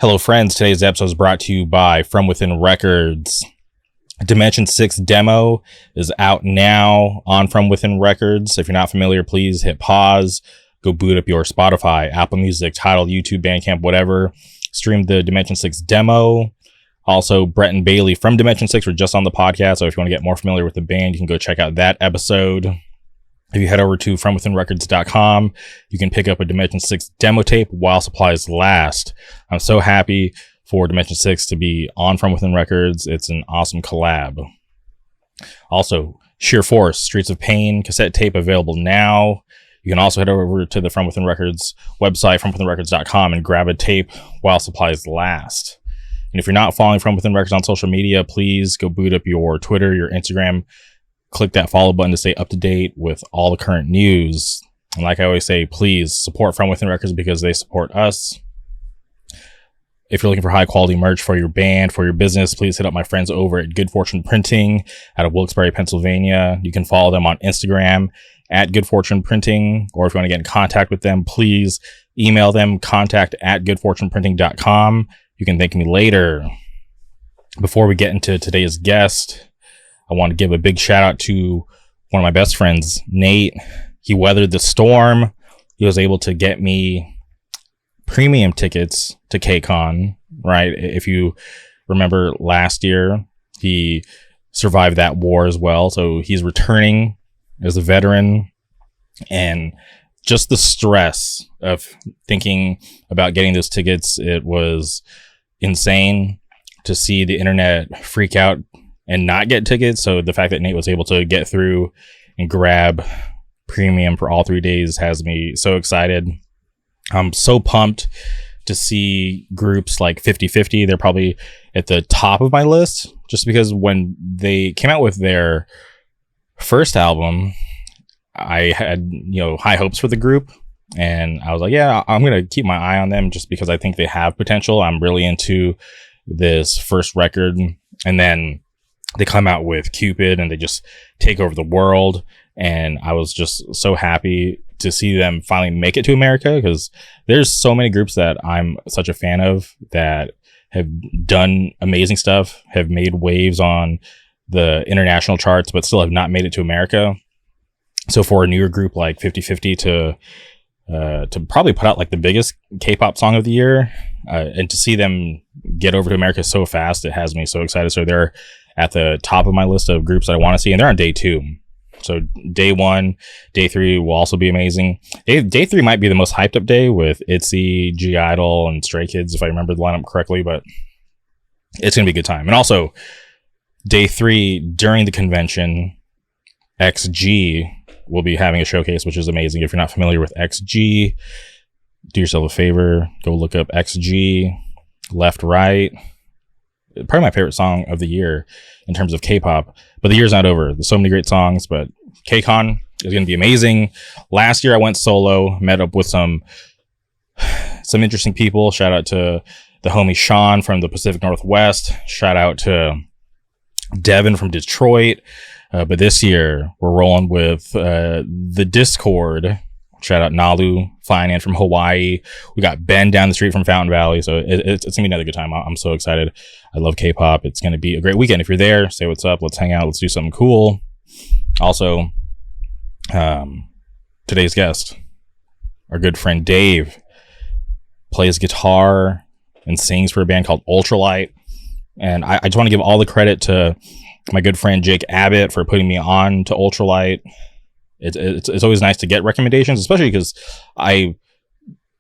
Hello, friends. Today's episode is brought to you by From Within Records. Dimension 6 demo is out now on From Within Records. If you're not familiar, please hit pause. Go boot up your Spotify, Apple Music, Tidal, YouTube, Bandcamp, whatever. Stream the Dimension 6 demo. Also, Brett and Bailey from Dimension 6 were just on the podcast, so if you want to get more familiar with the band, you can go check out that episode. If you head over to FromWithinRecords.com, you can pick up a Dimension 6 demo tape while supplies last. I'm so happy for Dimension 6 to be on From Within Records. It's an awesome collab. Also, Sheer Force, Streets of Pain cassette tape available now. You can also head over to the From Within Records website, FromWithinRecords.com, and grab a tape while supplies last. And if you're not following From Within Records on social media, please go boot up your Twitter, your Instagram. Click that follow button to stay up to date with all the current news. And like I always say, please support From Within Records because they support us. If you're looking for high quality merch for your band, for your business, please hit up my friends over at Good Fortune Printing out of Wilkes-Barre, Pennsylvania. You can follow them on Instagram at Good Fortune Printing, or if you want to get in contact with them, please email them contact@goodfortuneprinting.com. You can thank me later. Before we get into today's guest, I want to give a big shout out to one of my best friends, Nate. He weathered the storm. He was able to get me premium tickets to KCON, right? If you remember last year, he survived that war as well. So he's returning as a veteran, and just the stress of thinking about getting those tickets, it was insane to see the internet freak out and not get tickets. So the fact that Nate was able to get through and grab premium for all 3 days has me so excited. I'm so pumped to see groups like 50/50. They're probably at the top of my list just because when they came out with their first album, I had, high hopes for the group. And I was like, yeah, I'm going to keep my eye on them just because I think they have potential. I'm really into this first record. And then they come out with Cupid and they just take over the world. And I was just so happy to see them finally make it to America, because there's so many groups that I'm such a fan of that have done amazing stuff, have made waves on the international charts, but still have not made it to America. So for a newer group like 50/50 to probably put out like the biggest K-pop song of the year, and to see them get over to America so fast, it has me so excited. So they're at the top of my list of groups that I want to see, and they're on day 2. So day 1, day 3 will also be amazing. Day 3 might be the most hyped up day with ITZY, G-Idol, and Stray Kids, if I remember the lineup correctly, but it's going to be a good time. And also, day 3, during the convention, XG will be having a showcase, which is amazing. If you're not familiar with XG, do yourself a favor, go look up XG, Left Right. Probably my favorite song of the year in terms of K-pop, but the year's not over. There's so many great songs, but KCON is going to be amazing. Last year I went solo, met up with some interesting people. Shout out to the homie Sean from the Pacific Northwest. Shout out to Devin from Detroit. But this year we're rolling with the Discord. Shout out Nalu, flying in from Hawaii. We got Ben down the street from Fountain Valley. So it's going to be another good time. I'm so excited. I love K-pop. It's going to be a great weekend. If you're there, say what's up. Let's hang out. Let's do something cool. Also, today's guest, our good friend Dave, plays guitar and sings for a band called Ultra-Lite. And I just want to give all the credit to my good friend Jake Abbott for putting me on to Ultra-Lite. It's always nice to get recommendations, especially because I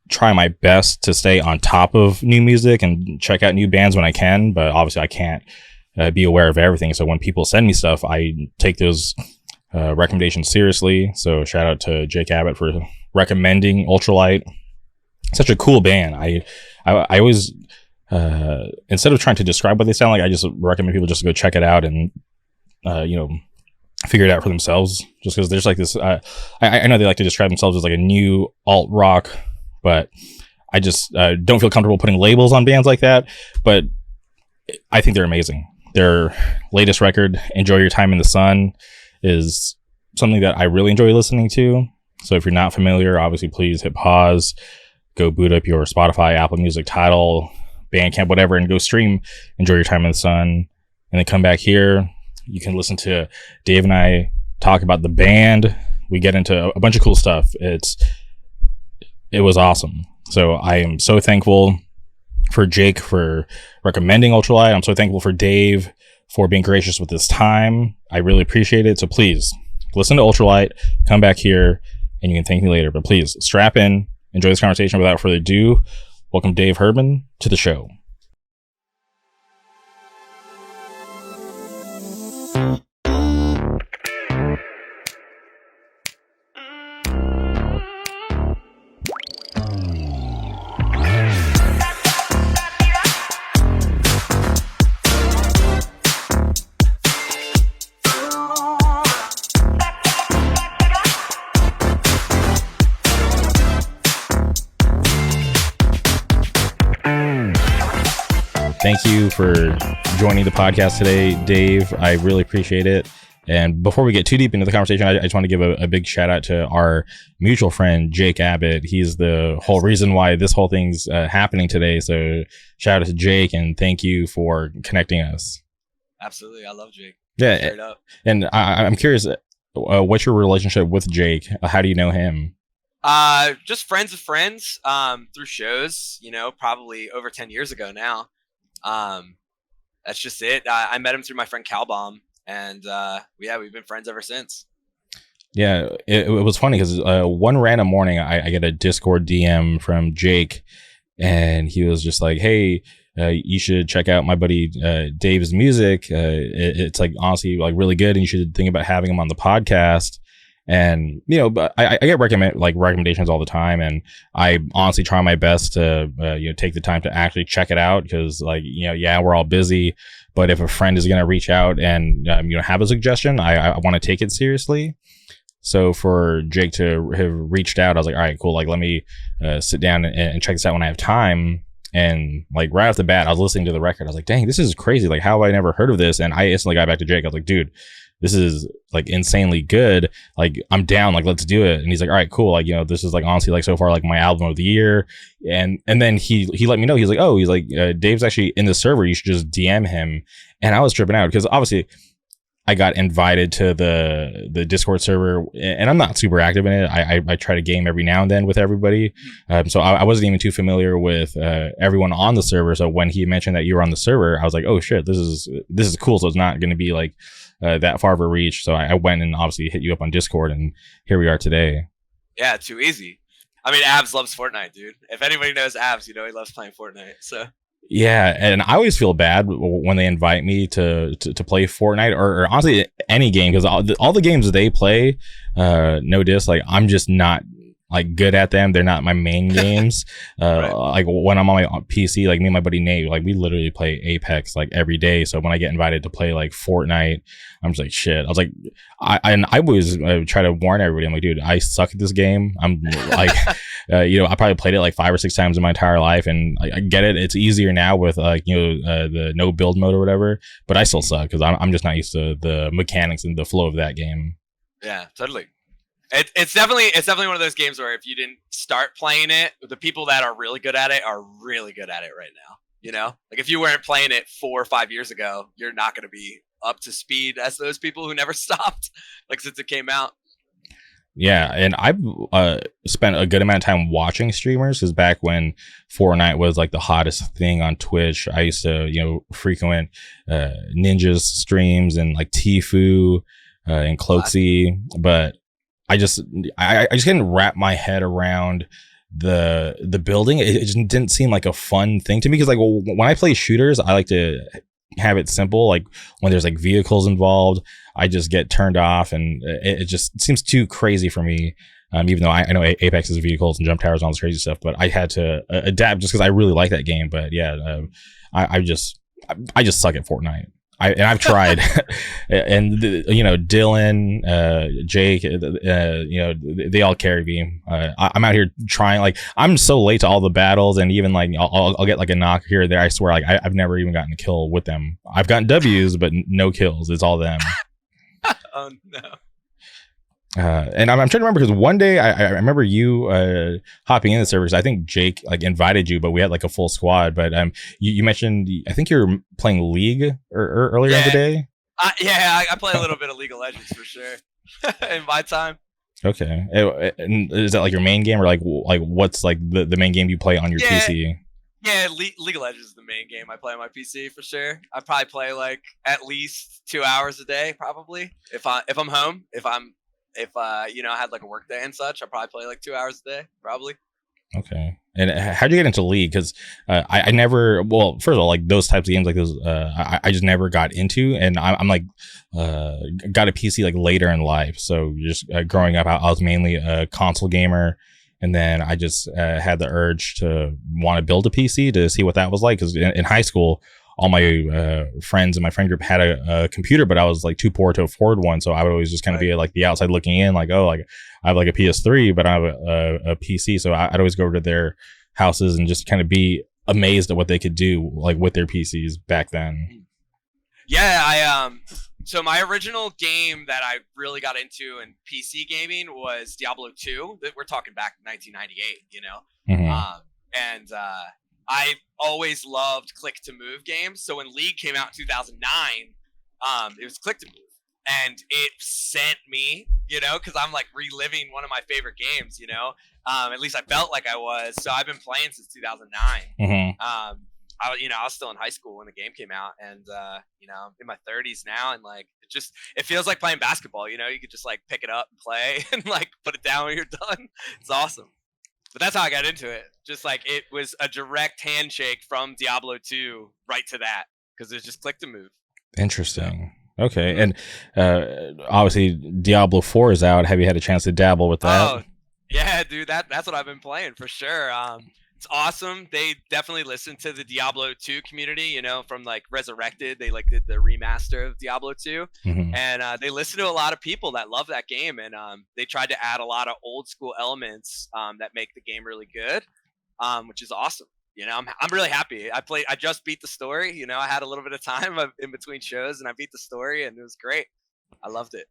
try my best to stay on top of new music and check out new bands when I can, but obviously I can't be aware of everything. So when people send me stuff, I take those recommendations seriously. So shout out to Jake Abbott for recommending Ultra-Lite. Such a cool band. I always, instead of trying to describe what they sound like, I just recommend people just go check it out and, figure it out for themselves, just because there's like this I know they like to describe themselves as like a new alt rock, but I just don't feel comfortable putting labels on bands like that. But I think they're amazing. Their latest record, Enjoy Your Time in the Sun, is something that I really enjoy listening to. So if you're not familiar, obviously please hit pause, go boot up your Spotify, Apple Music, Tidal, Bandcamp, whatever, and go stream, enjoy your time in the sun, and then come back here. You can listen to Dave and I talk about the band. We get into a bunch of cool stuff. It was awesome. So I am so thankful for Jake for recommending Ultra-Lite. I'm so thankful for Dave for being gracious with his time. I really appreciate it. So please listen to Ultra-Lite, come back here, and you can thank me later. But please strap in, enjoy this conversation. Without further ado, welcome Dave Hurban to the show. Thank you for joining the podcast today, Dave. I really appreciate it. And before we get too deep into the conversation, I just want to give a big shout out to our mutual friend, Jake Abbott. He's the whole reason why this whole thing's happening today. So shout out to Jake and thank you for connecting us. Absolutely. I love Jake. Yeah. Straight up. And I'm curious, what's your relationship with Jake? How do you know him? Just friends of friends, through shows, probably over 10 years ago now. That's just it. I met him through my friend Calbaum, and we've been friends ever since. Yeah, it was funny because one random morning I get a Discord DM from Jake, and he was just like, "Hey, you should check out my buddy Dave's music. It's like honestly like really good, and you should think about having him on the podcast." And but I get recommendations all the time, and I honestly try my best to take the time to actually check it out because we're all busy, but if a friend is gonna reach out and have a suggestion, I want to take it seriously. So for Jake to have reached out, I was like, all right, cool. Like let me sit down and check this out when I have time. And like right off the bat, I was listening to the record. I was like, dang, this is crazy. Like how have I never heard of this? And I instantly got back to Jake. I was like, dude, this is like insanely good. Like I'm down. Like let's do it. And he's like, all right, cool. Like this is like honestly like so far like my album of the year. And then he let me know. He's like, Dave's actually in the server. You should just DM him. And I was tripping out because obviously I got invited to the Discord server, and I'm not super active in it. I try to game every now and then with everybody. So I wasn't even too familiar with everyone on the server. So when he mentioned that you were on the server, I was like, oh shit, this is cool. So it's not going to be like that far of a reach. So I went and obviously hit you up on Discord, and here we are today. Yeah, too easy. I mean, Abs loves Fortnite, dude. If anybody knows Abs, he loves playing Fortnite. So. Yeah, and I always feel bad when they invite me to play Fortnite or honestly any game because all the games they play, no diss, like I'm just not like good at them. They're not my main games. Right. Like when I'm on my PC, like me and my buddy Nate, like we literally play Apex like every day. So when I get invited to play like Fortnite, I'm just like shit. I was like, I always try to warn everybody. I'm like, dude, I suck at this game. I'm like, I probably played it like 5 or 6 times in my entire life, and I get it. It's easier now with the no build mode or whatever, but I still suck because I'm just not used to the mechanics and the flow of that game. Yeah, totally. It's definitely one of those games where if you didn't start playing it, the people that are really good at it are really good at it right now. Like if you weren't playing it 4 or 5 years ago, you're not going to be up to speed as those people who never stopped like since it came out. Yeah, and I've spent a good amount of time watching streamers because back when Fortnite was like the hottest thing on Twitch, I used to frequent Ninja's streams and like Tfue and Cloaksy, but I just couldn't wrap my head around the building. It just didn't seem like a fun thing to me because like when I play shooters, I like to have it simple. Like when there's like vehicles involved, I just get turned off, and it just seems too crazy for me. Even though I know Apex is vehicles and jump towers and all this crazy stuff, but I had to adapt just because I really like that game. But yeah, I just suck at Fortnite. I've tried, and Dylan, Jake, they all carry me. I'm out here trying. Like I'm so late to all the battles, and even like I'll get like a knock here or there. I swear, like I've never even gotten a kill with them. I've gotten W's, but no kills. It's all them. Oh no. And I'm trying to remember because one day I remember you hopping in the servers. I think Jake like invited you, but we had like a full squad. But you mentioned I think you were playing League earlier in the day. I play a little bit of League of Legends for sure in my time. Okay, and is that like your main game or like what's like the main game you play on your PC? Yeah, League of Legends is the main game I play on my PC for sure. I probably play like at least 2 hours a day, probably if I'm home. If I had like a work day and such, I probably play like 2 hours a day, probably. Okay. And how'd you get into League? Because I never, well, first of all, like those types of games like those, I just never got into, and I'm like, got a PC like later in life. So just growing up, I was mainly a console gamer. And then I just had the urge to want to build a PC to see what that was like. Because in high school, all my friends in my friend group had a computer, but I was like too poor to afford one. So I would always just kind of be like the outside looking in, like, oh, like I have like a PS3, but I have a PC. So I'd always go over to their houses and just kind of be amazed at what they could do like with their PCs back then. Yeah, so my original game that I really got into in PC gaming was Diablo 2. We're talking back in 1998, you know? Mm-hmm. I always loved click-to-move games. So when League came out in 2009, it was click-to-move. And it sent me, you know, because I'm like reliving one of my favorite games, you know? At least I felt like I was. So I've been playing since 2009. Mm-hmm. I was still in high school when the game came out, and I'm in my 30s now, and like it feels like playing basketball. You know, you could just like pick it up and play, and like put it down when you're done. It's awesome. But that's how I got into it. Just like it was a direct handshake from Diablo 2 right to that, because it's just click to move. Interesting. Okay, and obviously Diablo 4 is out. Have you had a chance to dabble with that? Oh, yeah, dude. That's what I've been playing for sure. It's awesome. They definitely listened to the Diablo 2 community, you know, from like Resurrected. They like did the remaster of Diablo 2, Mm-hmm. and they listened to a lot of people that love that game, and they tried to add a lot of old school elements that make the game really good, which is awesome. You know, I'm really happy. I just beat the story. You know, I had a little bit of time in between shows, and I beat the story, and it was great. I loved it.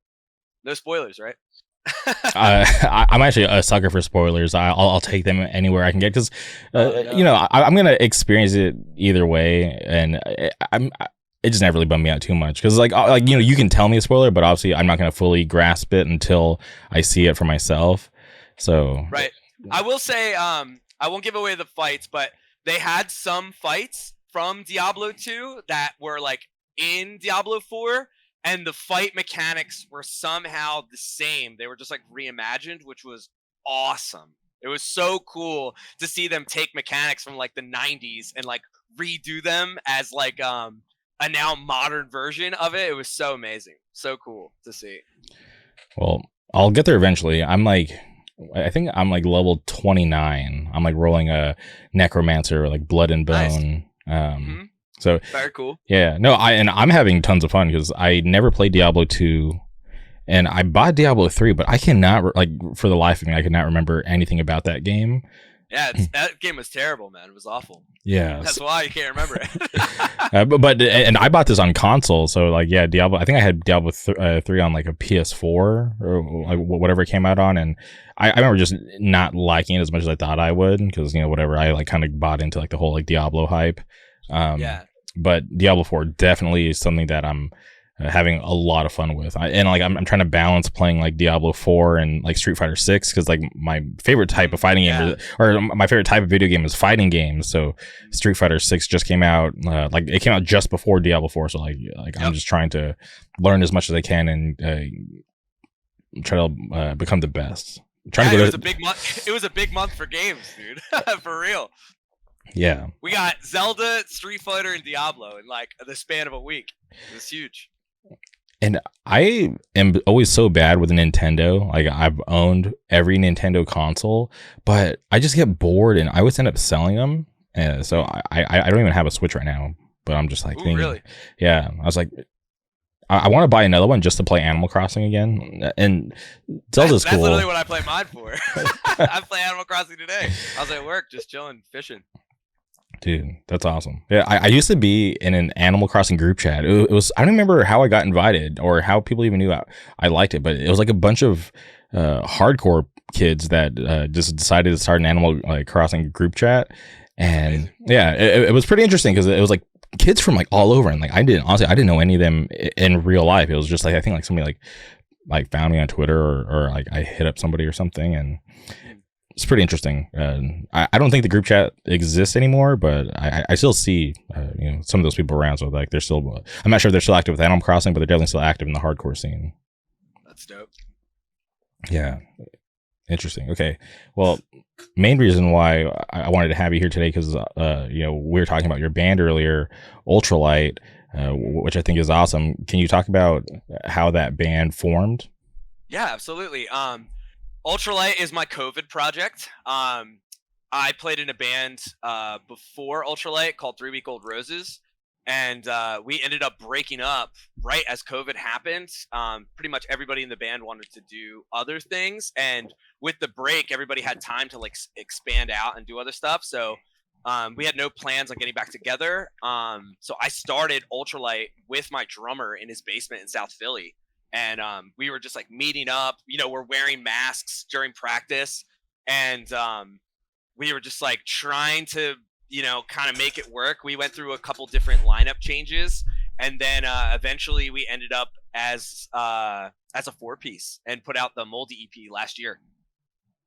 No spoilers, right? I'm actually a sucker for spoilers. I'll take them anywhere I can get because, you know, I'm gonna experience it either way, and it just never really bummed me out too much because, like you know, you can tell me a spoiler, but obviously I'm not gonna fully grasp it until I see it for myself. So right, I will say, I won't give away the fights, but they had some fights from Diablo 2 that were like in Diablo 4. And the fight mechanics were somehow the same. They were just like reimagined, which was awesome. It was so cool to see them take mechanics from like the 90s and like redo them as like a now modern version of it. It was so amazing. So cool to see. Well, I'll get there eventually. I think I'm like level 29. I'm like rolling a necromancer, like blood and bone. Nice. So very cool. Yeah, no, I'm having tons of fun because I never played Diablo 2, and I bought Diablo 3, but I cannot for the life of me, I cannot remember anything about that game. Yeah, that game was terrible, man. It was awful. Yeah, that's why you can't remember it. but I bought this on console, so like yeah, Diablo. I think I had Diablo 3 on like a PS4 or like whatever it came out on, and I remember just not liking it as much as I thought I would because you know whatever I like kind of bought into like the whole like Diablo hype. Yeah. But Diablo 4 definitely is something that I'm having a lot of fun with. I'm trying to balance playing like Diablo 4 and like Street Fighter 6 because like my favorite type of fighting game or my favorite type of video game is fighting games. So Street Fighter 6 just came out, like it came out just before Diablo 4. So like I'm just trying to learn as much as I can and try to become the best. It was a big month. It was a big month for games, dude. For real. Yeah. We got Zelda, Street Fighter, and Diablo in like the span of a week. It was huge. And I am always so bad with a Nintendo. Like I've owned every Nintendo console, but I just get bored and I always end up selling them. So I don't even have a Switch right now, but I'm just like thinking, really? Yeah. I was like, I want to buy another one just to play Animal Crossing again. And Zelda's cool. That's literally what I play mine for. I play Animal Crossing today. I was at work just chilling, fishing. Dude, that's awesome. Yeah, I used to be in an Animal Crossing group chat. It was, I don't remember how I got invited or how people even knew I liked it, but it was like a bunch of hardcore kids that just decided to start an Animal Crossing group chat. And yeah, it was pretty interesting because it was like kids from like all over. And like, I didn't know any of them in real life. It was just like, I think like somebody like found me on Twitter or like I hit up somebody or something, and it's pretty interesting. I don't think the group chat exists anymore, but I still see some of those people around. So like they're still, I'm not sure if they're still active with Animal Crossing, but they're definitely still active in the hardcore scene. That's dope. Yeah, interesting. Okay, well, main reason why I wanted to have you here today because we were talking about your band earlier, Ultra-Lite, which I think is awesome. Can you talk about how that band formed? Yeah, absolutely. Ultra-Lite is my COVID project. I played in a band before Ultra-Lite called 3 Week Old Roses, and we ended up breaking up right as COVID happened. Pretty much everybody in the band wanted to do other things, and with the break, everybody had time to like expand out and do other stuff. So we had no plans on getting back together. So I started Ultra-Lite with my drummer in his basement in South Philly. And we were just like meeting up, we're wearing masks during practice. And we were just like trying to, kind of make it work. We went through a couple different lineup changes. And then eventually we ended up as a 4-piece and put out the Moldy EP last year.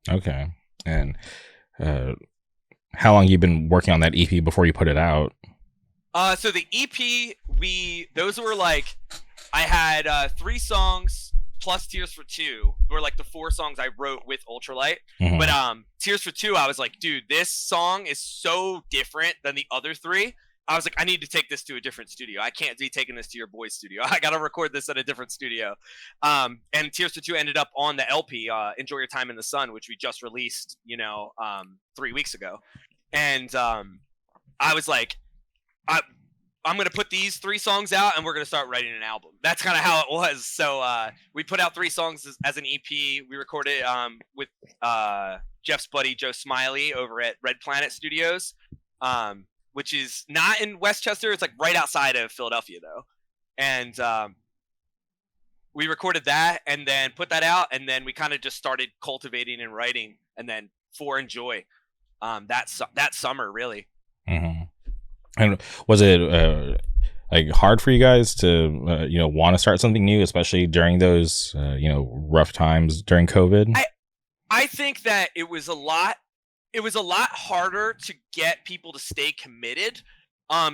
Okay. And how long you been working on that EP before you put it out? So the EP, those were like, I had 3 songs plus Tears for 2 were like the 4 songs I wrote with Ultra-Lite. Mm-hmm. But Tears for 2, I was like, dude, this song is so different than the other 3. I was like, I need to take this to a different studio. I can't be taking this to your boy's studio. I got to record this at a different studio. And Tears for 2 ended up on the LP, Enjoy Your Time in the Sun, which we just released, 3 weeks ago. And I was like, I'm going to put these 3 songs out and we're going to start writing an album. That's kind of how it was. So we put out 3 songs as an EP. We recorded with Jeff's buddy, Joe Smiley, over at Red Planet Studios, which is not in Westchester. It's like right outside of Philadelphia, though. And we recorded that and then put that out. And then we kind of just started cultivating and writing. And then for Enjoy that summer, really. Mm-hmm. And was it like hard for you guys to want to start something new, especially during those rough times during COVID? I think that it was a lot harder to get people to stay committed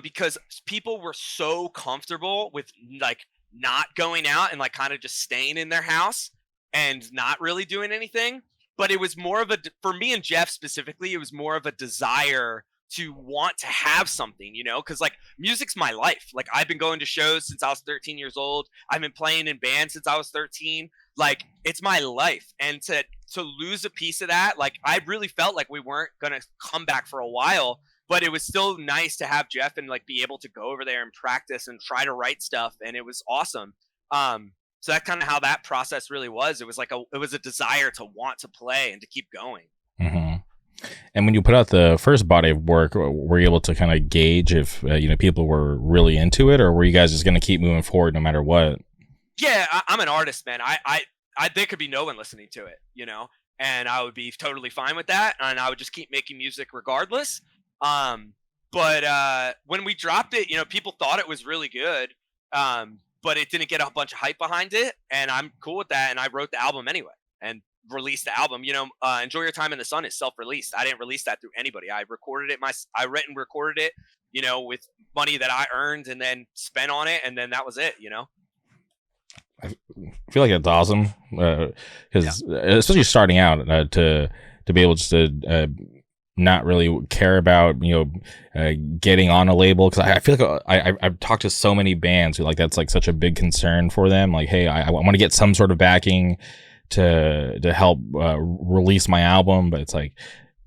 because people were so comfortable with like not going out and like kind of just staying in their house and not really doing anything. But it was more of for me and Jeff specifically, it was more of a desire to want to have something, because like music's my life. Like I've been going to shows since I was 13 years old. I've been playing in bands since I was 13. Like it's my life. And to lose a piece of that, like I really felt like we weren't going to come back for a while, but it was still nice to have Jeff and like be able to go over there and practice and try to write stuff. And it was awesome. So that's kind of how that process really was. It was like it was a desire to want to play and to keep going. Mm-hmm. And when you put out the first body of work, were you able to kind of gauge if people were really into it, or were you guys just going to keep moving forward no matter what? Yeah, I'm an artist, man. I there could be no one listening to it, and I would be totally fine with that, and I would just keep making music regardless. But when we dropped it, people thought it was really good, but it didn't get a bunch of hype behind it, and I'm cool with that. And I wrote the album anyway, and released the album. Enjoy Your Time in the Sun is self-released. I didn't release that through anybody. I recorded it I written and recorded it, with money that I earned and then spent on it, and then that was it. I feel like it's awesome because especially starting out to be able just to not really care about getting on a label, because I feel like I've talked to so many bands who like that's like such a big concern for them. Like, hey, I want to get some sort of backing to help release my album, but it's like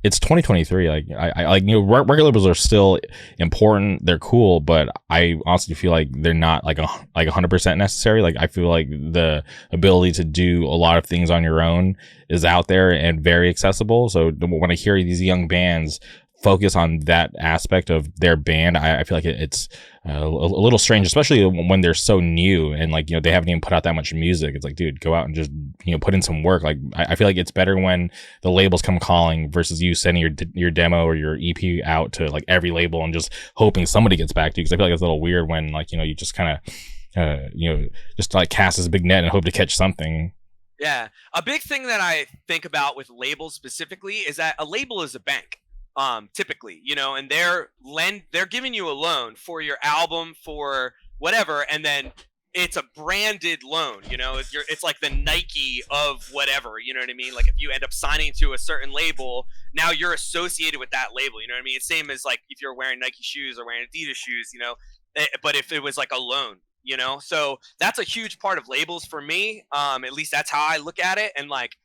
it's 2023. Like I like record labels are still important, they're cool, but I honestly feel like they're not like 100% necessary. Like I feel like the ability to do a lot of things on your own is out there and very accessible. So when I hear these young bands focus on that aspect of their band, I feel like it's a little strange, especially when they're so new and like, you know, they haven't even put out that much music. It's like, dude, go out and just, you know, put in some work. Like I feel like it's better when the labels come calling versus you sending your demo or your EP out to like every label and just hoping somebody gets back to you. Because I feel like it's a little weird when like, you know, you just kind of you know, just like cast this big net and hope to catch something. Yeah, a big thing that I think about with labels specifically is that a label is a bank. Typically, you know, and they're giving you a loan for your album, for whatever, and then it's a branded loan, you know, it's like the Nike of whatever, you know what I mean? Like if you end up signing to a certain label, now you're associated with that label, you know what I mean? It's same as like if you're wearing Nike shoes or wearing Adidas shoes, you know, but if it was like a loan, you know, so that's a huge part of labels for me. At least that's how I look at it. And like,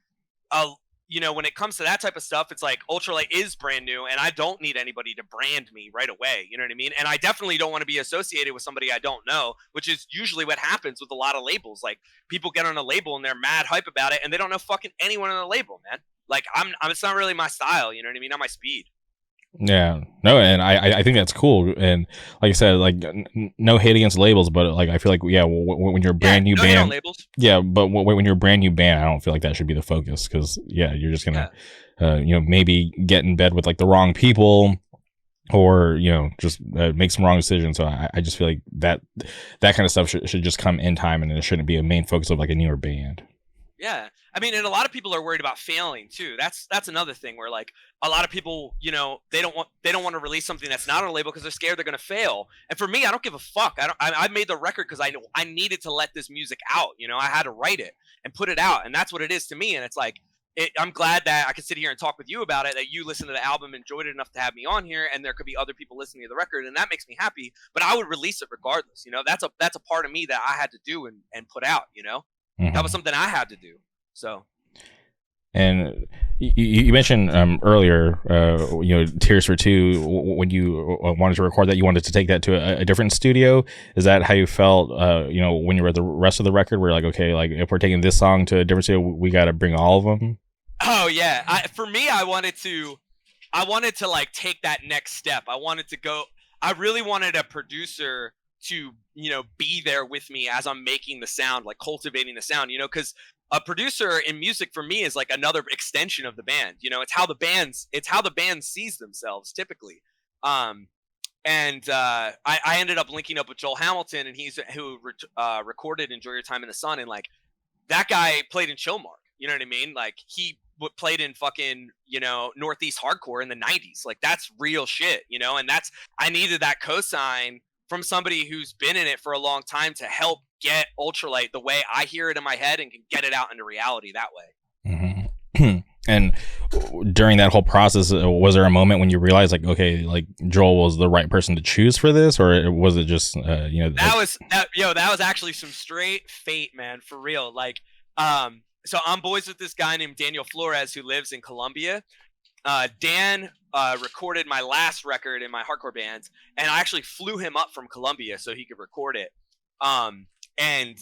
you know, when it comes to that type of stuff, it's like Ultra-Lite is brand new and I don't need anybody to brand me right away. You know what I mean? And I definitely don't want to be associated with somebody I don't know, which is usually what happens with a lot of labels. Like people get on a label and they're mad hype about it and they don't know fucking anyone on the label, man. Like it's not really my style. You know what I mean? Not my speed. Yeah, no, and I think that's cool. And like I said, like no hate against labels, but like I feel like when you're a brand new band, yeah, but when you're a brand new band, I don't feel like that should be the focus because you're just gonna you know, maybe get in bed with like the wrong people or you know just make some wrong decisions. So I just feel like that kind of stuff should just come in time, and it shouldn't be a main focus of like a newer band. Yeah. I mean, and a lot of people are worried about failing too. That's another thing where like a lot of people, you know, they don't want to release something that's not on a label because they're scared they're going to fail. And for me, I don't give a fuck. I made the record because I needed to let this music out. You know, I had to write it and put it out. And that's what it is to me. And it's like, I'm glad that I could sit here and talk with you about it, that you listened to the album, enjoyed it enough to have me on here, and there could be other people listening to the record, and that makes me happy. But I would release it regardless. You know, that's a part of me that I had to do and put out, you know. Mm-hmm. That was something I had to do. So, and you mentioned earlier, you know, Tears for Two. When you wanted to record that, you wanted to take that to a different studio. Is that how you felt? You know, when you read the rest of the record, we're like, okay, like if we're taking this song to a different studio, we got to bring all of them. Oh yeah, for me, I wanted to like take that next step. I really wanted a producer to, you know, be there with me as I'm making the sound, like cultivating the sound, you know, because a producer in music for me is like another extension of the band. You know, it's how the band sees themselves typically. I ended up linking up with Joel Hamilton, and he's who recorded Enjoy Your Time in the Sun, and like that guy played in Chillmark. You know what I mean? Like he played in fucking, you know, Northeast hardcore in the 90s. Like that's real shit, you know. And I needed that cosign from somebody who's been in it for a long time to help get Ultra-Lite the way I hear it in my head and can get it out into reality that way. Mm-hmm. And during that whole process, was there a moment when you realized like, okay, like Joel was the right person to choose for this, or was it just, you know, that was actually some straight fate, man, for real. Like, so I'm boys with this guy named Daniel Flores who lives in Colombia. Dan recorded my last record in my hardcore band, and I actually flew him up from Colombia so he could record it. And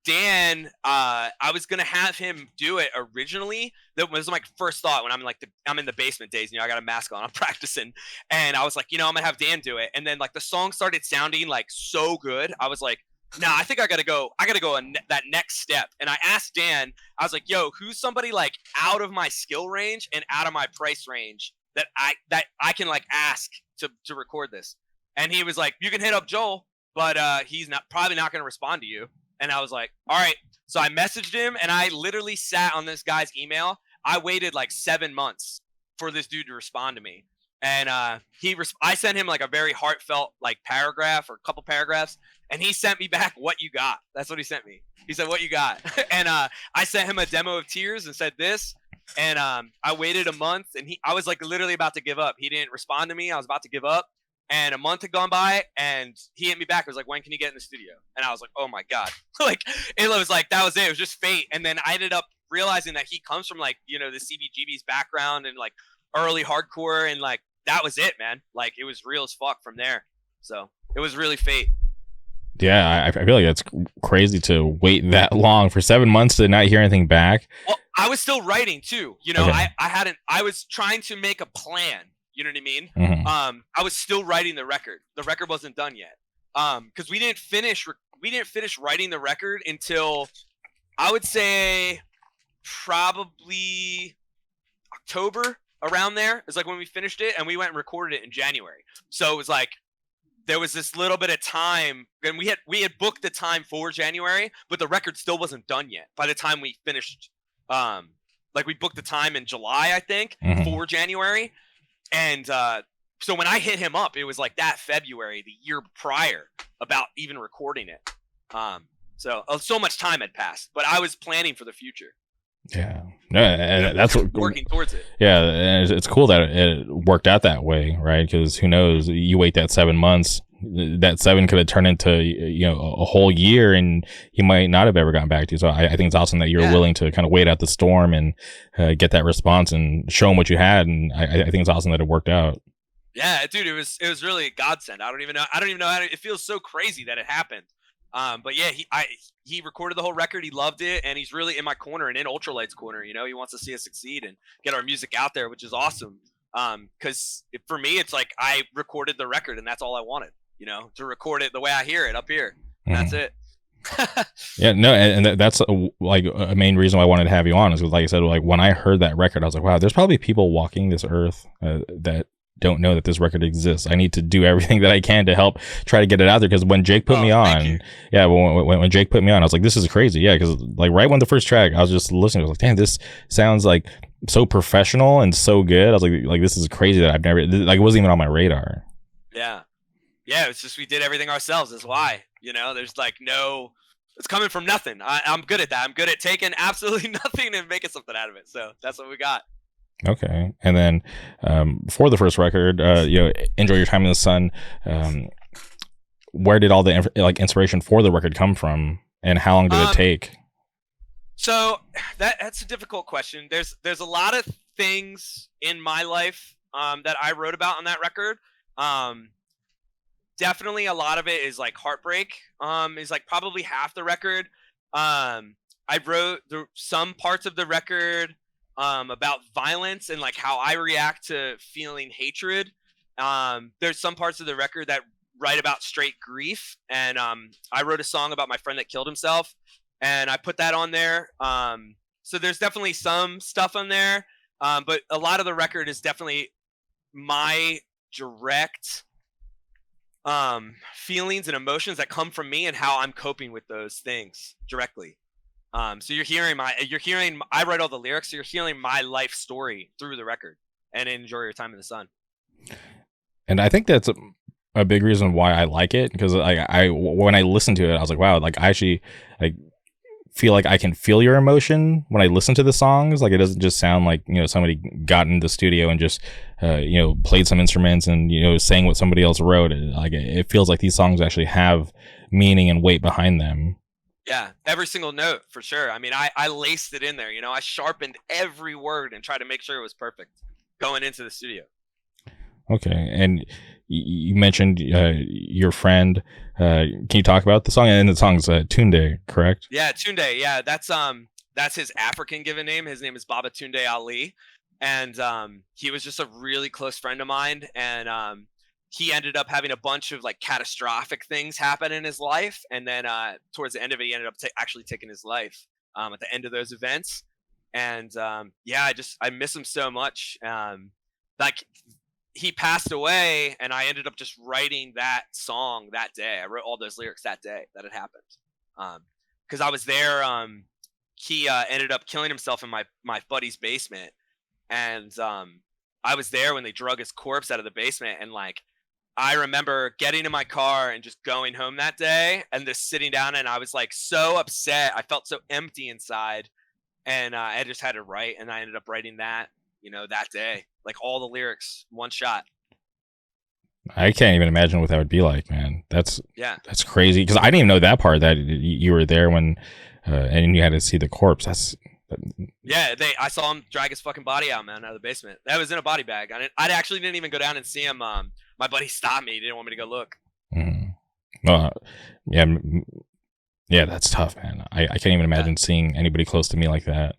Dan, I was gonna have him do it originally. That was my first thought when I'm in the basement days. You know, I got a mask on, I'm practicing, and I was like, you know, I'm gonna have Dan do it. And then like the song started sounding like so good, I was like, nah, I think I gotta go that next step. And I asked Dan, I was like, yo, who's somebody like out of my skill range and out of my price range that I can like ask to record this? And he was like, you can hit up Joel, but he's probably not gonna respond to you. And I was like, all right. So I messaged him, and I literally sat on this guy's email. I waited like 7 months for this dude to respond to me. And I sent him like a very heartfelt like paragraph or a couple paragraphs, and he sent me back, "What you got?" That's what he sent me. He said, "What you got?" And I sent him a demo of Tears and said this. And I waited a month, and I was like literally about to give up. He didn't respond to me. I was about to give up. And a month had gone by, and he hit me back. It was like, when can you get in the studio? And I was like, oh my God. Like, it was like, that was it. It was just fate. And then I ended up realizing that he comes from like, you know, the CBGB's background and like early hardcore. And like, that was it, man. Like, it was real as fuck from there. So it was really fate. Yeah, I feel like that's crazy to wait that long for 7 months to not hear anything back. Well, I was still writing too. You know, okay. I was trying to make a plan. You know what I mean? Mhm. I was still writing the record. The record wasn't done yet. Because we didn't finish writing the record until I would say probably October, around there is like when we finished it, and we went and recorded it in January. So it was like there was this little bit of time, and we had booked the time for January, but the record still wasn't done yet by the time we finished. Like we booked the time in July, I think, for January, and so when I hit him up, it was like that February, the year prior, about even recording it. So much time had passed, but I was planning for the future. Yeah, no, and that's what, working towards it. Yeah, and it's cool that it worked out that way, right? Because who knows? You wait that 7 months, that 7 could have turned into a whole year, and he might not have ever gotten back to you. So I think it's awesome that you're willing to kind of wait out the storm and get that response and show him what you had. And I think it's awesome that it worked out. Yeah, dude, it was really a godsend. I don't even know how it feels so crazy that it happened. But yeah, he recorded the whole record. He loved it, and he's really in my corner and in Ultra-Lite's corner. You know, he wants to see us succeed and get our music out there, which is awesome. Because for me, it's like I recorded the record, and that's all I wanted. You know, to record it the way I hear it up here. That's it. Yeah, no, and that's like a main reason why I wanted to have you on is because, like I said, like when I heard that record, I was like, wow, there's probably people walking this earth that don't know that this record exists. I need to do everything that I can to help try to get it out there. Because when Jake put me on, when Jake put me on, I was like, this is crazy. Yeah, because like right when the first track, I was just listening. I was like, damn, this sounds like so professional and so good. I was like this is crazy that I've never, like, it wasn't even on my radar. Yeah, it's just we did everything ourselves. That's why, there's like it's coming from nothing. I'm good at that. I'm good at taking absolutely nothing and making something out of it. So that's what we got. Okay, and then for the first record, Enjoy Your Time in the Sun. Where did all the inspiration for the record come from, and how long did it take? So that's a difficult question. There's a lot of things in my life that I wrote about on that record. Definitely a lot of it is like heartbreak. Is like probably half the record. I wrote some parts of the record about violence and like how I react to feeling hatred. There's some parts of the record that write about straight grief, and I wrote a song about my friend that killed himself, and I put that on there. So there's definitely some stuff on there, but a lot of the record is definitely my direct feelings and emotions that come from me and how I'm coping with those things directly. So you're hearing I write all the lyrics, so you're hearing my life story through the record and Enjoy Your Time in the Sun. And I think that's a big reason why I like it, because I when I listened to it, I was like, wow, like I actually feel like I can feel your emotion when I listen to the songs. Like it doesn't just sound like, somebody got in the studio and just, played some instruments and, sang what somebody else wrote. Like it feels like these songs actually have meaning and weight behind them. Yeah, every single note, for sure. I mean, I laced it in there, I sharpened every word and tried to make sure it was perfect going into the studio. Okay, and you mentioned your friend. Can you talk about the song? And the song's Tunde, correct? Yeah, Tunde. Yeah, that's his African given name. His name is Baba Tunde Ali, and he was just a really close friend of mine, and he ended up having a bunch of like catastrophic things happen in his life. And then towards the end of it, he ended up actually taking his life at the end of those events. And I miss him so much. Like he passed away, and I ended up just writing that song that day. I wrote all those lyrics that day that it happened. Cause I was there. He ended up killing himself in my buddy's basement. And I was there when they drug his corpse out of the basement, and like, I remember getting in my car and just going home that day and just sitting down, and I was like so upset. I felt so empty inside, and I just had to write, and I ended up writing that, that day, like all the lyrics, one shot. I can't even imagine what that would be like, man. That's crazy. Because I didn't even know that part, that you were there when, and you had to see the corpse. I saw him drag his fucking body out, man, out of the basement. That was in a body bag. I actually didn't even go down and see him. My buddy stopped me. He didn't want me to go look. Yeah, that's tough, man. I can't even imagine seeing anybody close to me like that.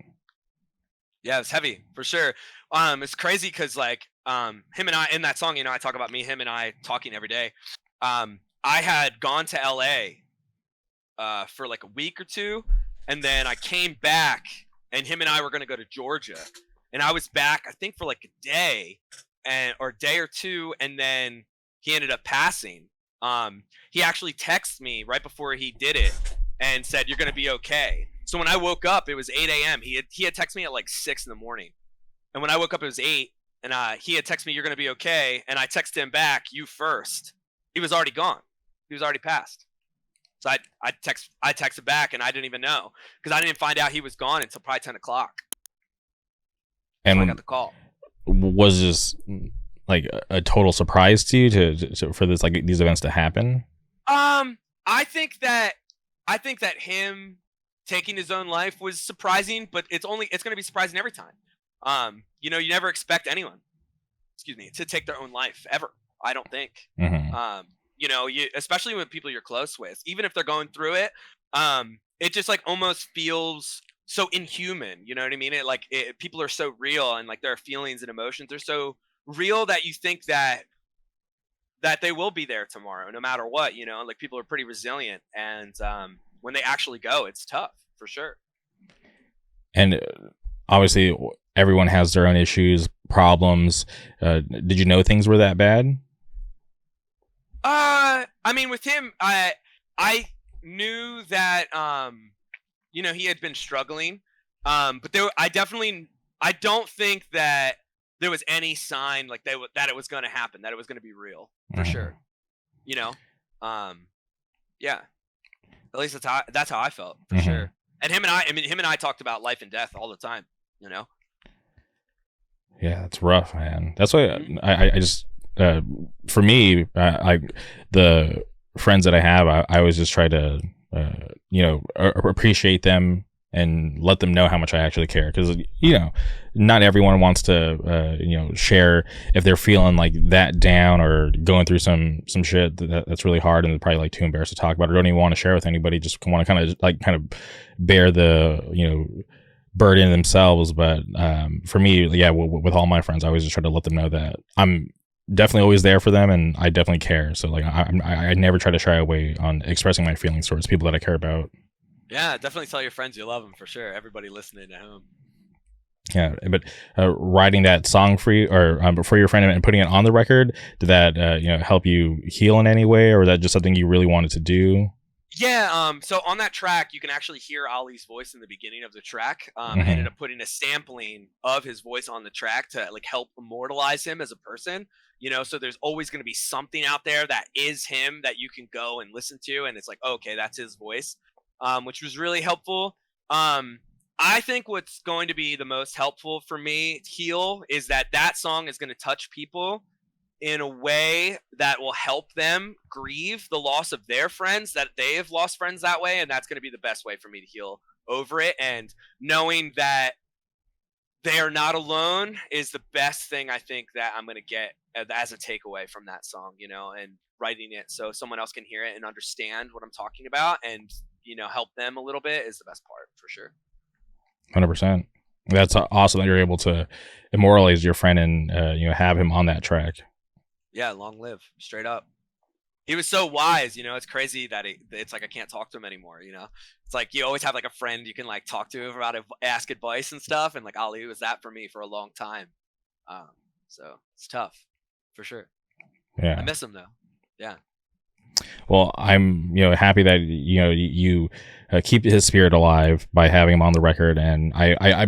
Yeah, it's heavy for sure. It's crazy because like him and I in that song, I talk about me, him and I talking every day. I had gone to LA for like a week or two, and then I came back, and him and I were going to go to Georgia, and I was back I think for like a day or a day or two, and then he ended up passing. He actually texted me right before he did it and said, "You're going to be okay." So when I woke up, it was 8 a.m. He had texted me at like 6 in the morning, and when I woke up, it was 8. And he had texted me, "You're going to be okay." And I texted him back, "You first." He was already gone. He was already passed. So I texted back, and I didn't even know, because I didn't find out he was gone until probably 10 o'clock. And so I got the call. Was this like a total surprise to you to for this, like, these events to happen? I think that him taking his own life was surprising, but it's going to be surprising every time. You never expect anyone, to take their own life ever. I don't think. Especially with people you're close with, even if they're going through it, it just like almost feels so inhuman. You know what I mean? People are so real, and like their feelings and emotions are so real that you think that they will be there tomorrow, no matter what. Like people are pretty resilient, and when they actually go, it's tough for sure. And obviously, everyone has their own issues, problems. Did you know things were that bad? I mean, with him, I knew that he had been struggling. But I don't think that there was any sign like that it was going to happen, that it was going to be real for sure. Yeah. At least that's how I felt for sure. And him and I talked about life and death all the time. Yeah, it's rough, man. That's why I just for me, the friends that I have, I always just try to appreciate them and let them know how much I actually care, because not everyone wants to share if they're feeling like that down or going through some shit that's really hard, and they're probably like too embarrassed to talk about it, or don't even want to share with anybody, just want to kind of bear the burden themselves. But for me, with all my friends, I always just try to let them know that I'm definitely always there for them, and I definitely care. So like I never try to shy away on expressing my feelings towards people that I care about. Yeah, definitely tell your friends you love them for sure. Everybody listening at home. Yeah, but writing that song for you, or for your friend, and putting it on the record, did that help you heal in any way, or was that just something you really wanted to do? Yeah, so on that track, you can actually hear Ali's voice in the beginning of the track. I ended up putting a sampling of his voice on the track to like help immortalize him as a person. So there's always going to be something out there that is him that you can go and listen to, and it's like, oh, okay, that's his voice, which was really helpful. I think what's going to be the most helpful for me to heal is that song is going to touch people in a way that will help them grieve the loss of their friends, that they have lost friends that way. And that's going to be the best way for me to heal over it. And knowing that they are not alone is the best thing I think that I'm going to get as a takeaway from that song, and writing it so someone else can hear it and understand what I'm talking about, and, help them a little bit is the best part for sure. 100%. That's awesome that you're able to immortalize your friend and, have him on that track. Yeah, long live, straight up. He was so wise, it's crazy that it's like I can't talk to him anymore, It's like you always have like a friend you can like talk to about ask advice and stuff, and like Ali was that for me for a long time. So it's tough, for sure. Yeah. I miss him though. Yeah. Well, I'm happy that you keep his spirit alive by having him on the record, and I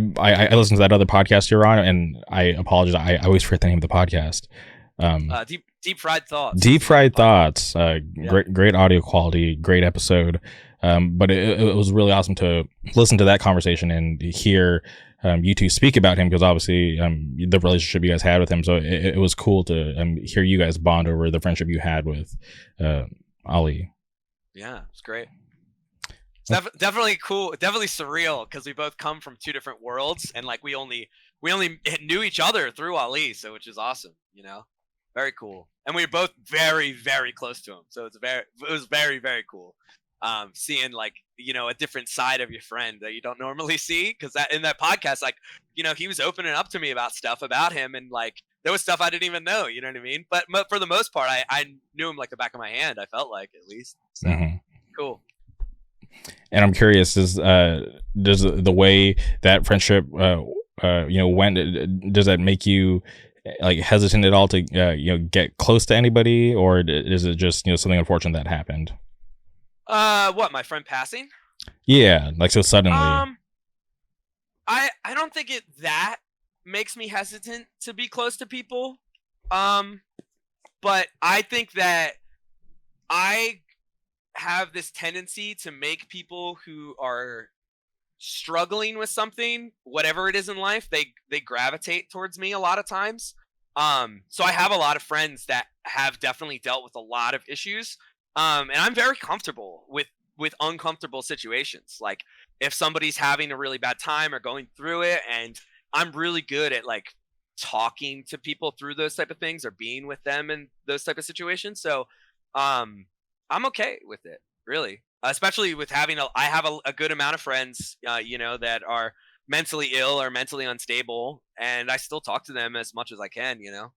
listened to that other podcast you're on, and I apologize, I always forget the name of the podcast. Deep Fried Thoughts. Deep Fried Thoughts. Great audio quality, great episode. But it was really awesome to listen to that conversation and hear you two speak about him, because obviously the relationship you guys had with him. So it was cool to hear you guys bond over the friendship you had with Ali. Yeah, it's great. It's definitely cool, definitely surreal, because we both come from two different worlds, and like we only knew each other through Ali, so which is awesome, very cool. And we were both very, very close to him, so it was very, very cool. seeing like, you know, a different side of your friend that you don't normally see. Cause that in that podcast, like, you know, he was opening up to me about stuff about him, and like there was stuff I didn't even know, you know what I mean? But for the most part, I knew him like the back of my hand. I felt like, at least. So cool. And I'm curious, does the way that friendship you know went, does that make you like hesitant at all to you know get close to anybody, or is it just, you know, something unfortunate that happened? What, my friend passing? Yeah, like so suddenly. I don't think it that makes me hesitant to be close to people. But I think that I have this tendency to make people who are struggling with something, whatever it is in life, they gravitate towards me a lot of times. So I have a lot of friends that have definitely dealt with a lot of issues. And I'm very comfortable with uncomfortable situations. Like if somebody's having a really bad time or going through it, and I'm really good at like talking to people through those type of things or being with them in those type of situations. So I'm okay with it, really. Especially with having I have a good amount of friends, you know, that are mentally ill or mentally unstable, and I still talk to them as much as I can, you know.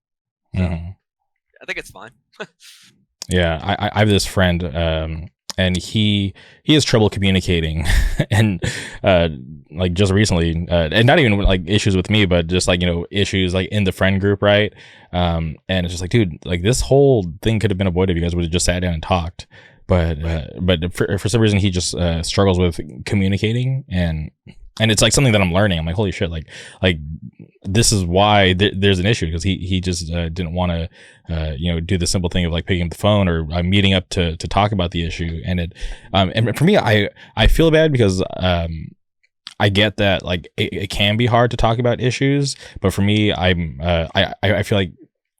So I think it's fine. Yeah, I have this friend, and he has trouble communicating, and like just recently, and not even like issues with me, but just like, you know, issues like in the friend group, right? And it's just like, dude, like this whole thing could have been avoided if you guys would have just sat down and talked. But for some reason he just struggles with communicating, and it's like something that I'm learning. I'm like, holy shit, like this is why there's an issue, because he just didn't want to you know, do the simple thing of like picking up the phone or meeting up to talk about the issue. And it and for me, I feel bad because I get that like it can be hard to talk about issues, but for me, I feel like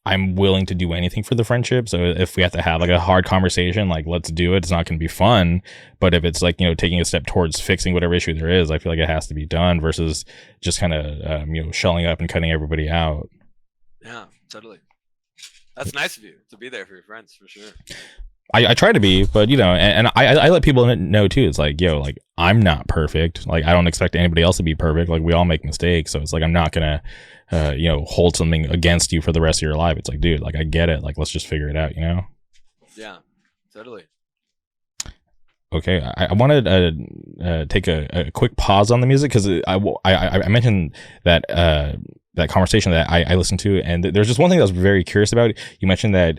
I'm willing to do anything for the friendship. So if we have to have like a hard conversation, like let's do it. It's not going to be fun, but if it's like, you know, taking a step towards fixing whatever issue there is, I feel like it has to be done versus just kind of you know, shelling up and cutting everybody out. Yeah, totally. That's nice of you to be there for your friends, for sure. I try to be, but you know, and I let people know too. It's like, yo, like I'm not perfect. Like I don't expect anybody else to be perfect. Like we all make mistakes. So it's like, I'm not gonna you know, hold something against you for the rest of your life. It's like, dude, like I get it. Like let's just figure it out, you know? Yeah, totally. Okay, I wanted to take a quick pause on the music because I mentioned that that conversation that I listened to, and there's just one thing that I was very curious about. You mentioned that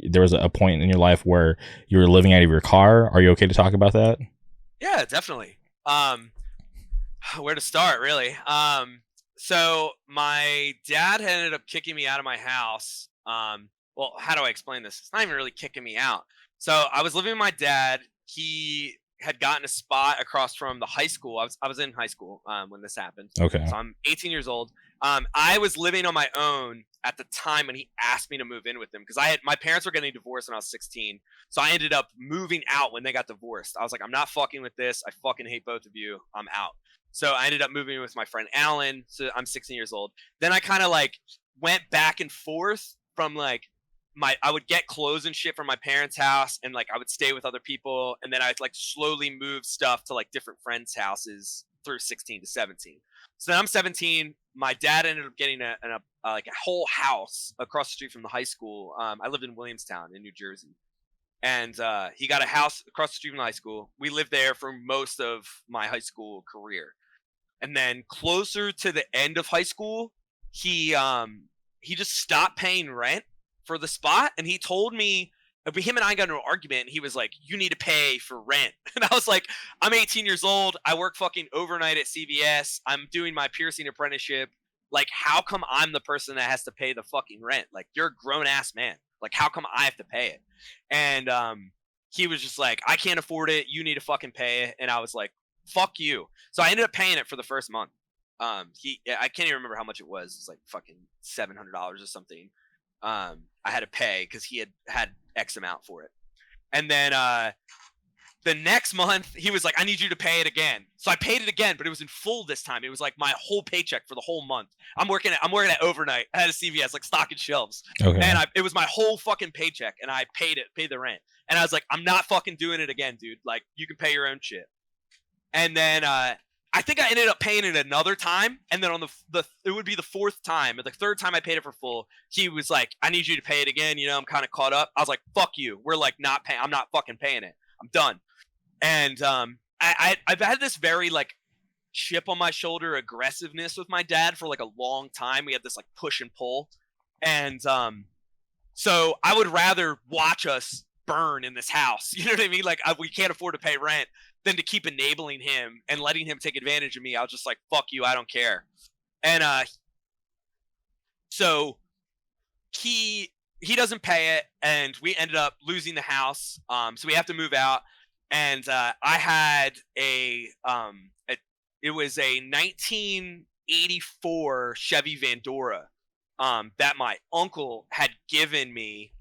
there was a point in your life where you were living out of your car. Are you okay to talk about that? Yeah, definitely. Where to start, really? So my dad ended up kicking me out of my house. Well, how do I explain this? It's not even really kicking me out. So I was living with my dad. He had gotten a spot across from the high school. I was in high school when this happened. Okay. So I'm 18 years old. I was living on my own at the time when he asked me to move in with him, because my parents were getting divorced when I was 16. So I ended up moving out when they got divorced. I was like, I'm not fucking with this. I fucking hate both of you. I'm out. So I ended up moving with my friend Alan. So I'm 16 years old. Then I kind of like went back and forth from like I would get clothes and shit from my parents' house, and like I would stay with other people, and then I'd like slowly move stuff to like different friends' houses through 16 to 17. So then I'm 17. My dad ended up getting a like a whole house across the street from the high school. I lived in Williamstown in New Jersey, and he got a house across the street from the high school. We lived there for most of my high school career, and then closer to the end of high school, he just stopped paying rent for the spot, and he told me, him and I got into an argument, and he was like, you need to pay for rent. And I was like, I'm 18 years old, I work fucking overnight at CVS, I'm doing my piercing apprenticeship, like how come I'm the person that has to pay the fucking rent? Like you're a grown-ass man, like how come I have to pay it? And he was just like, I can't afford it, you need to fucking pay it. And I was like, fuck you. So I ended up paying it for the first month. I can't even remember how much it was. It's like fucking $700 or something. I had to pay because he had X amount for it. And then the next month he was like, I need you to pay it again. So I paid it again, but it was in full this time. It was like my whole paycheck for the whole month. I'm working at overnight. I had a CVS, like stocking shelves. Okay. And it was my whole fucking paycheck, and I paid the rent. And I was like, I'm not fucking doing it again, dude. Like, you can pay your own shit. And then I think I ended up paying it another time, and then on it would be the fourth time, or the third time I paid it for full, he was like, I need you to pay it again. You know, I'm kind of caught up. I was like, fuck you. We're like not paying. I'm not fucking paying it. I'm done. And I've had this very like chip on my shoulder aggressiveness with my dad for like a long time. We had this like push and pull, and so I would rather watch us burn in this house. You know what I mean? Like we can't afford to pay rent, than to keep enabling him and letting him take advantage of me. I was just like, fuck you, I don't care. And so he doesn't pay it, and we ended up losing the house. So we have to move out. And I had it was a 1984 Chevy Vandora that my uncle had given me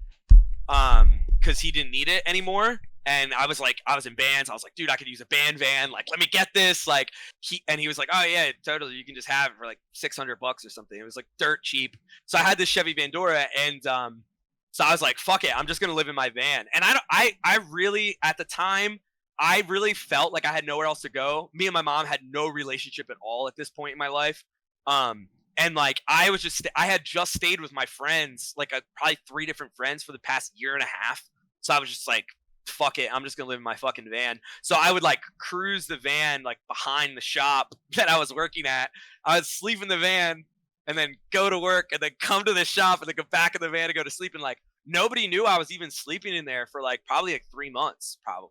because he didn't need it anymore. And I was in bands. I was like, dude, I could use a band van. Like, let me get this. Like, he was like, oh yeah, totally. You can just have it for like $600 or something. It was like dirt cheap. So I had this Chevy Vandora, and so I was like, fuck it, I'm just gonna live in my van. And I really, at the time, I really felt like I had nowhere else to go. Me and my mom had no relationship at all at this point in my life. And like I had just stayed with my friends, like probably 3 different friends for the past year and a half. So I was just like, fuck it, I'm just gonna live in my fucking van. So I would like cruise the van like behind the shop that I was working at. I would sleep in the van and then go to work and then come to the shop and then go back in the van and go to sleep. And like nobody knew I was even sleeping in there for like probably like 3 months probably.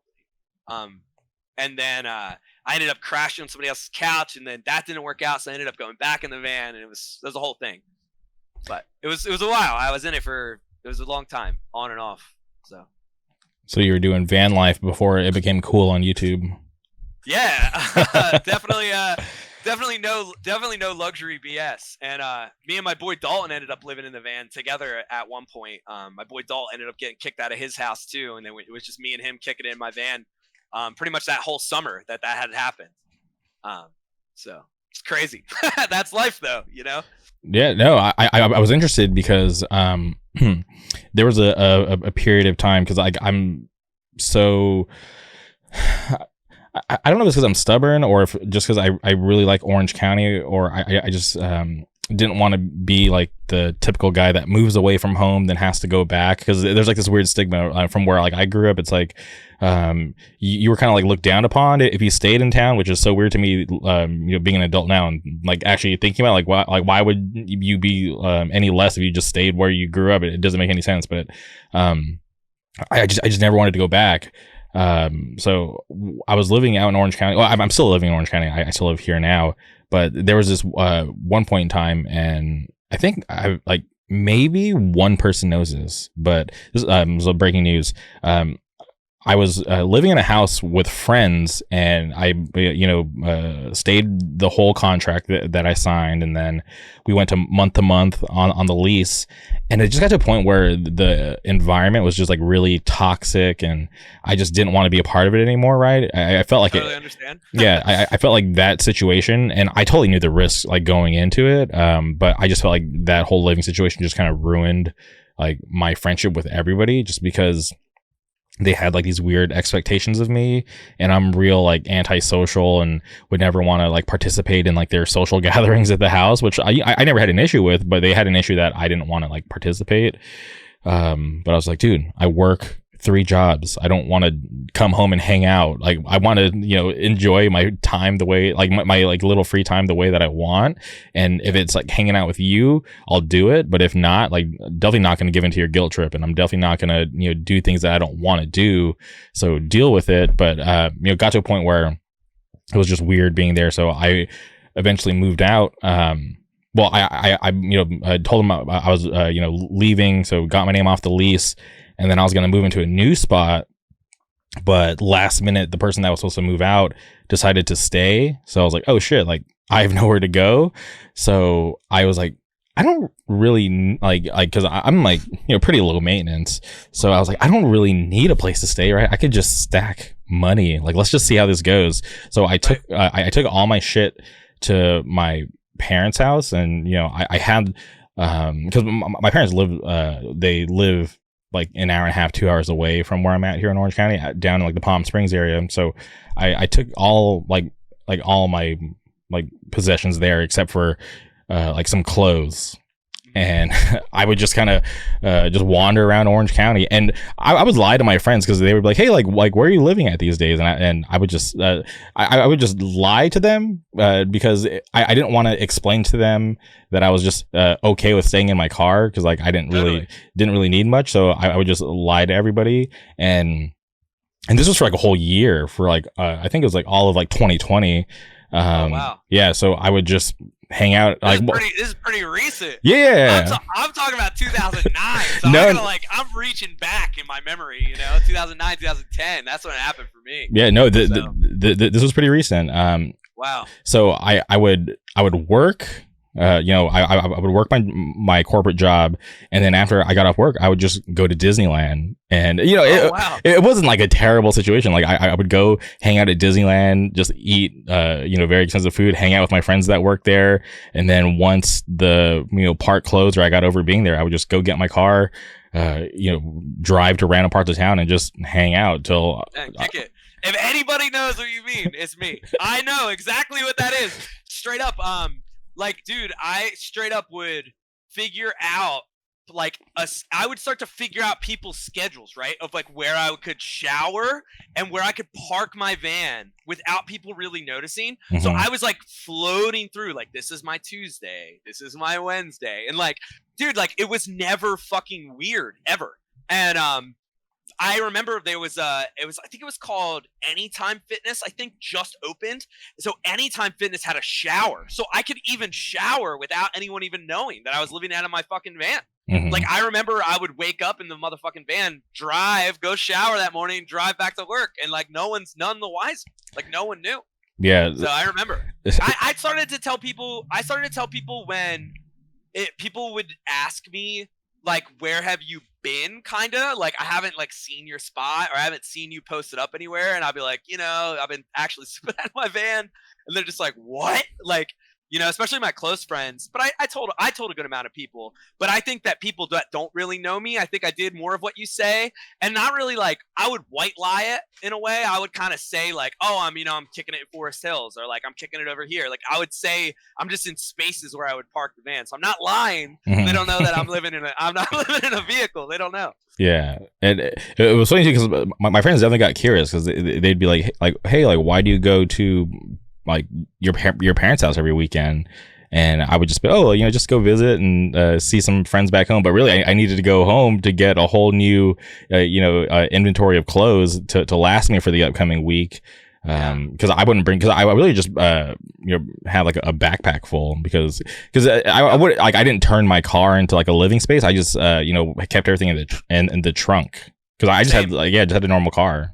And then I ended up crashing on somebody else's couch, and then that didn't work out, so I ended up going back in the van, and it was a whole thing. But it was a while. I was in it was a long time, on and off. So you were doing van life before it became cool on YouTube. Yeah, definitely no luxury BS. And me and my boy Dalton ended up living in the van together at one point. My boy Dalton ended up getting kicked out of his house too, and then it was just me and him kicking it in my van. Pretty much that whole summer that had happened. So it's crazy. That's life, though, you know. Yeah, no, I was interested because there was a period of time, because I'm so I don't know if it's because I'm stubborn or if just because I really like Orange County, or I just didn't want to be like the typical guy that moves away from home then has to go back, because there's like this weird stigma from where like I grew up. It's like you were kind of like looked down upon if you stayed in town, which is so weird to me, being an adult now and like actually thinking about why would you be any less if you just stayed where you grew up. It doesn't make any sense. But I just never wanted to go back. So I was living out in Orange County. Well, I'm still living in Orange County. I still live here now. But there was this one point in time, and I think maybe one person knows this, but this was breaking news. I was living in a house with friends, and I, stayed the whole contract that I signed, and then we went to month on the lease, and it just got to a point where the environment was just like really toxic, and I just didn't want to be a part of it anymore. Right? I felt like totally understand. Yeah, I felt like that situation, and I totally knew the risks like going into it, but I just felt like that whole living situation just kind of ruined like my friendship with everybody, just because they had like these weird expectations of me, and I'm real like antisocial and would never want to like participate in like their social gatherings at the house, which I never had an issue with, but they had an issue that I didn't want to like participate. But I was like, dude, I work 3 jobs. I don't want to come home and hang out. Like I want to, enjoy my time the way like my like little free time the way that I want. And if it's like hanging out with you, I'll do it. But if not, like definitely not going to give into your guilt trip, and I'm definitely not going to, do things that I don't want to do. So deal with it. But, got to a point where it was just weird being there. So I eventually moved out. Well, I told them I was, leaving. So got my name off the lease. And then I was going to move into a new spot, but last minute, the person that was supposed to move out decided to stay. So I was like, oh shit, like I have nowhere to go. So I was like, I don't really like cause I'm like, pretty low maintenance. So I was like, I don't really need a place to stay, right? I could just stack money. Like, let's just see how this goes. So I took I took all my shit to my parents' house, and I had because my parents live they live like an hour and a half, 2 hours away from where I'm at here in Orange County, down in like the Palm Springs area. So I took all all my like possessions there except for like some clothes. And I would just kind of just wander around Orange County, and I would lie to my friends because they would be like, "Hey, like where are you living at these days?" And I would just I would just lie to them because I didn't want to explain to them that I was just okay with staying in my car, because like I didn't really need much. So I would just lie to everybody, and this was for like a whole year, for like I think it was like all of like 2020. Oh, wow. Yeah, so I would just hang out. This is pretty recent. Yeah, I'm talking about 2009. So I'm reaching back in my memory. 2009, 2010. That's when it happened for me. Yeah, no, this was pretty recent. Wow. So I would work. I would work my corporate job, and then after I got off work, I would just go to Disneyland. And it wasn't like a terrible situation. Like I would go hang out at Disneyland, just eat very expensive food, hang out with my friends that work there, and then once the park closed or I got over being there, I would just go get my car, drive to random parts of town and just hang out till. Kick it. If anybody knows what you mean, it's me. I know exactly what that is. Straight up. Like, dude, I straight up would figure out, like, I would start to figure out people's schedules, right? Of, like, where I could shower and where I could park my van without people really noticing. Mm-hmm. So I was, like, floating through, like, this is my Tuesday. This is my Wednesday. And, like, dude, like, it was never fucking weird, ever. And, I remember there was I think it was called Anytime Fitness, I think, just opened. So Anytime Fitness had a shower. So I could even shower without anyone even knowing that I was living out of my fucking van. Mm-hmm. Like, I remember I would wake up in the motherfucking van, go shower that morning, drive back to work, and like none the wiser. Like, no one knew. Yeah. So I remember. I started to tell people when people would ask me, like, where have you been, kind of like, I haven't like seen your spot, or I haven't seen you post it up anywhere, and I'll be like, I've been actually sleeping out of my van, and they're just like, what? Like, especially my close friends. But I told a good amount of people. But I think that people that don't really know me, I think I did more of what you say, and not really like, I would white lie it in a way. I would kind of say like, oh, I'm kicking it in Forest Hills, or like I'm kicking it over here. Like, I would say I'm just in spaces where I would park the van. So I'm not lying. Mm-hmm. They don't know that I'm not living in a vehicle. They don't know. Yeah, and it was funny too, because my friends definitely got curious, because they'd be like, hey, like, why do you go to like your parents' house every weekend? And I would just be, just go visit and see some friends back home. But really, I needed to go home to get a whole new inventory of clothes to last me for the upcoming week. Because I really just have like a backpack full, because I didn't turn my car into like a living space. I just kept everything in the trunk, because I just had a normal car.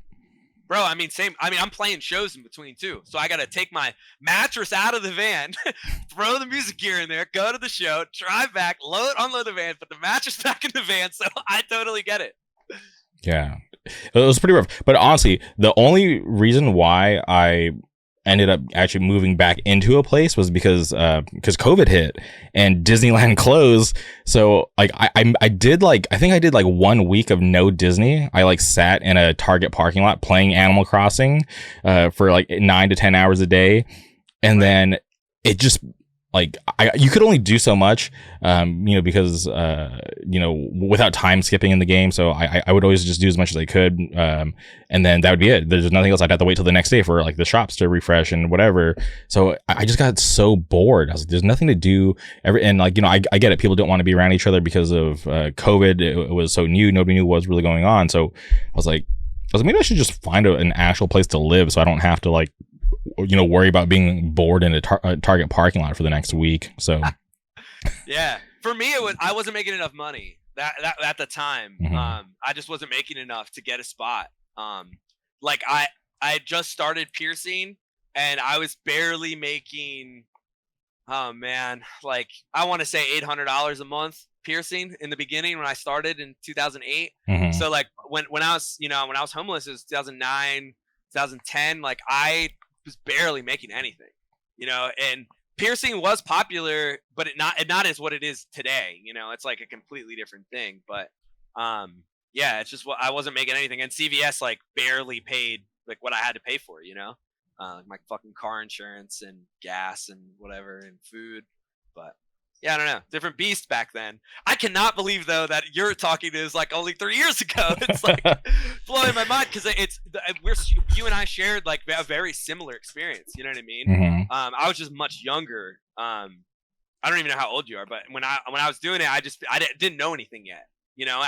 Bro, same. I'm playing shows in between too, so I gotta take my mattress out of the van, throw the music gear in there, go to the show, drive back, unload the van, put the mattress back in the van. So I totally get it. Yeah, it was pretty rough. But honestly, the only reason why I ended up actually moving back into a place was because COVID hit and Disneyland closed. So like I think I did like 1 week of no Disney. I like sat in a Target parking lot playing Animal Crossing for like 9 to 10 hours a day, and then it just like you could only do so much, because without time skipping in the game. So I would always just do as much as I could, and then that would be it. There's nothing else. I'd have to wait till the next day for like the shops to refresh and whatever. So I just got so bored. I was like, there's nothing to do. And like, I get it. People don't want to be around each other because of COVID. It was so new. Nobody knew what was really going on. So I was like, maybe I should just find an actual place to live, so I don't have to like, worry about being bored in a Target parking lot for the next week. So yeah, for me, I wasn't making enough money that at the time. Mm-hmm. I just wasn't making enough to get a spot. Like I had just started piercing, and I was barely making, like I want to say $800 a month piercing in the beginning when I started in 2008. Mm-hmm. So like when I was homeless, it was 2009 2010, like I was barely making anything, you know, and piercing was popular, but not as what it is today. You know, it's like a completely different thing. But yeah, it's just I wasn't making anything, and CVS like barely paid like what I had to pay for, you know, my fucking car insurance and gas and whatever and food. But yeah, I don't know, different beast back then. I cannot believe though that you're talking to is like only 3 years ago. It's like blowing my mind because you and I shared like a very similar experience. You know what I mean? Mm-hmm. I was just much younger. I don't even know how old you are, but when I was doing it, I didn't know anything yet. You know,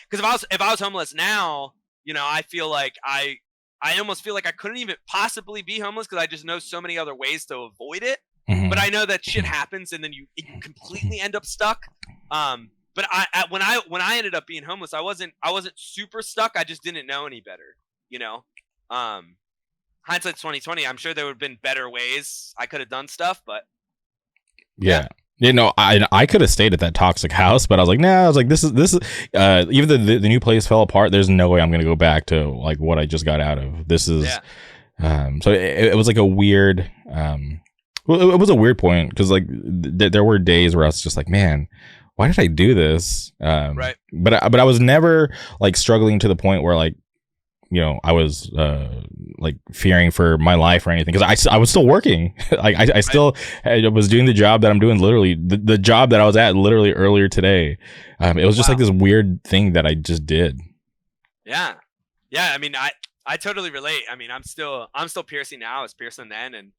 because if I was homeless now, you know, I feel like I almost feel like I couldn't even possibly be homeless because I just know so many other ways to avoid it. Mm-hmm. But I know that shit happens, and then you completely end up stuck. But when I ended up being homeless, I wasn't super stuck. I just didn't know any better. You know, hindsight's 2020. I'm sure there would have been better ways I could have done stuff, but yeah. You know, I could have stayed at that toxic house, but I was like, nah. I was like, this is even the new place fell apart. There's no way I'm gonna go back to like what I just got out of. This is so it was like a weird well, it was a weird point because like there were days where I was just like, man, why did I do this? Right. But I was never like struggling to the point where like, you know, I was like fearing for my life or anything because I was still working. Like I still was doing the job that I'm doing, literally the job that I was at literally earlier today. It was just like this weird thing that I just did. Yeah. I mean, I totally relate. I mean, I'm still piercing now. I was piercing then, and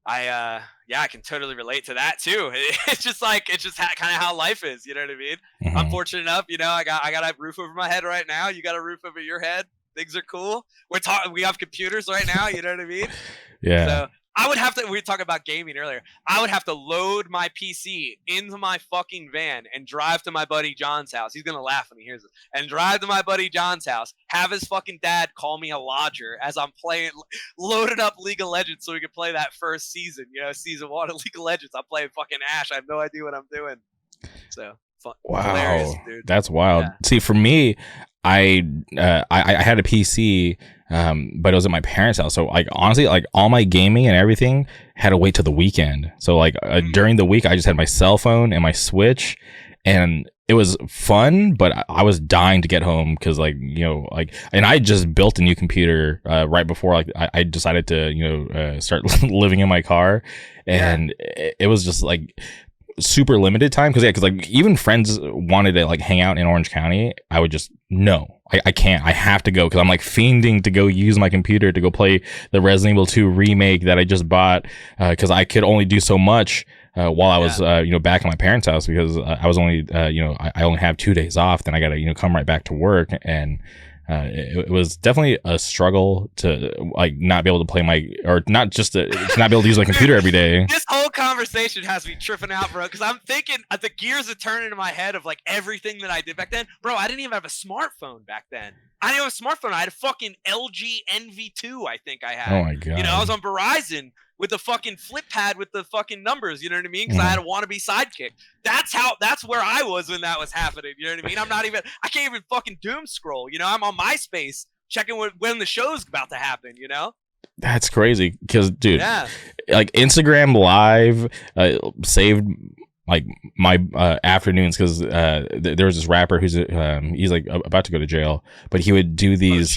I can totally relate to that too. It's just kind of how life is. You know what I mean? Mm-hmm. I'm fortunate enough. You know, I got a roof over my head right now. You got a roof over your head. Things are cool. We have computers right now. You know what I mean? Yeah. So I would have to. We were talking about gaming earlier. I would have to load my PC into my fucking van and drive to my buddy John's house. He's gonna laugh when he hears this. And drive to my buddy John's house. Have his fucking dad call me a lodger as I'm playing, loaded up League of Legends so we could play that first season. You know, season 1 of League of Legends. I'm playing fucking Ash. I have no idea what I'm doing. So wow, that's wild. Yeah. See, for me, I had a PC, but it was at my parents' house. So like honestly, like all my gaming and everything had to wait till the weekend. So like during the week, I just had my cell phone and my Switch, and it was fun. But I was dying to get home because like, you know, like, and I just built a new computer right before like I decided to, you know, start living in my car, and it was just like super limited time because like even friends wanted to like hang out in Orange County. I would just I can't. I have to go because I'm like fiending to go use my computer to go play the Resident Evil 2 remake that I just bought because I could only do so much while I was you know, back at my parents' house because I was only you know, I only have 2 days off. Then I gotta, you know, come right back to work, and it was definitely a struggle to like not be able to play or not just to not be able to use my computer every day. This whole conversation has me tripping out, bro, because I'm thinking the gears are turning in my head of like everything that I did back then. Bro, I didn't even have a smartphone back then. I didn't have a smartphone. I had a fucking LG NV2, I think I had. Oh my god. You know, I was on Verizon with the fucking flip pad with the fucking numbers, you know what I mean? Because I had a wannabe sidekick. That's where I was when that was happening, you know what I mean? I can't even fucking doom scroll, you know? I'm on MySpace checking when the show's about to happen, you know? That's crazy because, dude, like Instagram Live saved like my afternoons because there was this rapper who's he's like about to go to jail, but he would do these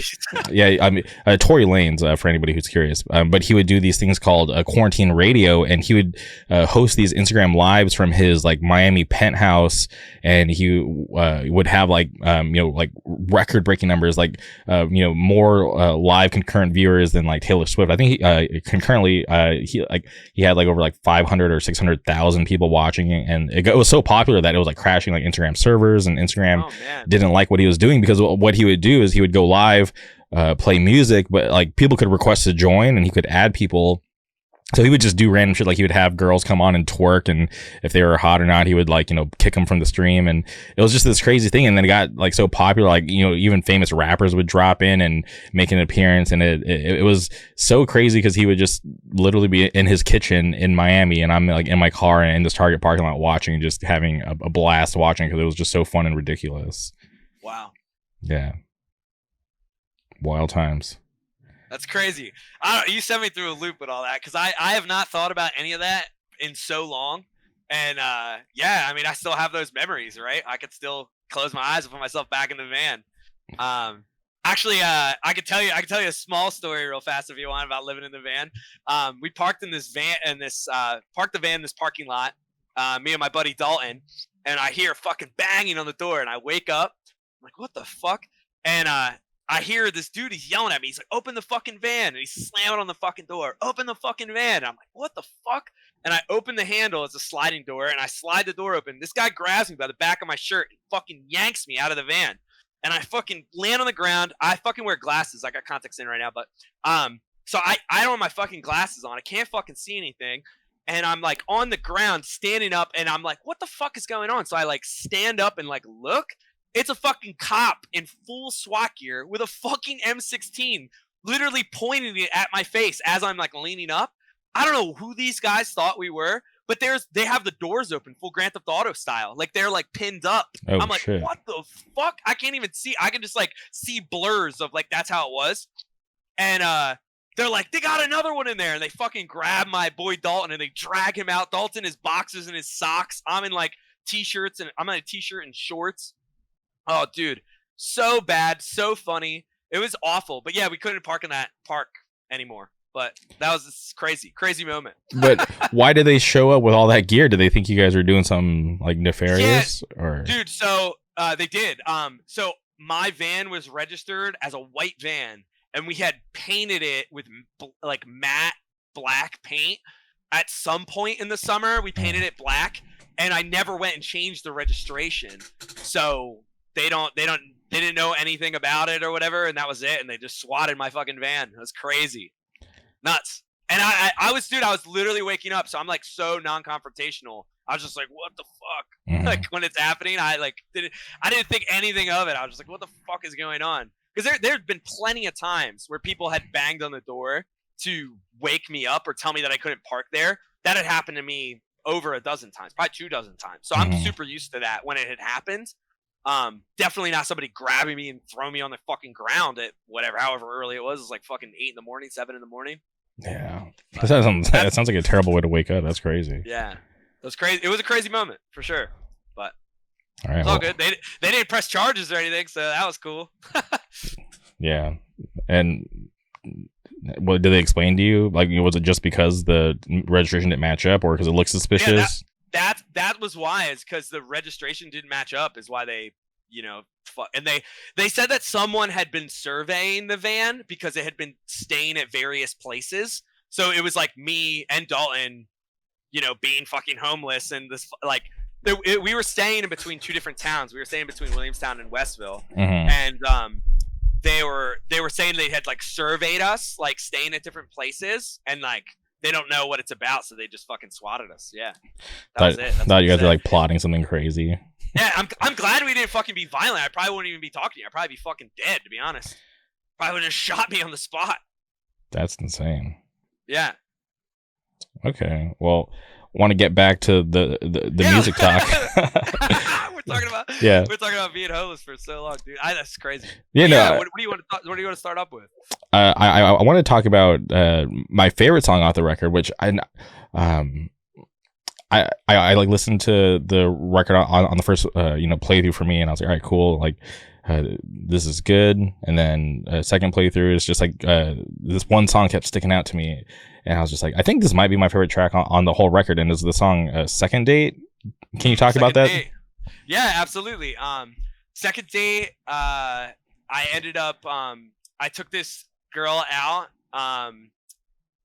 I mean Tory Lanez for anybody who's curious, but he would do these things called quarantine radio, and he would host these Instagram lives from his like Miami penthouse, and he would have like you know, like record breaking numbers, like you know, more live concurrent viewers than like Taylor Swift. I think he concurrently he had like over like 500 or 600,000 people watching, and it was so popular that it was like crashing like Instagram servers, and Instagram didn't like what he was doing because what he would do is he would go live, play music, but like people could request to join and he could add people. So he would just do random shit, like he would have girls come on and twerk, and if they were hot or not, he would like, you know, kick them from the stream, and it was just this crazy thing. And then it got like so popular, like, you know, even famous rappers would drop in and make an appearance, and it was so crazy because he would just literally be in his kitchen in Miami, and I'm like in my car and in this Target parking lot watching, and just having a blast watching because it was just so fun and ridiculous. Wow. Yeah. Wild times. That's crazy. I don't, you sent me through a loop with all that because I have not thought about any of that in so long. And yeah, I mean, I still have those memories, right? I could still close my eyes and put myself back in the van. Actually, I could tell you a small story real fast if you want about living in the van. We parked in this van and parked the van in this parking lot. Me and my buddy Dalton, and I hear fucking banging on the door, and I wake up. I'm like, what the fuck? And I hear this dude, he's yelling at me. He's like, open the fucking van. And he's slamming on the fucking door. Open the fucking van. And I'm like, what the fuck? And I open the handle. It's a sliding door. And I slide the door open. This guy grabs me by the back of my shirt and fucking yanks me out of the van. And I fucking land on the ground. I fucking wear glasses. I got contacts in right now. But so I don't have my fucking glasses on. I can't fucking see anything. And I'm like on the ground standing up. And I'm like, what the fuck is going on? So I like stand up and like look. It's a fucking cop in full SWAT gear with a fucking M16 literally pointing it at my face as I'm like leaning up. I don't know who these guys thought we were, but they have the doors open, full Grand Theft Auto style. Like they're like pinned up. Oh, I'm like, shit. what the fuck? I can't even see. I can just like see blurs of like that's how it was. And they're like, they got another one in there. And they fucking grab my boy Dalton and they drag him out. Dalton, his boxers and his socks. I'm in like t-shirts and I'm in a t-shirt and shorts. Oh, dude, so bad, so funny. It was awful. But yeah, we couldn't park in that park anymore. But that was this crazy moment. But why did they show up with all that gear? Did they think you guys were doing something like nefarious? Yeah, or dude, so they did. So my van was registered as a white van, and we had painted it with like matte black paint. At some point in the summer, we painted it black, and I never went and changed the registration. So they didn't know anything about it or whatever, and that was it. And they just swatted my fucking van. It was crazy, nuts. And I was literally waking up, so I'm like so non-confrontational. I was just like, what the fuck? Mhm. Like when it's happening, I didn't think anything of it. I was just like, what the fuck is going on? Because there'd been plenty of times where people had banged on the door to wake me up or tell me that I couldn't park there. That had happened to me over a dozen times, probably 24 times. So I'm super used to that when it had happened. Definitely not somebody grabbing me and throwing me on the fucking ground at however early it was. It was like fucking 8 a.m, 7 a.m. Yeah, that sounds like a terrible way to wake up. That's crazy. Yeah, it was crazy. It was a crazy moment for sure. But all right, it's all good. They didn't press charges or anything, so that was cool. Yeah, and what did they explain to you? Like, was it just because the registration didn't match up, or because it looks suspicious? Yeah, that was why. It's because the registration didn't match up. Is why they, and they said that someone had been surveying the van because it had been staying at various places. So it was like me and Dalton, being fucking homeless, and this like we were staying in between two different towns. We were staying between Williamstown and Westville, and they were saying they had like surveyed us, like staying at different places, and like they don't know what it's about, so they just fucking swatted us. Yeah, that was it. Thought you guys were like plotting something crazy. Yeah, I'm glad we didn't fucking be violent. I probably wouldn't even be talking to you. I'd probably be fucking dead, to be honest. Probably would have shot me on the spot. That's insane. Yeah. Okay. Well, want to get back to the music talk. We're talking about being homeless for so long, dude. That's crazy. Yeah. What do you want to start up with? I want to talk about my favorite song off the record, which I like listened to the record on the first playthrough for me, and I was like, all right, cool, like this is good. And then second playthrough is just like this one song kept sticking out to me, and I was just like, I think this might be my favorite track on the whole record, and it's the song Second Date. Can you talk about that? Date. Yeah, absolutely. Second Date, I ended up I took this girl out.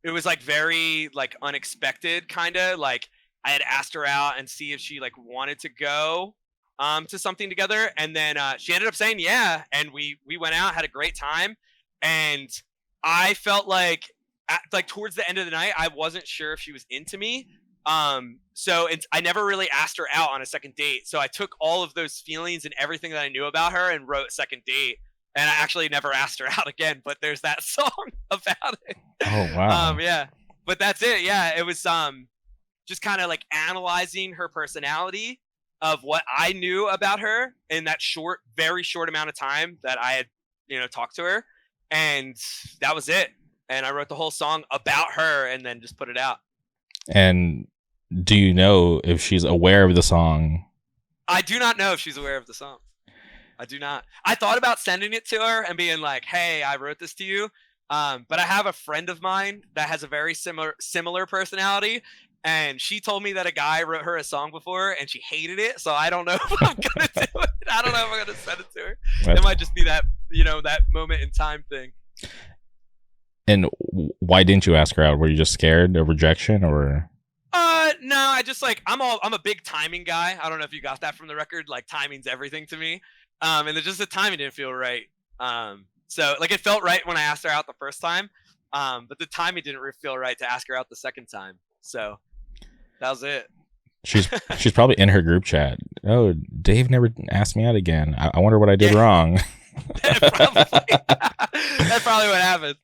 It was like very like unexpected, kind of like I had asked her out and see if she like wanted to go to something together, and then she ended up saying yeah, and we went out, had a great time, and I felt like towards the end of the night I wasn't sure if she was into me. So I never really asked her out on a second date. So I took all of those feelings and everything that I knew about her and wrote Second Date. And I actually never asked her out again, but there's that song about it. Oh, wow. Yeah, but that's it. Yeah. It was, just kind of like analyzing her personality of what I knew about her in that very short amount of time that I had, talked to her. and that was it. And I wrote the whole song about her, and then just put it out. And do you know if she's aware of the song? I do not know if she's aware of the song. I do not. I thought about sending it to her and being like, "Hey, I wrote this to you." But I have a friend of mine that has a very similar personality, and she told me that a guy wrote her a song before and she hated it. So I don't know if I'm gonna do it. I don't know if I'm gonna send it to her. It might just be that, that moment in time thing. And why didn't you ask her out? Were you just scared of rejection, or? No, I just I'm a big timing guy. I don't know if you got that from the record. Like, timing's everything to me. And just the timing didn't feel right. So it felt right when I asked her out the first time. But the timing didn't feel right to ask her out the second time. So that was it. She's probably in her group chat. Oh, Dave never asked me out again. I wonder what I did wrong. Probably. That's probably what happened.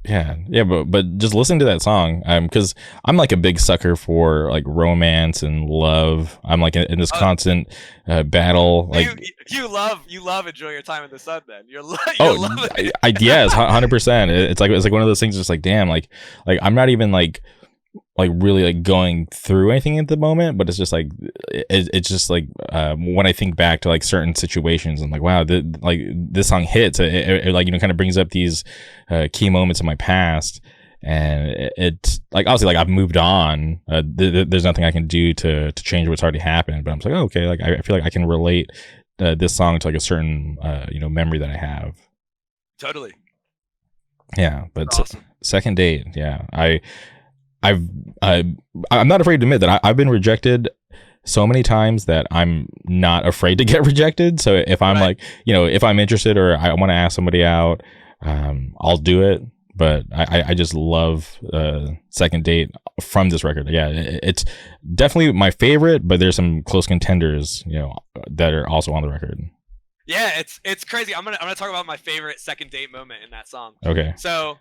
Yeah, but just listening to that song, because I'm like a big sucker for like romance and love. I'm like in this constant battle. Like you love enjoy your time in the sun. Then you love it. I yes, 100%. It's like one of those things. Just like, damn, like I'm not even like really like going through anything at the moment, but it's just like it's just like when I think back to like certain situations, I'm like, wow, this song hits. It like kind of brings up these key moments in my past, and it's like obviously like I've moved on. There's nothing I can do to change what's already happened, but I'm just like, oh, okay, like I feel like I can relate this song to like a certain memory that I have. Totally. Yeah, but awesome. Second Date, yeah, I'm not afraid to admit that I've been rejected so many times that I'm not afraid to get rejected. So if I'm like, if I'm interested or I want to ask somebody out, I'll do it. But I just love Second Date from this record. Yeah, it's definitely my favorite, but there's some close contenders, that are also on the record. Yeah, it's crazy. I'm gonna talk about my favorite Second Date moment in that song. Okay. So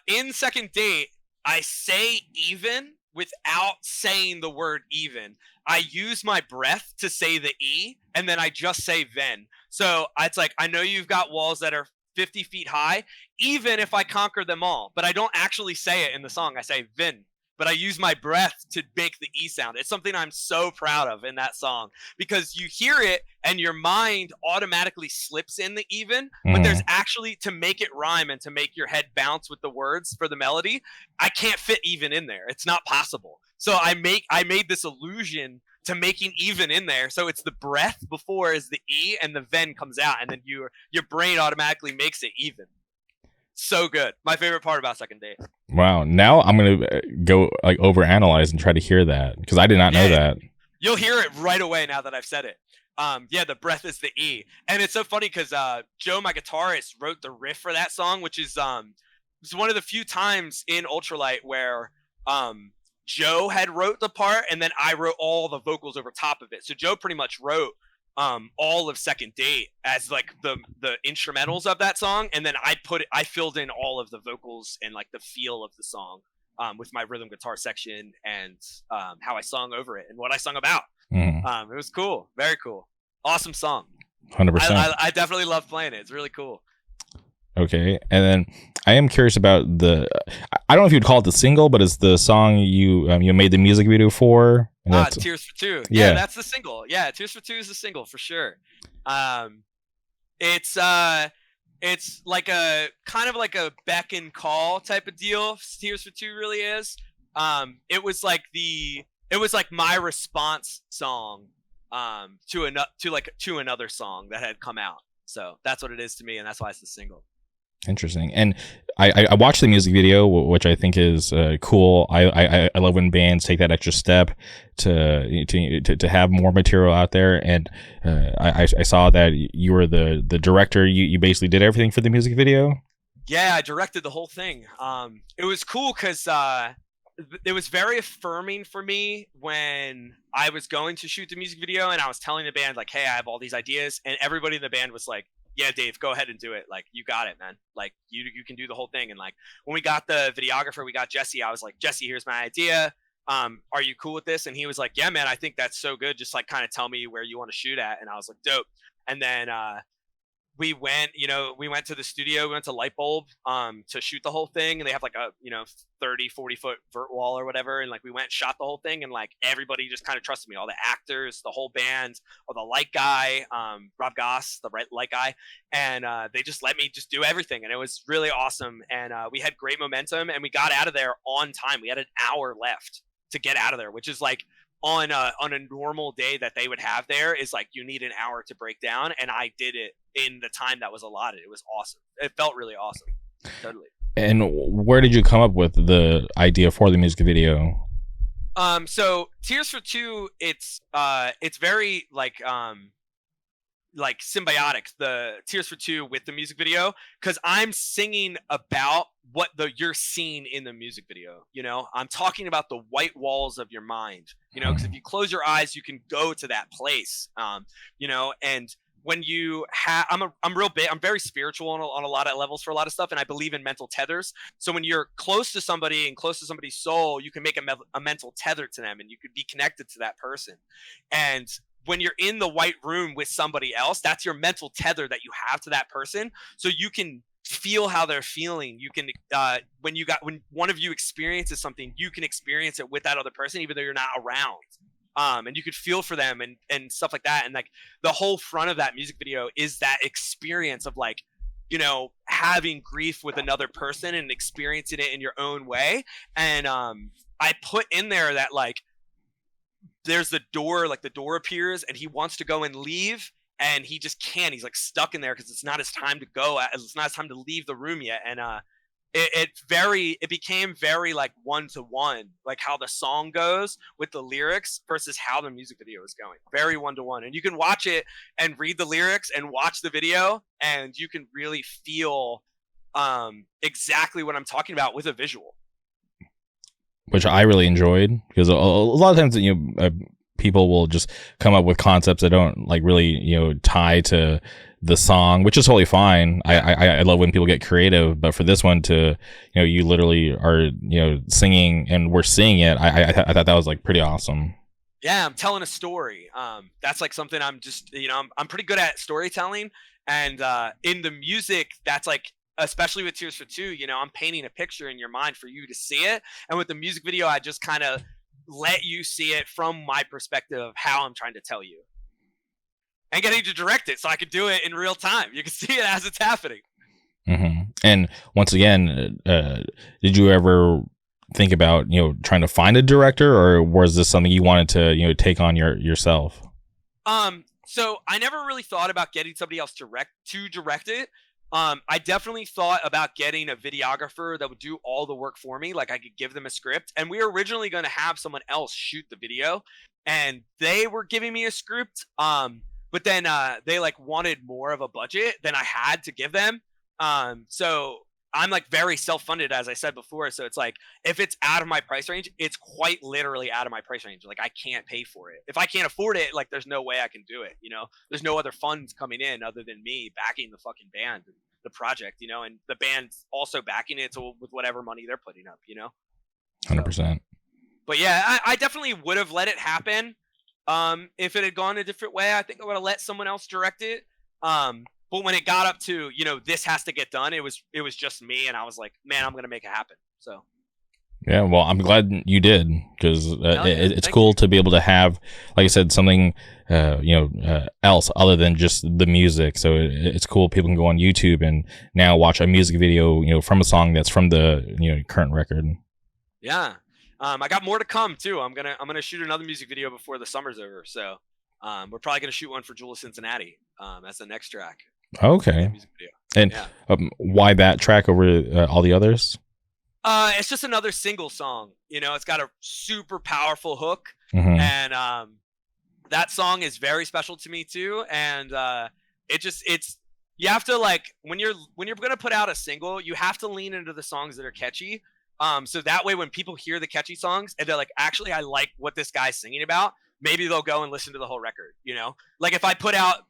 in Second Date, I say even without saying the word even. I use my breath to say the E, and then I just say then. So it's like, I know you've got walls that are 50 feet high, even if I conquer them all. But I don't actually say it in the song. I say then. But I use my breath to make the E sound. It's something I'm so proud of in that song, because you hear it and your mind automatically slips in the even, but there's actually, to make it rhyme and to make your head bounce with the words for the melody, I can't fit even in there. It's not possible. So I made this illusion to making even in there. So it's the breath before is the E, and the then comes out, and then your brain automatically makes it even. So good. My favorite part about Second Date. Wow. Now I'm gonna go like overanalyze and try to hear that, because I did not know that. You'll hear it right away now that I've said it. The breath is the E, and it's so funny because Joe, my guitarist, wrote the riff for that song, which is it's one of the few times in Ultra-Lite where Joe had wrote the part, and then I wrote all the vocals over top of it. So Joe pretty much wrote all of Second Date as like the instrumentals of that song, and then I filled in all of the vocals and like the feel of the song with my rhythm guitar section and how I sung over it and what I sung about. It was cool, very cool, awesome song. 100%. I definitely love playing it. It's really cool. Okay, and then I am curious about I don't know if you'd call it the single, but it's the song you made the music video for. Tears for Two. Yeah, that's the single. Yeah, Tears for Two is the single for sure. It's like a kind of like a beck and call type of deal. Tears for Two really is. It was like my response song to another song that had come out. So that's what it is to me, and that's why it's the single. Interesting. And I watched the music video, which I think is cool. I love when bands take that extra step to have more material out there. And I saw that you were the director. You basically did everything for the music video. Yeah, I directed the whole thing. It was cool because it was very affirming for me when I was going to shoot the music video and I was telling the band like, hey, I have all these ideas, and everybody in the band was like, yeah, Dave, go ahead and do it. Like, you got it, man. Like, you can do the whole thing. And like, when we got the videographer, we got Jesse. I was like, Jesse, here's my idea. Are you cool with this? And he was like, yeah, man, I think that's so good. Just like kind of tell me where you want to shoot at. And I was like, dope. And then we went to the studio, we went to Light Bulb to shoot the whole thing, and they have like a 30-40 foot vert wall or whatever, and like we went and shot the whole thing, and like everybody just kind of trusted me, all the actors, the whole band, or the light guy, Rob Goss, the light guy, and they just let me just do everything, and it was really awesome. And we had great momentum, and we got out of there on time. We had an hour left to get out of there, which is like on a normal day that they would have there is like you need an hour to break down, and I did it in the time that was allotted. It was awesome. It felt really awesome. Totally. And where did you come up with the idea for the music video? So Tears for Two, it's very like symbiotic, the Tears for Two with the music video, because I'm singing about what you're seeing in the music video. I'm talking about the white walls of your mind, because if you close your eyes, you can go to that place. And when you have, I'm very spiritual on a lot of levels for a lot of stuff, and I believe in mental tethers. So when you're close to somebody and close to somebody's soul, you can make a mental tether to them, and you could be connected to that person. And when you're in the white room with somebody else, that's your mental tether that you have to that person. So you can feel how they're feeling. You can, when one of you experiences something, you can experience it with that other person, even though you're not around. And you could feel for them and stuff like that. And like the whole front of that music video is that experience of like, having grief with another person and experiencing it in your own way. And I put in there that like, there's the door, like the door appears and he wants to go and leave and he just can't. He's like stuck in there because it's not his time to go. It's not his time to leave the room yet. And it became very like one-to-one, like how the song goes with the lyrics versus how the music video is going. Very one-to-one. And you can watch it and read the lyrics and watch the video, and you can really feel exactly what I'm talking about with a visual. Which I really enjoyed, because a lot of times people will just come up with concepts that don't like really tie to the song, which is totally fine. I love when people get creative, but for this one to you literally are singing and we're seeing it. I thought that was like pretty awesome. Yeah, I'm telling a story. That's like something I'm just I'm pretty good at storytelling, and in the music that's like, especially with Tears for Two, I'm painting a picture in your mind for you to see it. And with the music video, I just kind of let you see it from my perspective of how I'm trying to tell you. And getting to direct it so I could do it in real time. You can see it as it's happening. Mm-hmm. And once again, did you ever think about, trying to find a director, or was this something you wanted to, take on yourself? So I never really thought about getting somebody else to direct it. I definitely thought about getting a videographer that would do all the work for me. Like I could give them a script, and we were originally going to have someone else shoot the video, and they were giving me a script. But then they like wanted more of a budget than I had to give them. So I'm like very self-funded, as I said before. So it's like, if it's out of my price range, it's quite literally out of my price range. Like I can't pay for it. If I can't afford it, like there's no way I can do it. There's no other funds coming in other than me backing the fucking band, the project, and the band's also backing it with whatever money they're putting up, 100%. But yeah, I definitely would have let it happen. If it had gone a different way, I think I would have let someone else direct it. But when it got up to, this has to get done, it was just me, and I was like, man, I'm going to make it happen. So. Yeah, well, I'm glad you did, because it's cool to be able to have, like I said, something, else other than just the music. So it's cool. People can go on YouTube and now watch a music video, from a song that's from the, current record. Yeah. I got more to come too. I'm gonna shoot another music video before the summer's over. So we're probably gonna shoot one for Jewel of Cincinnati as the next track. Okay. Music video. And yeah. Why that track over all the others? It's just another single song. It's got a super powerful hook, mm-hmm. and that song is very special to me too. And you have to, like, when you're gonna put out a single, you have to lean into the songs that are catchy. So that way when people hear the catchy songs and they're like, actually, I like what this guy's singing about, maybe they'll go and listen to the whole record, Like if I put out,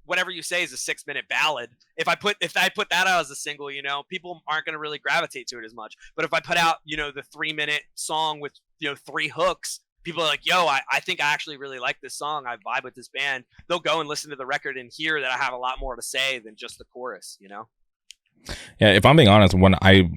Whatever You Say is a 6-minute ballad. If I put that out as a single, people aren't going to really gravitate to it as much. But if I put out, the 3-minute song with, 3 hooks, people are like, yo, I think I actually really like this song. I vibe with this band. They'll go and listen to the record and hear that I have a lot more to say than just the chorus, you know? Yeah, if I'm being honest, when I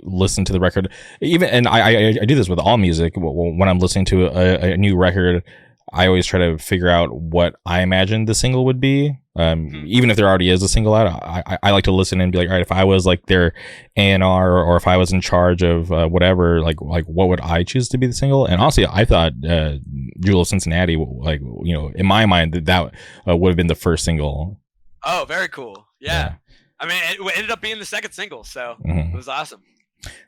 listen to the record, even and I do this with all music. When I'm listening to a new record, I always try to figure out what I imagine the single would be. Even if there already is a single out, I like to listen and be like, all right, if I was like their A&R or if I was in charge of whatever, like what would I choose to be the single? And honestly, I thought Jewel of Cincinnati, like, you know, in my mind that would have been the first single. Oh, very cool. Yeah. I mean, it ended up being the second single, so it was awesome.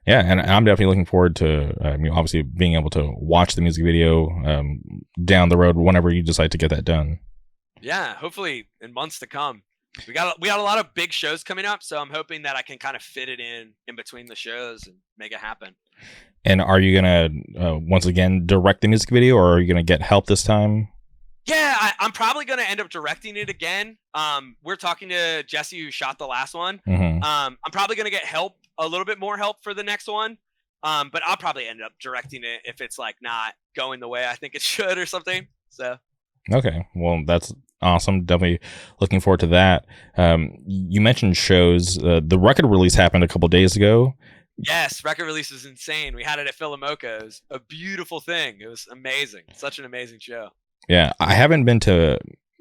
Yeah, and I'm definitely looking forward to, obviously being able to watch the music video down the road whenever you decide to get that done. Yeah, hopefully in months to come. We got a lot of big shows coming up, so I'm hoping that I can kind of fit it in between the shows and make it happen. And are you gonna once again direct the music video, or are you gonna get help this time? Yeah, I'm probably going to end up directing it again. We're talking to Jesse, who shot the last one. I'm probably going to get a little bit more help for the next one. But I'll probably end up directing it if it's like not going the way I think it should or something. So. Okay, well, that's awesome. Definitely looking forward to that. You mentioned shows. The record release happened a couple days ago. Yes, record release is insane. We had it at Philomoka. It was a beautiful thing. It was amazing. Such an amazing show. Yeah, I haven't been to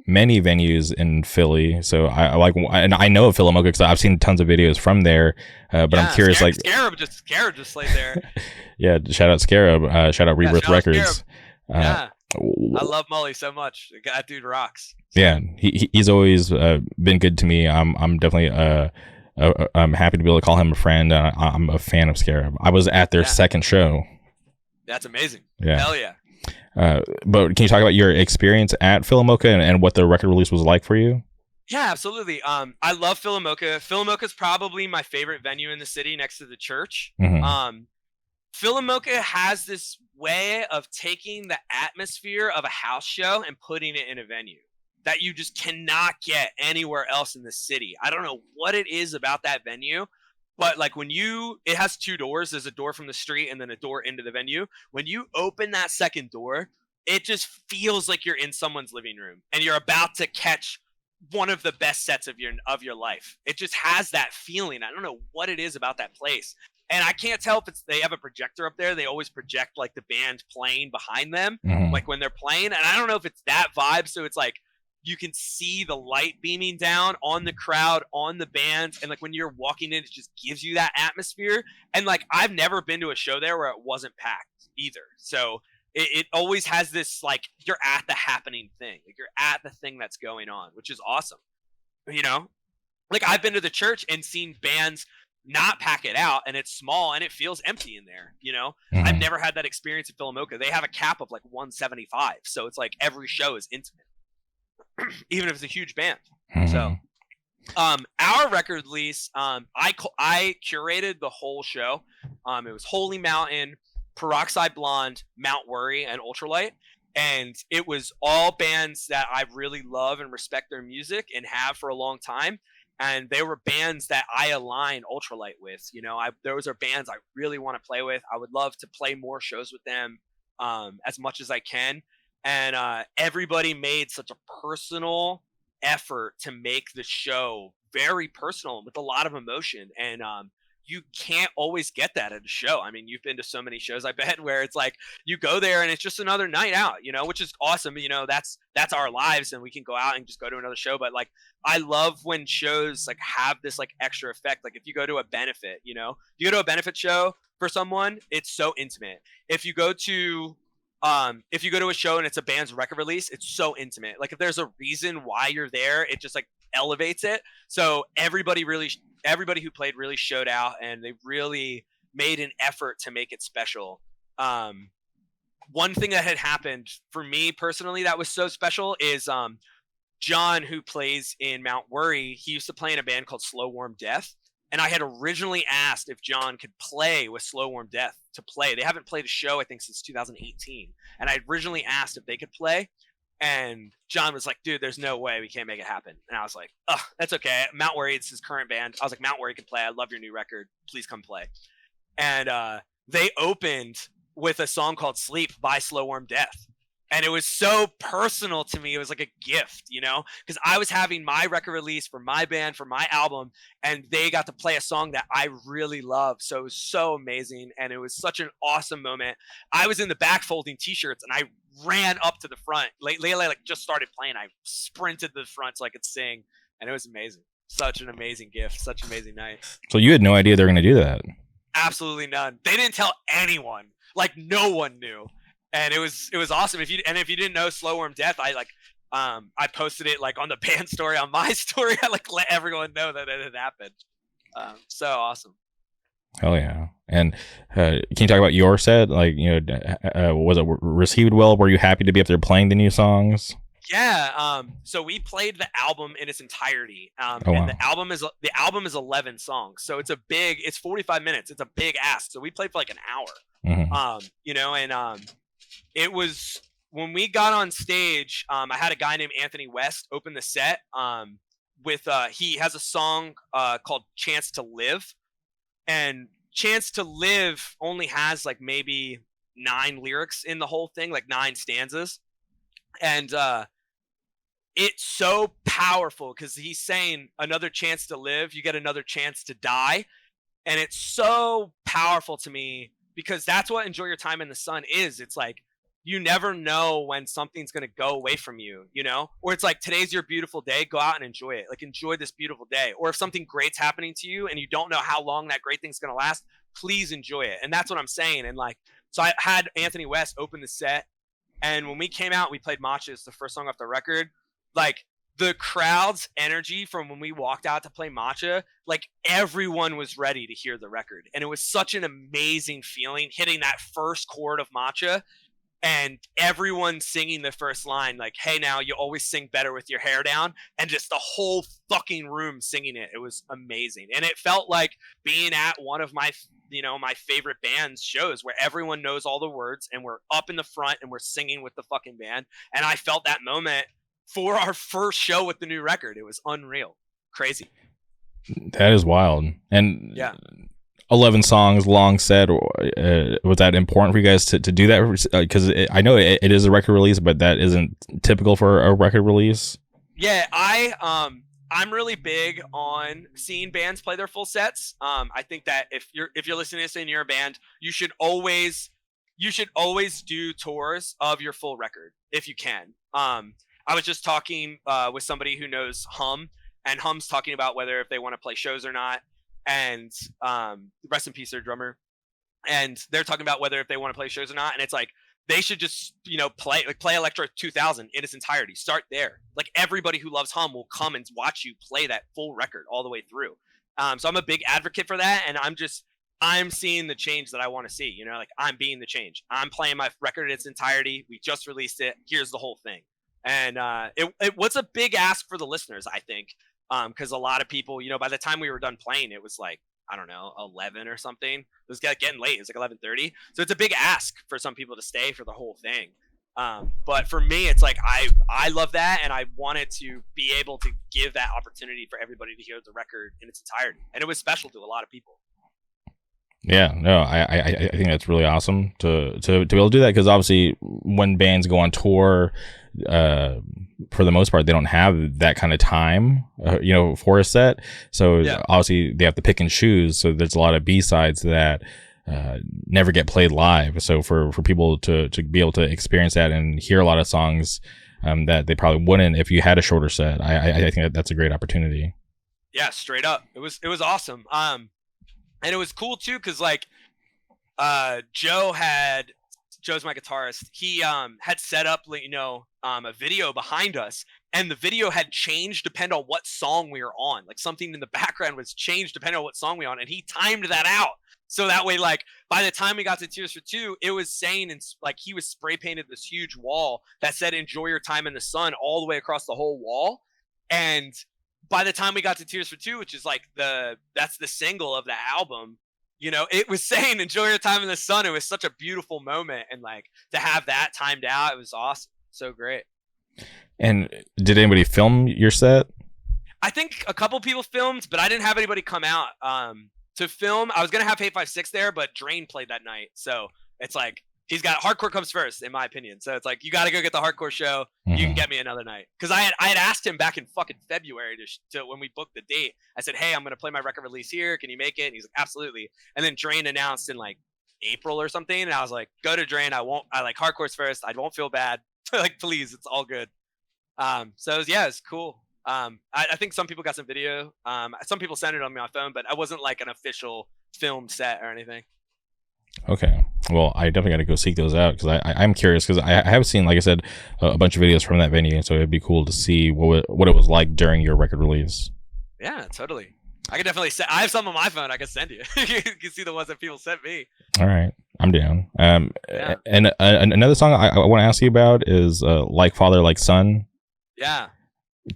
many venues in Philly, so and I know of Philomoka because I've seen tons of videos from there. But I'm curious, Scarab just played there. Yeah, shout out Scarab, shout out Rebirth Records. I love Mully so much. That dude rocks. Yeah, he's always been good to me. I'm definitely I'm happy to be able to call him a friend. I'm a fan of Scarab. I was at their second show. That's amazing. Yeah, hell yeah. But can you talk about your experience at Philomoka and what the record release was like for you? Yeah, absolutely. I love Philomoka. Philomoka is probably my favorite venue in the city next to the church. Philomoka has this way of taking the atmosphere of a house show and putting it in a venue that you just cannot get anywhere else in the city. I don't know what it is about that venue. But like it has two doors. There's a door from the street and then a door into the venue. When you open that second door, it just feels like you're in someone's living room and you're about to catch one of the best sets of your life. It just has that feeling. I don't know what it is about that place. And I can't tell if they have a projector up there. They always project like the band playing behind them, like when they're playing. And I don't know if it's that vibe. So it's like, you can see the light beaming down on the crowd, on the band. And like when you're walking in, it just gives you that atmosphere. And like, I've never been to a show there where it wasn't packed either. So it always has this, like, you're at the happening thing. Like you're at the thing that's going on, which is awesome. You know, like I've been to the church and seen bands not pack it out and it's small and it feels empty in there. You know, I've never had that experience at Philomoka. They have a cap of like 175. So it's like every show is intimate. Even if it's a huge band. So our record release, I curated the whole show. It was Holy Mountain, Peroxide Blonde, Mount Worry, and Ultra-Lite. And it was all bands that I really love and respect their music and have for a long time. And they were bands that I align Ultra-Lite with. You know, those are bands I really want to play with. I would love to play more shows with them as much as I can. And everybody made such a personal effort to make the show very personal with a lot of emotion. And you can't always get that at a show. I mean, you've been to so many shows, I bet, where it's like you go there and it's just another night out, you know, which is awesome. You know, that's our lives and we can go out and just go to another show. But like, I love when shows like have this like extra effect. Like if you go to a benefit, you know, if you go to a benefit show for someone, it's so intimate. If you go to a show and it's a band's record release, it's so intimate. Like if there's a reason why you're there, it just like elevates it. So everybody who played really showed out and they really made an effort to make it special. One thing that had happened for me personally that was so special is John, who plays in Mount Worry, he used to play in a band called Slow Warm Death. And I had originally asked if John could play with Slow Warm Death to play. They haven't played a show, I think, since 2018. And I originally asked if they could play. And John was like, dude, there's no way we can't make it happen. And I was like, oh, that's okay. Mount Worry, it's his current band. I was like, Mount Worry can play. I love your new record. Please come play. And they opened with a song called Sleep by Slow Warm Death. And it was so personal to me. It was like a gift, you know, because I was having my record release for my band, for my album, and they got to play a song that I really love. So it was so amazing. And it was such an awesome moment. I was in the back folding t-shirts and I ran up to the front. Layla like just started playing. I sprinted to the front so I could sing. And it was amazing. Such an amazing gift. Such an amazing night. So you had no idea they were going to do that? Absolutely none. They didn't tell anyone. Like no one knew. And it was awesome. If you didn't know Slow Warm Death, I posted it like on the band story on my story. I like let everyone know that it had happened. So awesome. Hell yeah! And can you talk about your set? Like, you know, was it received well? Were you happy to be up there playing the new songs? Yeah. So we played the album in its entirety. Wow. And the album is 11 songs. So it's 45 minutes. It's a big ask. So we played for like an hour. Mm-hmm. You know, and it was when we got on stage, I had a guy named Anthony West open the set with he has a song called Chance to Live, and Chance to Live only has like maybe 9 lyrics in the whole thing, like 9 stanzas. And it's so powerful because he's saying another chance to live, you get another chance to die. And it's so powerful to me because that's what Enjoy Your Time in the Sun is. It's like, you never know when something's going to go away from you, you know? Or it's like, today's your beautiful day, go out and enjoy it. Like, enjoy this beautiful day. Or if something great's happening to you and you don't know how long that great thing's going to last, please enjoy it. And that's what I'm saying. And like, so I had Anthony West open the set. And when we came out, we played Matcha. It's the first song off the record. Like, the crowd's energy from when we walked out to play Matcha, like everyone was ready to hear the record. And it was such an amazing feeling hitting that first chord of Matcha and everyone singing the first line, like, hey, now you always sing better with your hair down, and just the whole fucking room singing it. It was amazing. And it felt like being at one of my, you know, my favorite band's shows where everyone knows all the words and we're up in the front and we're singing with the fucking band. And I felt that moment for our first show with the new record. It was unreal. Crazy. That is wild. And yeah, 11 songs, long set. Was that important for you guys to do that? Because I know it is a record release, but that isn't typical for a record release. Yeah, I'm really big on seeing bands play their full sets. I think that if you're listening to this and you're a band, you should always do tours of your full record if you can. I was just talking with somebody who knows Hum, and Hum's talking about whether if they want to play shows or not. And rest in peace, their drummer. And they're talking about whether if they want to play shows or not. And it's like, they should just, you know, play Electro 2000 in its entirety. Start there. Like, everybody who loves Hum will come and watch you play that full record all the way through. So I'm a big advocate for that. And I'm seeing the change that I want to see. You know, like, I'm being the change. I'm playing my record in its entirety. We just released it. Here's the whole thing. And it was a big ask for the listeners, I think. Because a lot of people, you know, by the time we were done playing, it was like, I don't know, 11 or something. It was getting late. It was like 11:30. So it's a big ask for some people to stay for the whole thing. But for me, it's like, I love that. And I wanted to be able to give that opportunity for everybody to hear the record in its entirety. And it was special to a lot of people. Yeah, no, I think that's really awesome to be able to do that, because obviously when bands go on tour, for the most part, they don't have that kind of time, you know, for a set. So yeah, obviously they have to pick and choose. So there's a lot of B-sides that never get played live. So for people to be able to experience that and hear a lot of songs that they probably wouldn't if you had a shorter set, I think that's a great opportunity. Yeah, straight up, it was awesome. And it was cool too, because like Joe's my guitarist. He had set up, you know, a video behind us, and the video had changed depending on what song we were on. Like, something in the background was changed depending on what song we were on, and he timed that out. So that way, like, by the time we got to Tears for Two, it was saying, and like, he was spray painted this huge wall that said "Enjoy Your Time in the Sun" all the way across the whole wall. And by the time we got to Tears for Two, which is like that's the single of the album, you know, it was saying "Enjoy Your Time in the Sun." It was such a beautiful moment, and like, to have that timed out, it was awesome. So great. And did anybody film your set? I think a couple people filmed, but I didn't have anybody come out to film. I was gonna have 856 there, but Drain played that night, so it's like he's got hardcore comes first, in my opinion. So it's like you got to go get the hardcore show. You can get me another night, because I had asked him back in fucking February to when we booked the date. I said, hey, I'm gonna play my record release here. Can you make it? And he's like, absolutely. And then Drain announced in like April or something, and I was like, go to Drain. I like hardcore's first. I won't feel bad. Like, please, it's all good. So it's cool. I think some people got some video. Some people sent it on my phone, but I wasn't like an official film set or anything. Okay. Well, I definitely got to go seek those out, because I'm curious, because I have seen, like I said, a bunch of videos from that venue. So it'd be cool to see what it was like during your record release. Yeah, totally. I can definitely I have some on my phone I can send you. You can see the ones that people sent me. All right. I'm down. And another song I want to ask you about is Like Father, Like Son. Yeah.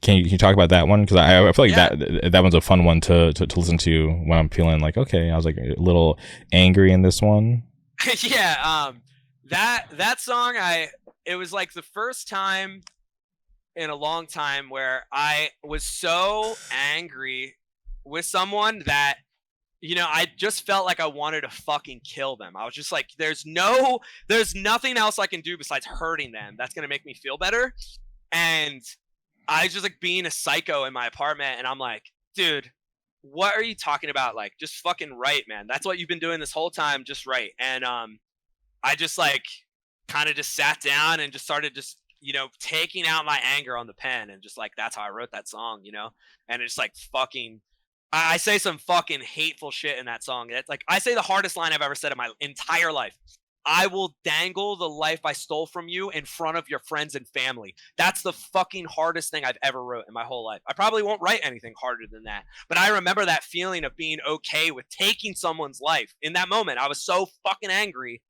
Can you talk about that one? Because I feel like that one's a fun one to listen to when I'm feeling like, okay, I was like a little angry in this one. Yeah. That song, it was like the first time in a long time where I was so angry with someone that, I just felt like I wanted to fucking kill them. I was just like, there's nothing else I can do besides hurting them that's gonna make me feel better. And I was just like being a psycho in my apartment, and I'm like, dude, what are you talking about? Like, just fucking write, man. That's what you've been doing this whole time. Just write. And I just like kind of just sat down and just started just, taking out my anger on the pen, and just like, that's how I wrote that song, and it's like fucking, I say some fucking hateful shit in that song. It's like, I say the hardest line I've ever said in my entire life. I will dangle the life I stole from you in front of your friends and family. That's the fucking hardest thing I've ever wrote in my whole life. I probably won't write anything harder than that. But I remember that feeling of being okay with taking someone's life. In that moment, I was so fucking angry.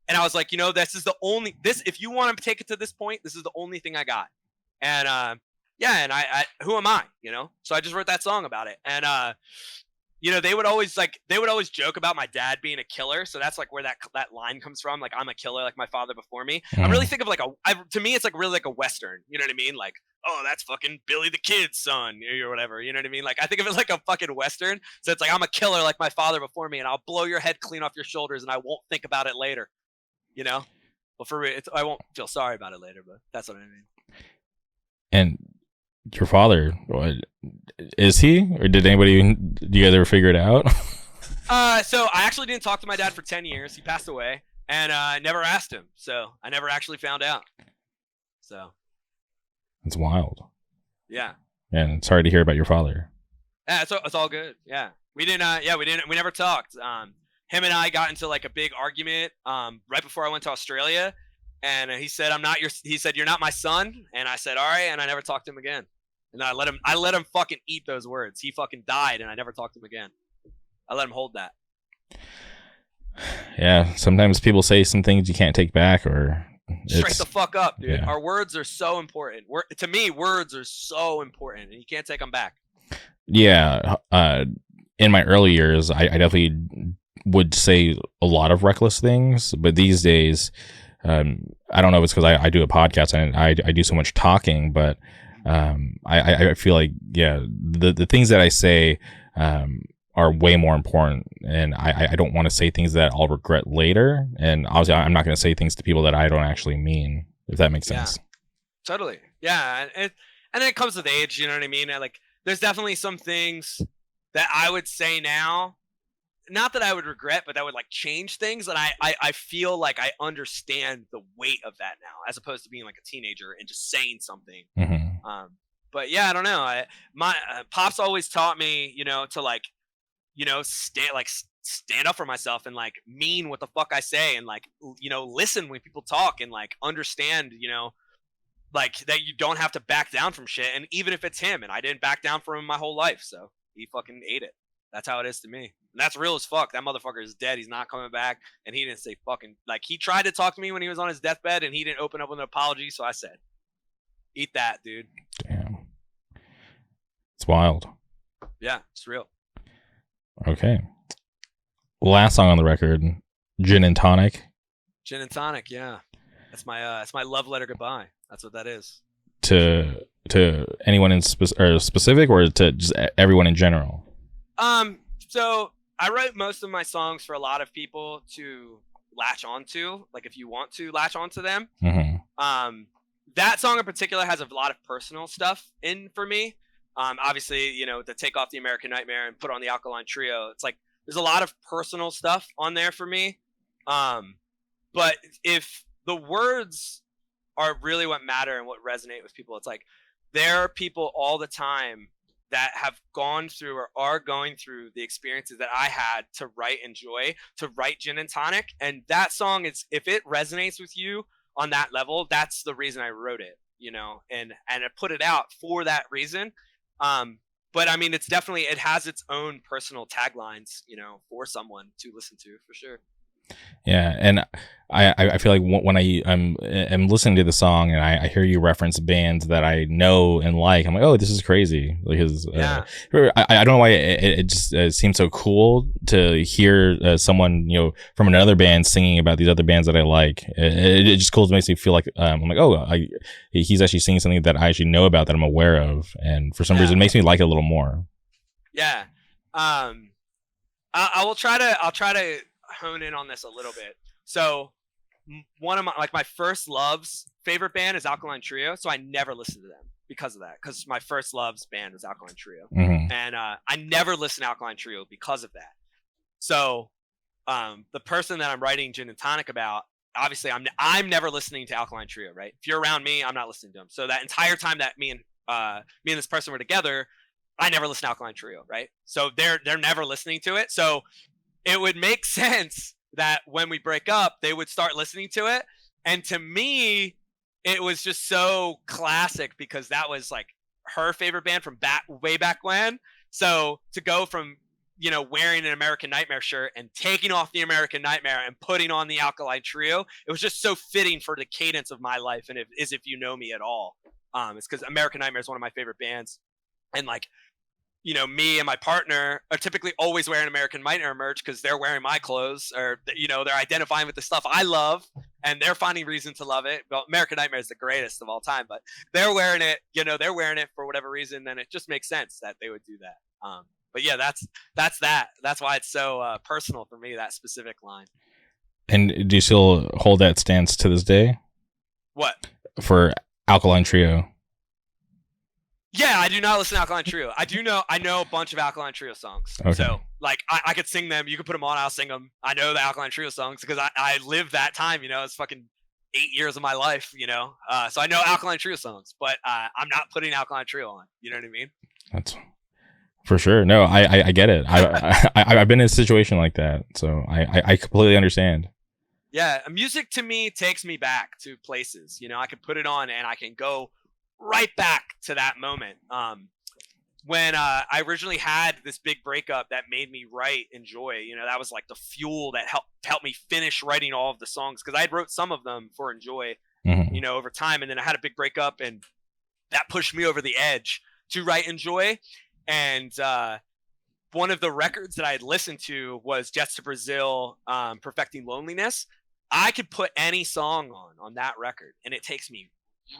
And I was like, if you want to take it to this point, this is the only thing I got. And and I who am I, So I just wrote that song about it. And they would always joke about my dad being a killer. So that's like where that line comes from. Like, I'm a killer, like my father before me. I really think of to me, it's like really like a Western, you know what I mean? Like, oh, that's fucking Billy the Kid's son or whatever. You know what I mean? Like, I think of it like a fucking Western. So it's like, I'm a killer like my father before me, and I'll blow your head clean off your shoulders, and I won't think about it later, Well, for real, I won't feel sorry about it later, but that's what I mean. And your father, is he, or do you guys ever figure it out? So I actually didn't talk to my dad for 10 years. He passed away, and I never asked him. So I never actually found out. So it's wild. Yeah. And sorry to hear about your father. Yeah, it's all good. Yeah. We never talked. Him and I got into like a big argument right before I went to Australia, and he said, you're not my son. And I said, all right. And I never talked to him again. And I let him fucking eat those words. He fucking died, and I never talked to him again. I let him hold that. Yeah, sometimes people say some things you can't take back, or straight the fuck up, dude. Yeah. Our words are so important. To me, words are so important, and you can't take them back. Yeah, in my early years, I definitely would say a lot of reckless things, but these days, I don't know if it's because I do a podcast and I do so much talking, but I feel like, the things that I say are way more important, and I don't want to say things that I'll regret later. And obviously, I'm not going to say things to people that I don't actually mean, if that makes sense. Totally. Yeah. And then it comes with age, you know what I mean? Like, there's definitely some things that I would say now, not that I would regret, but that would like change things. And I feel like I understand the weight of that now, as opposed to being like a teenager and just saying something. Mm-hmm. But yeah, I don't know. My pops always taught me, to like, stand up for myself and like mean what the fuck I say, and like, listen when people talk, and like understand, like that you don't have to back down from shit. And even if it's him, and I didn't back down from him my whole life, so he fucking ate it. That's how it is to me. And that's real as fuck. That motherfucker is dead. He's not coming back. And he didn't say fucking, like, he tried to talk to me when he was on his deathbed, and he didn't open up with an apology. So I said, eat that, dude. Damn. It's wild. Yeah, it's real. Okay. Last song on the record, Gin and Tonic. Gin and Tonic, yeah. That's my love letter goodbye. That's what that is. To anyone in specific, or to just everyone in general? So I write most of my songs for a lot of people to latch onto, like if you want to latch onto them. Mm-hmm. That song in particular has a lot of personal stuff in for me. Obviously, you know, to take off the American Nightmare and put on the Alkaline Trio, it's like there's a lot of personal stuff on there for me. But if the words are really what matter and what resonate with people, it's like there are people all the time that have gone through or are going through the experiences that I had to write Enjoy, to write Gin and Tonic. And that song is, if it resonates with you on that level, that's the reason I wrote it, you know, and I put it out for that reason. But I mean, it's definitely, it has its own personal taglines, you know, for someone to listen to for sure. Yeah, and I feel like when I'm listening to the song and I hear you reference bands that I know and like, I'm like, oh, this is crazy. Because I don't know why it just seems so cool to hear someone, you know, from another band singing about these other bands that I like. It just cool. It makes me feel like I'm like, oh, he's actually singing something that I actually know about, that I'm aware of, and for some reason it makes me like it a little more. Yeah, I'll try to hone in on this a little bit. So one of my first love's favorite band is Alkaline Trio, so I never listened to them because of that, because my first love's band was Alkaline Trio. Mm-hmm. And I never listened to Alkaline Trio because of that. So the person that I'm writing Gin and Tonic about, obviously I'm never listening to Alkaline Trio, right? If you're around me, I'm not listening to them. So that entire time that me and this person were together, I never listened to Alkaline Trio, right? So they're never listening to it. So it would make sense that when we break up, they would start listening to it. And to me, it was just so classic because that was like her favorite band from way back when. So to go from, you know, wearing an American Nightmare shirt and taking off the American Nightmare and putting on the Alkaline Trio, it was just so fitting for the cadence of my life. And if you know me at all, it's because American Nightmare is one of my favorite bands. And like, you know, me and my partner are typically always wearing American Nightmare merch because they're wearing my clothes, or, you know, they're identifying with the stuff I love and they're finding reason to love it. Well, American Nightmare is the greatest of all time, but they're wearing it, you know, they're wearing it for whatever reason. And it just makes sense that they would do that. But yeah, that's why it's so personal for me, that specific line. And do you still hold that stance to this day? What? For Alkaline Trio? Yeah, I do not listen to Alkaline Trio. I know a bunch of Alkaline Trio songs. Okay. So like I could sing them. You could put them on, I'll sing them. I know the Alkaline Trio songs because I lived that time, you know. It's fucking 8 years of my life, you know. So I know Alkaline Trio songs, but I'm not putting Alkaline Trio on. You know what I mean? That's for sure. No, I get it. I've been in a situation like that, so I completely understand. Yeah, music to me takes me back to places. You know, I can put it on and I can go right back to that moment. When I originally had this big breakup that made me write Enjoy, you know, that was like the fuel that helped me finish writing all of the songs, because I wrote some of them for Enjoy, you know, over time. And then I had a big breakup and that pushed me over the edge to write Enjoy. And one of the records that I had listened to was Jets to Brazil, Perfecting Loneliness. I could put any song on that record and it takes me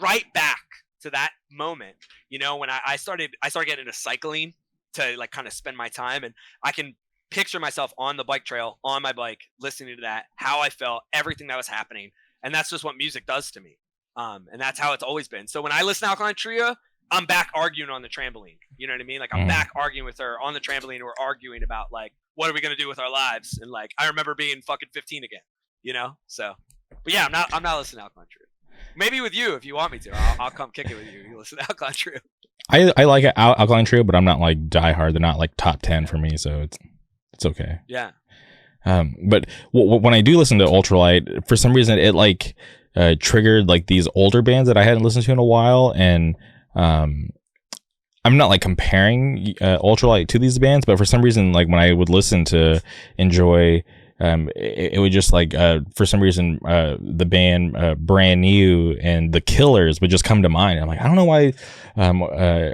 right back to that moment, you know, when I started getting into cycling to like kind of spend my time, and I can picture myself on the bike trail on my bike listening to that, how I felt, everything that was happening. And that's just what music does to me, and that's how it's always been. So when I listen to Alkaline Trio, I'm back arguing on the trampoline, you know what I mean? Like I'm back arguing with her on the trampoline. We're arguing about like, what are we gonna do with our lives? And like I remember being fucking 15 again, you know. So but yeah, I'm not listening to Alkaline Trio. Maybe with you, if you want me to, I'll come kick it with you. You listen to Alkaline Trio. I like Alkaline Trio, but I'm not like diehard. They're not like top 10 for me, so it's okay. Yeah. But when I do listen to Ultra-Lite, for some reason it like triggered like these older bands that I hadn't listened to in a while, and I'm not like comparing Ultra-Lite to these bands, but for some reason, like when I would listen to Enjoy, it would just like for some reason the band Brand New and The Killers would just come to mind. I'm like, I don't know why,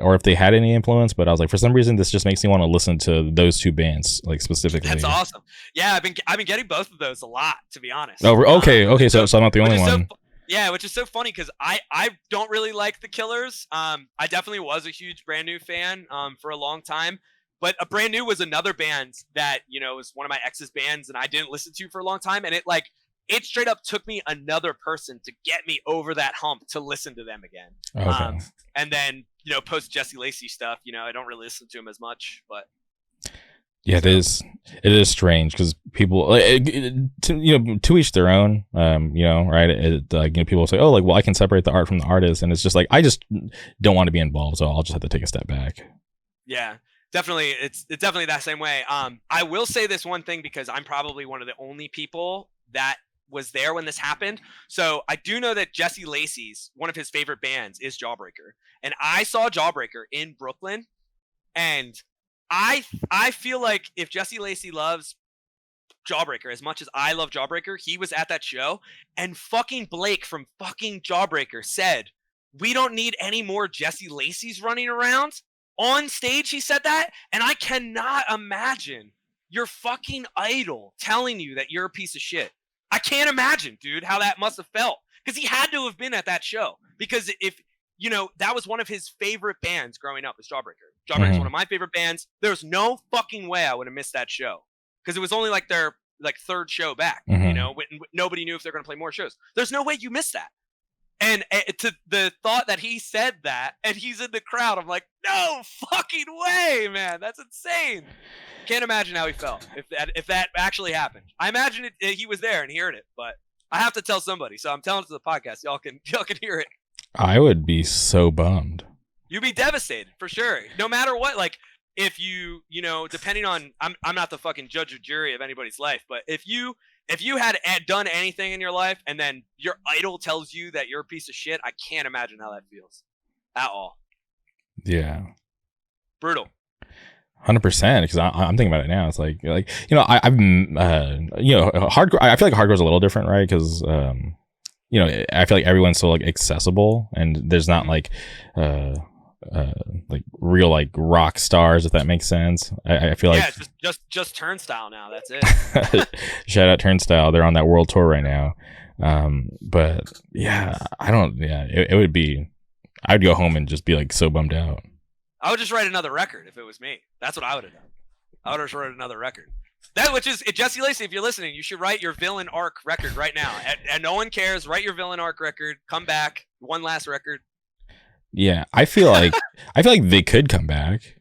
or if they had any influence, but I was like, for some reason this just makes me want to listen to those two bands like specifically. That's awesome. Yeah, I've been getting both of those a lot, to be honest. Oh, okay. So I'm not the only one. Yeah, which is so funny because I don't really like The Killers. I definitely was a huge Brand New fan for a long time. But Brand New was another band that, you know, was one of my ex's bands and I didn't listen to for a long time. And it like it straight up took me another person to get me over that hump to listen to them again. Okay. And then, you know, post Jesse Lacey stuff, you know, I don't really listen to him as much, but yeah, it is strange because people, to each their own, right? Like, people say, oh, like, well, I can separate the art from the artist, and it's just like, I just don't want to be involved, so I'll just have to take a step back. Yeah, definitely, it's definitely that same way. I will say this one thing because I'm probably one of the only people that was there when this happened. So I do know that Jesse Lacey's one of his favorite bands is Jawbreaker, and I saw Jawbreaker in Brooklyn, and I feel like if Jesse Lacey loves Jawbreaker as much as I love Jawbreaker, he was at that show, and fucking Blake from fucking Jawbreaker said, we don't need any more Jesse Lacey's running around. On stage, he said that, and I cannot imagine your fucking idol telling you that you're a piece of shit. I can't imagine, dude, how that must have felt, because he had to have been at that show, because if, you know, that was one of his favorite bands growing up, is Jawbreaker. Jawbreaker's one of my favorite bands. There's no fucking way I would have missed that show, because it was only like their third show back. You know, nobody knew if they're going to play more shows. There's no way you missed that. And to the thought that he said that and he's in the crowd, I'm like, no fucking way, man. That's insane. Can't imagine how he felt if that actually happened. I imagine he was there and he heard it, but I have to tell somebody, so I'm telling it to the podcast. Y'all can hear it. I would be so bummed. You'd be devastated for sure. No matter what, like, if you know, depending on, I'm not the fucking judge or jury of anybody's life, but if you had done anything in your life and then your idol tells you that you're a piece of shit, I can't imagine how that feels at all. Yeah. Brutal. 100%, because I'm thinking about it now. It's like you know, I've hardcore. I feel like hardcore is a little different, right? Because you know, I feel like everyone's so like accessible, and there's not like real like rock stars, if that makes sense. I feel like just Turnstile now. That's it. Shout out Turnstile. They're on that world tour right now. But yeah, it would be. I'd go home and just be like so bummed out. I would just write another record if it was me. That's what I would have done. I would have just wrote another record. Which is Jesse Lacey. If you're listening, you should write your villain arc record right now. And no one cares. Write your villain arc record. Come back. One last record. Yeah, I feel like they could come back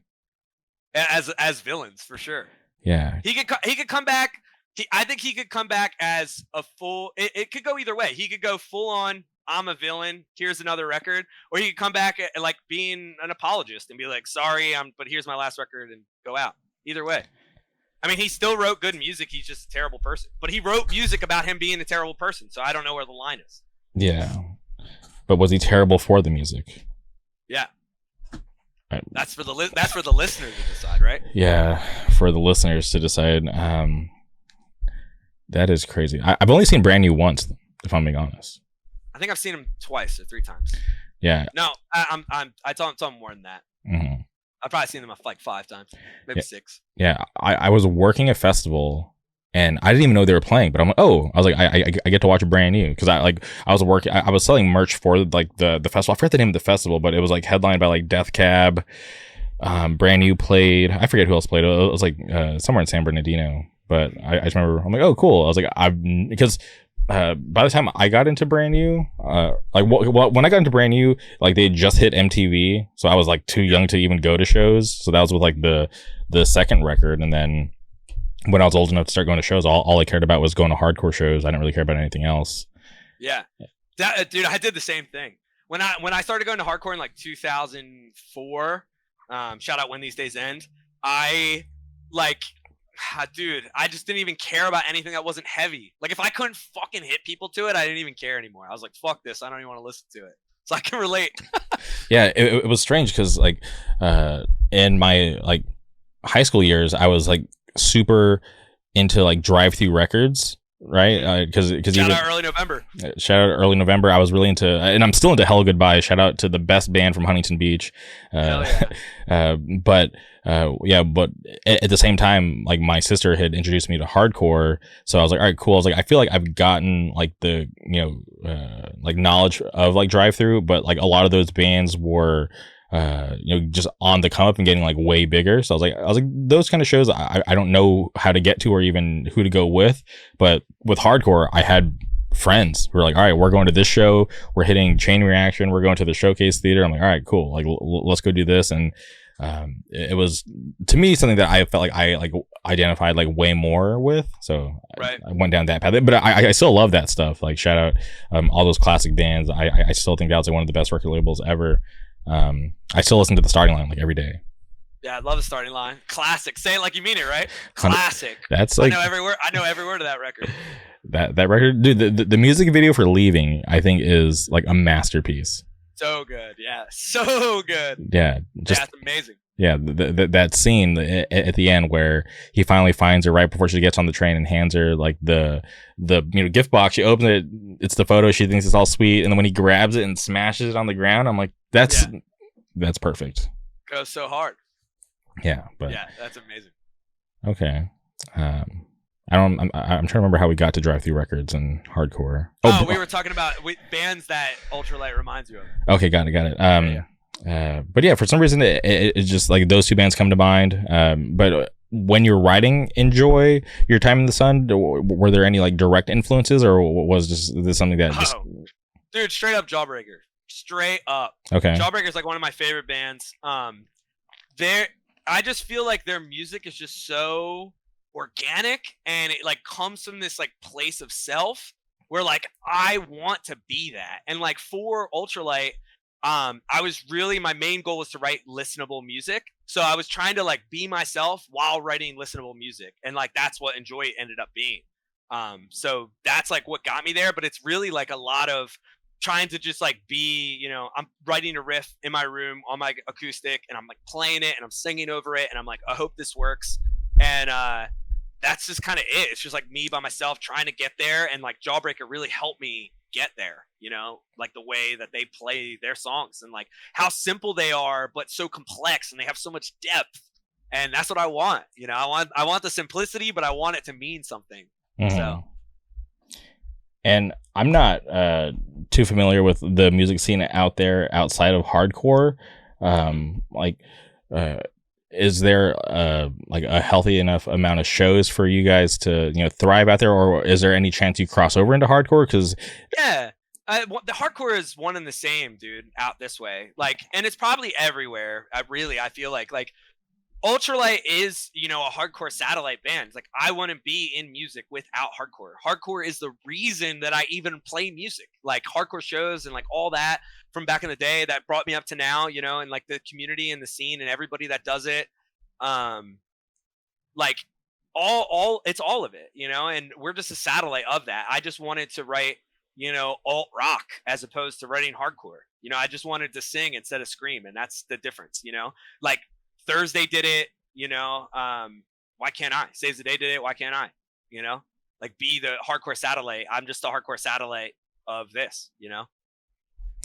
as villains for sure. Yeah, he could come back. I think he could come back as a full. It could go either way. He could go full on, I'm a villain, here's another record, or he could come back like being an apologist and be like, sorry, but here's my last record, and go out. Either way. I mean, he still wrote good music. He's just a terrible person. But he wrote music about him being a terrible person, so I don't know where the line is. Yeah. But was he terrible for the music? Yeah. Right. That's for the listener to decide, right? Yeah, for the listeners to decide. That is crazy. I've only seen Brand New once, if I'm being honest. I think I've seen him twice or 3 times. Yeah. No, I saw him more than that. Mm-hmm. I've probably seen them like 5 times, maybe 6. Yeah, I was working a festival and I didn't even know they were playing, but I'm like, oh, I was like, I get to watch a Brand New, because I was selling merch for like the festival. I forget the name of the festival, but it was like headlined by like Death Cab. Brand New played. I forget who else played. It was like somewhere in San Bernardino, but I just remember I'm like, oh, cool. I was like, because by the time I got into Brand New, when I got into Brand New, like they had just hit MTV, so I was like too young to even go to shows. So that was with like the second record, and then when I was old enough to start going to shows, all I cared about was going to hardcore shows. I didn't really care about anything else. Yeah. Dude, I did the same thing. When I started going to hardcore in like 2004, shout out When These Days End, I just didn't even care about anything that wasn't heavy. Like if I couldn't fucking hit people to it, I didn't even care anymore. I was like, fuck this. I don't even want to listen to it. So I can relate. Yeah, it was strange because like in my like high school years, I was like super into like drive-through records, right? Because shout out Early November. Shout out Early November. I was really into, and I'm still into Hell Goodbye. Shout out to the best band from Huntington Beach. But at the same time, like my sister had introduced me to hardcore, so I was like, all right, cool. I was like, I feel like I've gotten like the like knowledge of like drive-through, but like a lot of those bands were just on the come up and getting like way bigger. So I was like, those kind of shows I don't know how to get to or even who to go with. But with hardcore, I had friends who were like, all right, we're going to this show, we're hitting Chain Reaction, we're going to the Showcase Theater. I'm like, all right, cool, like let's go do this. And it was, to me, something that I felt like I like identified like way more with. So right. I went down that path, but I still love that stuff. Like shout out all those classic bands. I still think that was like one of the best record labels ever. I still listen to the Starting Line like every day. Yeah, I love the Starting Line. Classic. Say it like you mean it, right? Classic. That's like, I know every word of that record. That record, dude. The music video for Leaving, I think, is like a masterpiece. So good. Yeah, so good. Yeah, just that's amazing. Yeah, that scene at the end where he finally finds her right before she gets on the train and hands her like the gift box. She opens it, it's the photo. She thinks it's all sweet, and then when he grabs it and smashes it on the ground, I'm like, that's perfect. Goes so hard. Yeah, but yeah, that's amazing. Okay, I'm trying to remember how we got to Drive Through Records and hardcore. We were talking about bands that Ultra-Lite reminds you of. Okay, got it. But yeah, for some reason it's just like those two bands come to mind. But when you're writing Enjoy Your Time in the Sun, were there any like direct influences, or was this something that just dude, straight up Jawbreaker. Straight up. Okay. Jawbreaker is like one of my favorite bands. I just feel like their music is just so organic, and it like comes from this like place of self where like I want to be that. And like for Ultra-Lite, I was really, my main goal was to write listenable music. So I was trying to like be myself while writing listenable music, and like that's what Enjoy ended up being. So that's like what got me there. But it's really like a lot of trying to just like be, I'm writing a riff in my room on my acoustic, and I'm like playing it and I'm singing over it, and I'm like, I hope this works. And that's just kind of it. It's just like me by myself trying to get there. And like Jawbreaker really helped me get there, like the way that they play their songs and like how simple they are, but so complex, and they have so much depth. And that's what I want. I want the simplicity, but I want it to mean something. Mm-hmm. So. And I'm not too familiar with the music scene out there outside of hardcore. Is there like a healthy enough amount of shows for you guys to thrive out there, or is there any chance you cross over into hardcore? Because the hardcore is one and the same, dude, out this way. Like, and it's probably everywhere. I feel like Ultra-Lite is, a hardcore satellite band. It's like, I wouldn't be in music without hardcore. Hardcore is the reason that I even play music. Like hardcore shows and like all that from back in the day that brought me up to now, and like the community and the scene and everybody that does it. Like it's all of it, and we're just a satellite of that. I just wanted to write, alt rock as opposed to writing hardcore. I just wanted to sing instead of scream. And that's the difference, like, Thursday did it, why can't I? Saves the Day did it, why can't I? Like be the hardcore satellite. I'm just the hardcore satellite of this,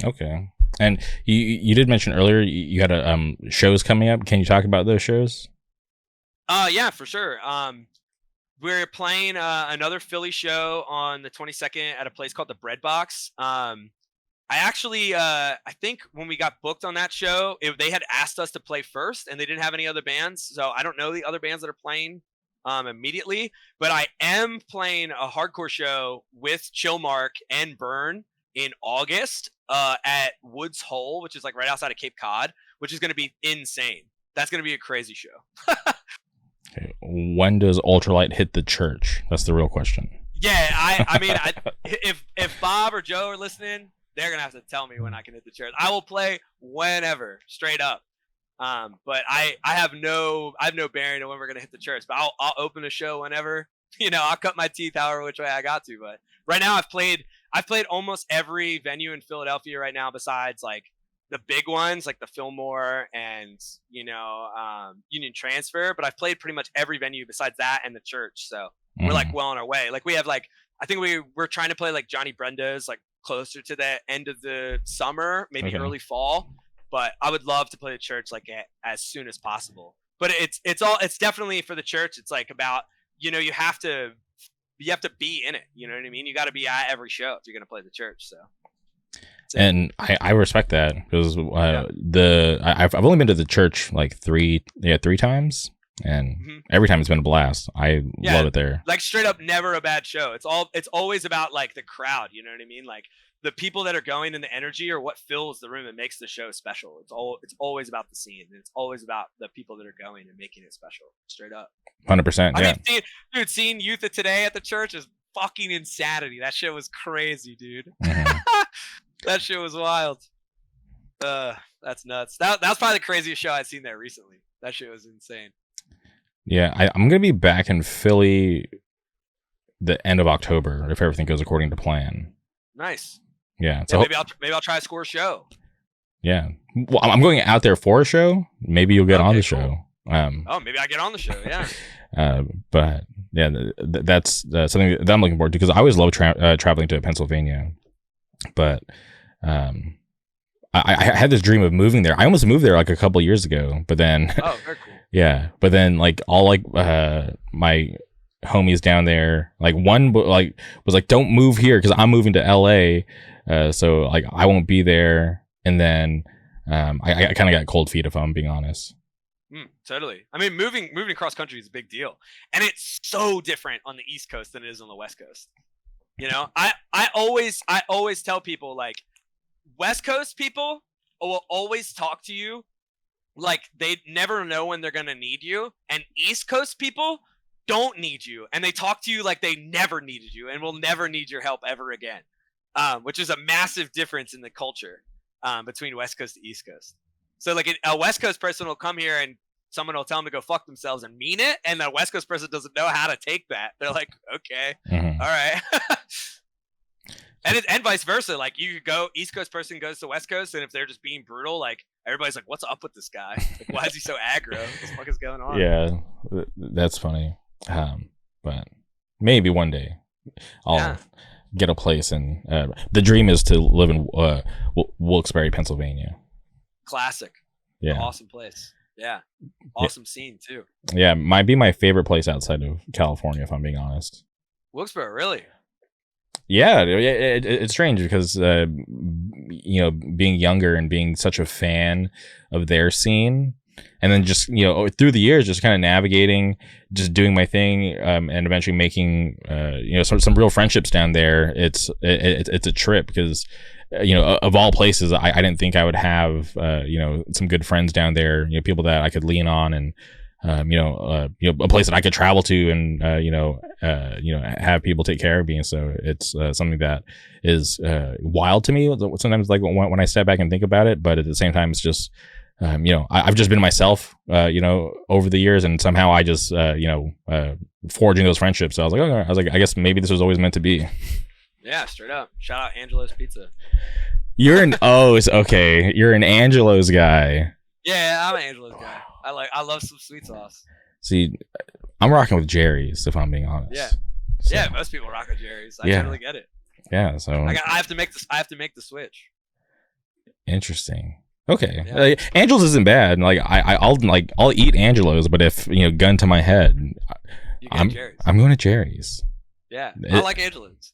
Okay. And you did mention earlier you had shows coming up. Can you talk about those shows? Yeah, for sure. We're playing another Philly show on the 22nd at a place called the Bread Box. I actually, I think when we got booked on that show, they had asked us to play first, and they didn't have any other bands. So I don't know the other bands that are playing immediately, but I am playing a hardcore show with Chillmark and Burn in August at Woods Hole, which is like right outside of Cape Cod, which is going to be insane. That's going to be a crazy show. Okay. When does Ultra-Lite hit the church? That's the real question. Yeah, I mean, if Bob or Joe are listening, they're going to have to tell me when I can hit the church. I will play whenever, straight up. But I have no bearing on when we're going to hit the church. But I'll open a show whenever. I'll cut my teeth however which way I got to. But right now I've played almost every venue in Philadelphia right now besides like the big ones like the Fillmore and Union Transfer. But I've played pretty much every venue besides that and the church. So we're like well on our way. Like we have like, I think we're trying to play like Johnny Brenda's like closer to the end of the summer, maybe early fall. But I would love to play the church like as soon as possible. But it's definitely for the church. It's like about, you have to be in it. You know what I mean? You got to be at every show if you're going to play the church. So And I respect that because I've only been to the church like three times, and every time it's been a blast. I love it there. Like straight up, never a bad show. It's always about like the crowd. You know what I mean? Like the people that are going and the energy are what fills the room and makes the show special. It's always about the scene. And it's always about the people that are going and making it special. Straight up. 100%. I mean, seeing Youth of Today at the church is fucking insanity. That shit was crazy, dude. That shit was wild. That's nuts. That's probably the craziest show I've seen there recently. That shit was insane. Yeah, I'm gonna be back in Philly the end of October if everything goes according to plan. Nice. Yeah. So maybe I'll try to score a show. Yeah. Well, I'm going out there for a show. Maybe you'll get on the show. Maybe I get on the show. Yeah. But yeah, that's something that I'm looking forward to because I always love traveling to Pennsylvania. But I had this dream of moving there. I almost moved there like a couple years ago, but then very cool. Yeah, but then like all like my homies down there, like one was like, don't move here because I'm moving to LA, so like I won't be there. And then I kind of got cold feet if I'm being honest. Totally. I mean, moving across country is a big deal, and it's so different on the East Coast than it is on the West Coast. You know, I always tell people like West Coast people will always talk to you like they never know when they're gonna need you, and East Coast people don't need you, and they talk to you like they never needed you and will never need your help ever again. Which is a massive difference in the culture between West Coast and East Coast. So like a West Coast person will come here and someone will tell them to go fuck themselves and mean it, and the West Coast person doesn't know how to take that. They're like, okay, all right. And vice versa. Like you could go, East Coast person goes to West Coast, and if they're just being brutal, like everybody's like, what's up with this guy? Like, why is he so aggro? What the fuck is going on? Yeah, that's funny. But maybe one day I'll get a place, and the dream is to live in Wilkes-Barre, Pennsylvania. Classic. Yeah. Awesome place. Yeah. Awesome scene too. Yeah, might be my favorite place outside of California, if I'm being honest. Wilkes-Barre, really? Yeah, it's strange because you know, being younger and being such a fan of their scene, and then just, you know, through the years just kind of navigating, just doing my thing, and eventually making you know, some real friendships down there. It's a trip because, you know, of all places, I didn't think I would have you know, some good friends down there, you know, people that I could lean on, and you know, a place that I could travel to, and you know, have people take care of me. And so it's something that is wild to me sometimes, like when I step back and think about it. But at the same time, it's just you know, I've just been myself, you know, over the years, and somehow I just you know, forging those friendships. So I was like, I guess maybe this was always meant to be. Yeah, straight up. Shout out Angelo's Pizza. You're an O's, okay? You're an Angelo's guy. Yeah, I'm an Angelo's guy. I love some sweet sauce. See, I'm rocking with Jerry's, if I'm being honest. Yeah, so. Yeah. Most people rock with Jerry's. I totally get it. Yeah, so I have to make this. I have to make the switch. Interesting. Okay, yeah. Angelo's isn't bad. Like I'll eat Angelo's, but if, you know, gun to my head, I'm going to Jerry's. Yeah, I like Angelo's.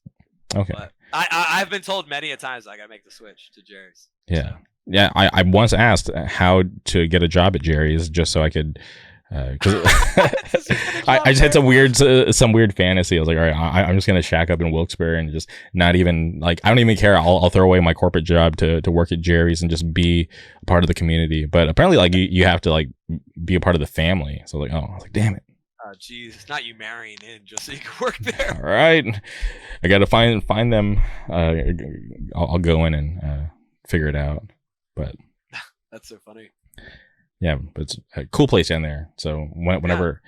Okay. But I've been told many a times I gotta make the switch to Jerry's. Yeah. So. Yeah, I once asked how to get a job at Jerry's just so I could, because I just had some weird fantasy. I was like, all right, I'm just gonna shack up in Wilkes-Barre and just not even, like, I don't even care. I'll throw away my corporate job to work at Jerry's and just be a part of the community. But apparently, like, you have to, like, be a part of the family. So like, I was like, damn it. Oh, geez, it's not you marrying in just so you can work there. All right, I got to find them. I'll go in and figure it out. But that's so funny. Yeah, but it's a cool place down there. So whenever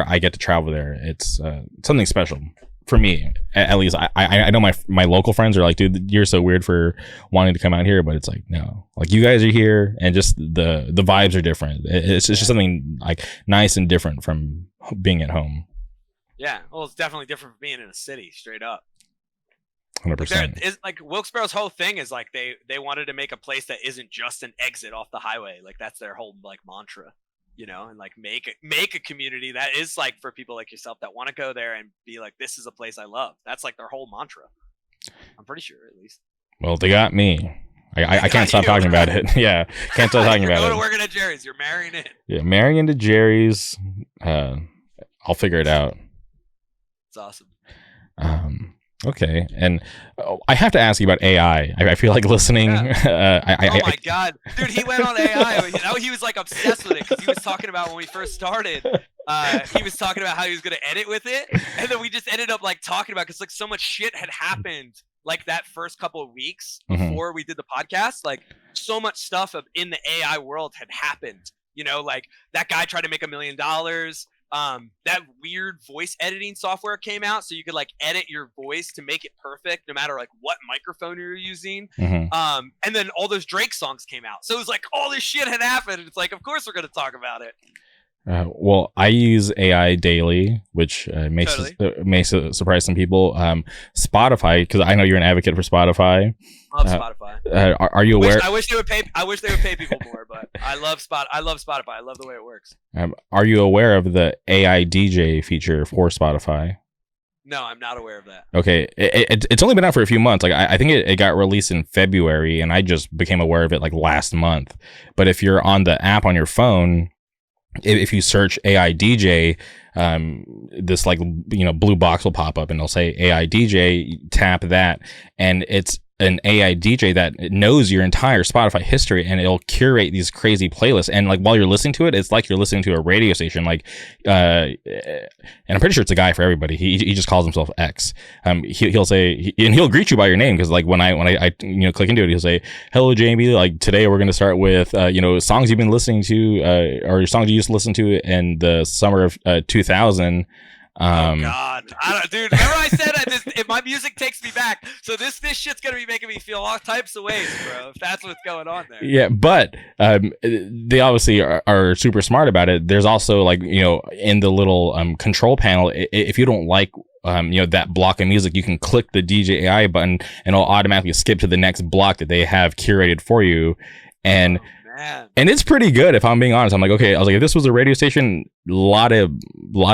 I get to travel there, it's something special for me. At least I know my local friends are like, dude, you're so weird for wanting to come out here, but it's like, no, like, you guys are here, and just the vibes are different. It's just something like nice and different from being at home. Yeah, well, it's definitely different from being in a city, straight up. 100%. Like Wilkes-Barre's whole thing is like they wanted to make a place that isn't just an exit off the highway. Like, that's their whole, like, mantra, you know, and like make a community that is like for people like yourself that want to go there and be like, this is a place I love. That's like their whole mantra. I'm pretty sure, at least. Well, they got me. I can't stop talking about it. Yeah, can't stop talking about it. You're going to work at Jerry's. You're marrying it. Yeah, marrying into Jerry's. I'll figure it out. It's awesome. Okay, and I have to ask you about AI. I feel like listening. Yeah. Oh my god, dude! He went on AI. He was like obsessed with it because he was talking about when we first started. He was talking about how he was going to edit with it, and then we just ended up like talking about because like so much shit had happened like that first couple of weeks before we did the podcast. Like so much stuff in the AI world had happened. You know, like that guy tried to make $1 million. That weird voice editing software came out, so you could like edit your voice to make it perfect no matter like what microphone you're using. And then all those Drake songs came out, so it was like all this shit had happened. It's like, of course we're going to talk about it. Well, I use AI daily, which may surprise some people. Spotify, because I know you're an advocate for Spotify. Love Spotify. Are you aware? I wish they would pay people more, but I love Spotify. I love the way it works. Are you aware of the AI DJ feature for Spotify? No, I'm not aware of that. Okay, it's only been out for a few months. Like I think it got released in February, and I just became aware of it like last month. But if you're on the app on your phone, if you search AI DJ, this like blue box will pop up and it'll say AI DJ. Tap that, and it's an AI DJ that knows your entire Spotify history, and it'll curate these crazy playlists. And like while you're listening to it, it's like you're listening to a radio station. Like, and I'm pretty sure it's a guy for everybody. He just calls himself X. He'll say, and he'll greet you by your name, because like when I click into it, he'll say, "Hello, Jamie. Like today we're going to start with songs you've been listening to, or songs you used to listen to in the summer of 2000." Oh God, dude! Remember I said if my music takes me back, so this shit's gonna be making me feel all types of ways, bro. If that's what's going on there. Yeah, but they obviously are super smart about it. There's also like in the little control panel, if you don't like that block of music, you can click the DJ AI button, and it'll automatically skip to the next block that they have curated for you, and. And it's pretty good, if I'm being honest. I'm like, okay, I was like, if this was a radio station, lot of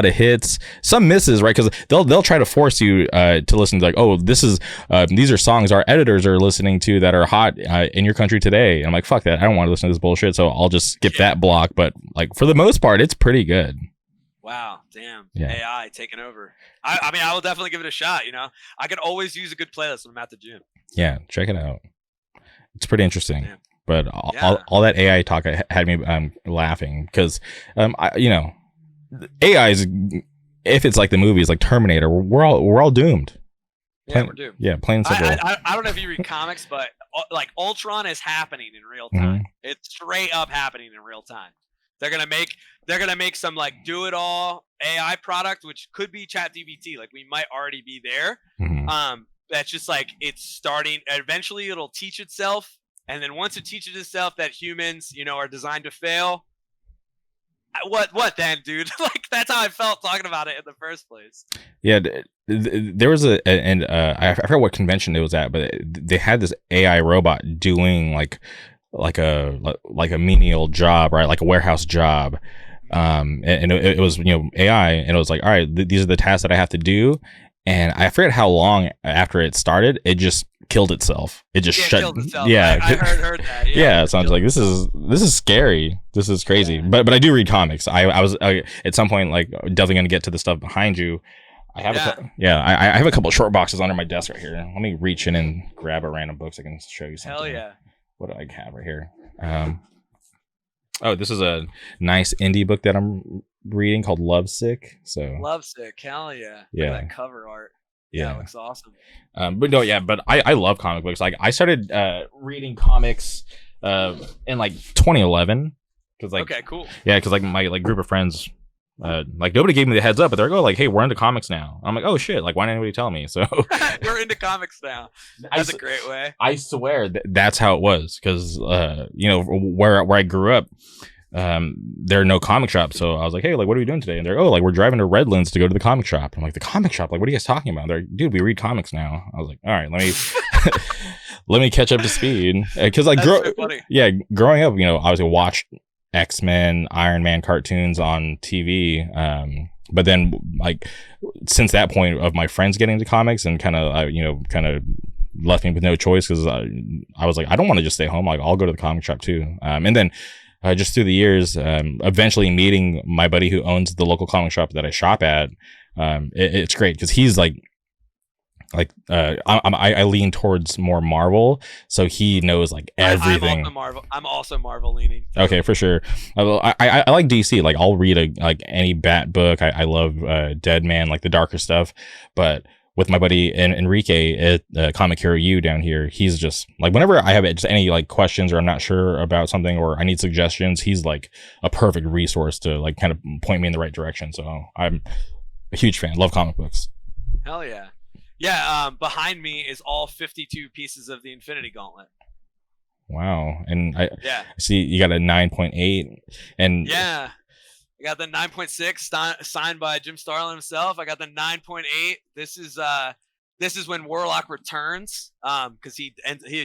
hits, some misses, right? Because they'll try to force you to listen to like, oh, these are songs our editors are listening to that are hot in your country today. And I'm like, fuck that, I don't want to listen to this bullshit, so I'll just skip that block. But like for the most part, it's pretty good. Wow, damn. Yeah. AI taking over. I mean, I will definitely give it a shot. I could always use a good playlist when I'm at the gym. Yeah, check it out. It's pretty interesting. Damn. But all that AI talk had me laughing, because AI is, if it's like the movies like Terminator, we're all doomed. Yeah, we're doomed. Yeah, plain and simple. I don't know if you read comics, but like Ultron is happening in real time. It's straight up happening in real time. They're gonna make some like do it all AI product, which could be ChatGPT. Like we might already be there. That's just like it's starting. Eventually, it'll teach itself. And then once it teaches itself that humans, are designed to fail, what then, dude? Like that's how I felt talking about it in the first place. Yeah, there was I forgot what convention it was at, but they had this AI robot doing like a menial job, right? Like a warehouse job. And it was AI, and it was like, all right, these are the tasks that I have to do. And I forget how long after it started, it just killed itself. It just killed itself. Yeah, I heard that. Yeah, so I was like, this is scary. This is crazy. Yeah. But I do read comics. I was at some point like definitely going to get to the stuff behind you. I have I have a couple of short boxes under my desk right here. Let me reach in and grab a random book so I can show you something. Hell yeah! What do I have right here? This is a nice indie book that I'm reading called Lovesick. So Lovesick, hell yeah! Yeah, look at that cover art. Yeah, it looks awesome. But I love comic books. Like I started reading comics in like 2011. Okay, cool. Yeah, because like my group of friends, like nobody gave me the heads up, but they're going like, hey, we're into comics now. I'm like, oh shit, like why didn't anybody tell me? So we're into comics now. That's a great way. I swear that's how it was, because where I grew up, there are no comic shops. So I was like, hey, like what are we doing today? And they're like, we're driving to Redlands to go to the comic shop. I'm like, the comic shop? Like what are you guys talking about? They're like, dude, we read comics now. I was like, all right, let me catch up to speed, because like growing up, obviously watched X-Men, Iron Man cartoons on TV, but then like since that point of my friends getting into comics and kind of left me with no choice because I was like, I don't want to just stay home. Like, I'll go to the comic shop too. And then just through the years, eventually meeting my buddy who owns the local comic shop that I shop at. It's great because he's like I lean towards more Marvel, so he knows like everything. I'm also Marvel leaning. Okay, for sure. I like DC. Like, I'll read any Bat book. I love Dead Man, like the darker stuff. But with my buddy Enrique at Comic Hero U down here, he's just like, whenever I have just any like questions or I'm not sure about something or I need suggestions, he's like a perfect resource to like kind of point me in the right direction. So I'm a huge fan. Love comic books. Hell yeah. Yeah, behind me is all 52 pieces of the Infinity Gauntlet. Wow. And I see you got a 9.8 and yeah, I got the 9.6 signed by Jim Starlin himself. I got the 9.8. This is when Warlock returns, because he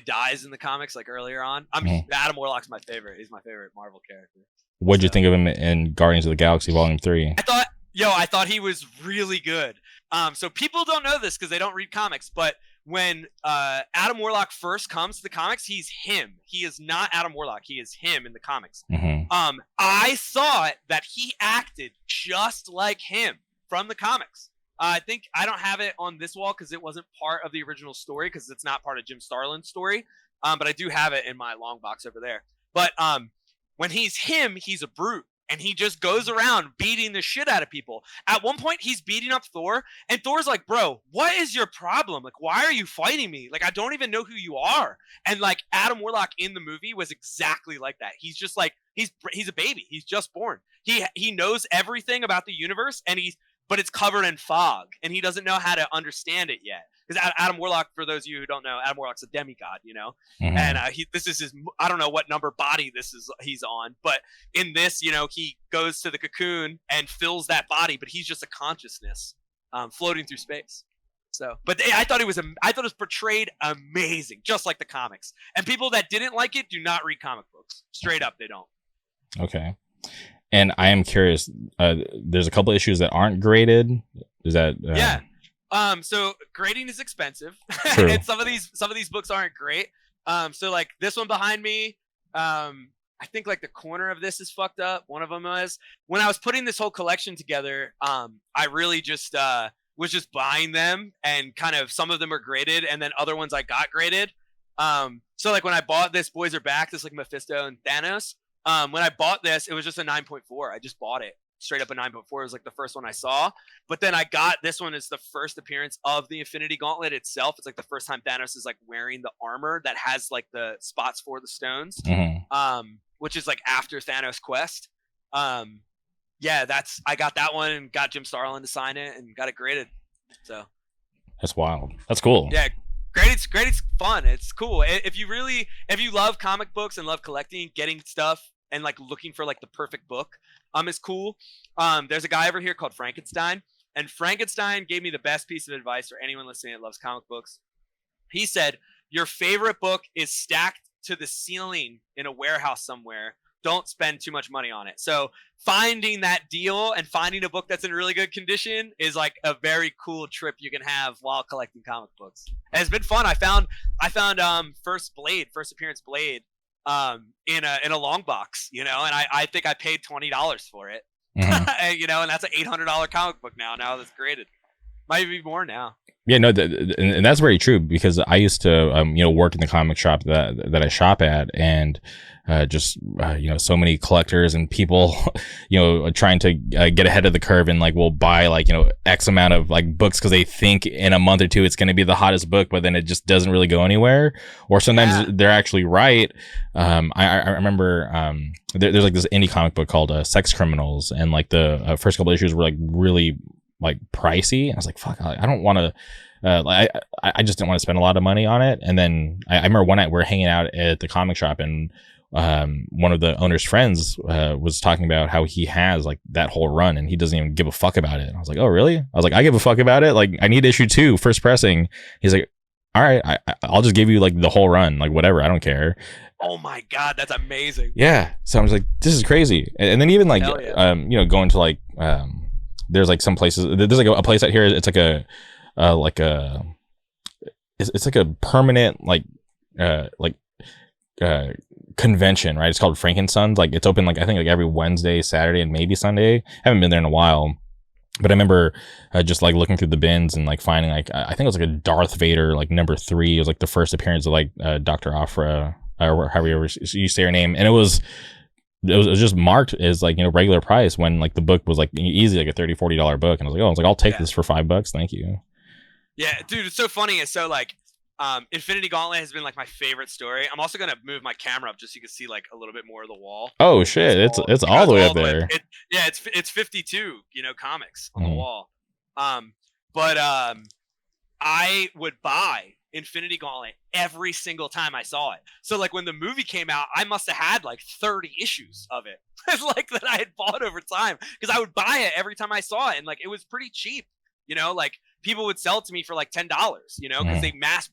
dies in the comics like earlier on. Adam Warlock's my favorite. He's my favorite Marvel character. What'd you think of him in Guardians of the Galaxy Volume 3? I thought he was really good. So people don't know this because they don't read comics, but when Adam Warlock first comes to the comics, he's him. He is not Adam Warlock. He is him in the comics. Mm-hmm. I thought that he acted just like him from the comics. I think I don't have it on this wall because it wasn't part of the original story because it's not part of Jim Starlin's story. But I do have it in my long box over there. But when he's him, he's a brute. And he just goes around beating the shit out of people. At one point, he's beating up Thor. And Thor's like, bro, what is your problem? Like, why are you fighting me? Like, I don't even know who you are. And, like, Adam Warlock in the movie was exactly like that. He's just like, he's a baby. He's just born. He knows everything about the universe, but it's covered in fog. And he doesn't know how to understand it yet. Because Adam Warlock, for those of you who don't know, Adam Warlock's a demigod, you know? Mm-hmm. And this is his, I don't know what number body he's on, but in this, you know, he goes to the cocoon and fills that body, but he's just a consciousness floating through space. So, but I thought it was portrayed amazing, just like the comics. And people that didn't like it do not read comic books. Straight up, they don't. Okay. And I am curious, there's a couple issues that aren't graded. Is that... Yeah. So grading is expensive and some of these books aren't great. So like this one behind me, I think like the corner of this is fucked up. One of them was when I was putting this whole collection together. I really just, was just buying them and kind of, some of them are graded and then other ones I got graded. So like when I bought this Boys Are Back, this like Mephisto and Thanos, when I bought this, it was just a 9.4. I just bought it. Straight up a 9.4. It was like the first one I saw, but then I got this one is the first appearance of the Infinity Gauntlet itself. It's like the first time Thanos is like wearing the armor that has like the spots for the stones, which is like after Thanos Quest. I got that one and got Jim Starlin to sign it and got it graded. So that's wild. That's cool. Yeah. Graded's fun. It's cool. If you love comic books and love collecting, getting stuff and like looking for like the perfect book, is cool. There's a guy over here called Frankenstein, and Frankenstein gave me the best piece of advice for anyone listening that loves comic books. He said, your favorite book is stacked to the ceiling in a warehouse somewhere. Don't spend too much money on it. So finding that deal and finding a book that's in really good condition is like a very cool trip you can have while collecting comic books. And it's been fun. I found first appearance Blade in a long box, you know, and I think I paid $20 for it. Mm-hmm. You know, and that's an $800 comic book now that's graded. Might be more now. Yeah, no, and that's very true because I used to, work in the comic shop that I shop at, and so many collectors and people, trying to get ahead of the curve and like will buy like X amount of like books because they think in a month or two it's going to be the hottest book, but then it just doesn't really go anywhere. Or sometimes they're actually right. I remember there's like this indie comic book called Sex Criminals, and like the first couple issues were like really like pricey. I was like, fuck, I don't want to. I just didn't want to spend a lot of money on it. And then I remember one night we were hanging out at the comic shop, and one of the owner's friends was talking about how he has like that whole run and he doesn't even give a fuck about it. I was like, oh really? I was like, I give a fuck about it. Like, I need issue 2 first pressing. He's like, all right, I'll just give you like the whole run, like whatever, I don't care. Oh my god, that's amazing. Yeah. So I was like, this is crazy. And then even like going to like there's like some places, there's like a place out here, it's like it's like a permanent convention, right? It's called Frankensons. Like it's open like I think like every Wednesday, Saturday, and maybe Sunday. I haven't been there in a while, but I remember just like looking through the bins and like finding like I think it was like a Darth Vader like number 3. It was like the first appearance of like Dr. Afra, or however you say her name, and it was just marked as like, you know, regular price when like the book was like easy like a $30-$40 book, and I was like, I'll take this for $5, thank you. Yeah, dude, it's so funny. It's so like Infinity Gauntlet has been like my favorite story. I'm also gonna move my camera up just so you can see like a little bit more of the wall. Oh shit, it's all the way up there. It's 52, you know, comics on the wall. But I would buy Infinity Gauntlet every single time I saw it. So like when the movie came out, I must have had like 30 issues of it, like that I had bought over time, because I would buy it every time I saw it, and like it was pretty cheap. You know, like people would sell it to me for like $10, you know, because they mass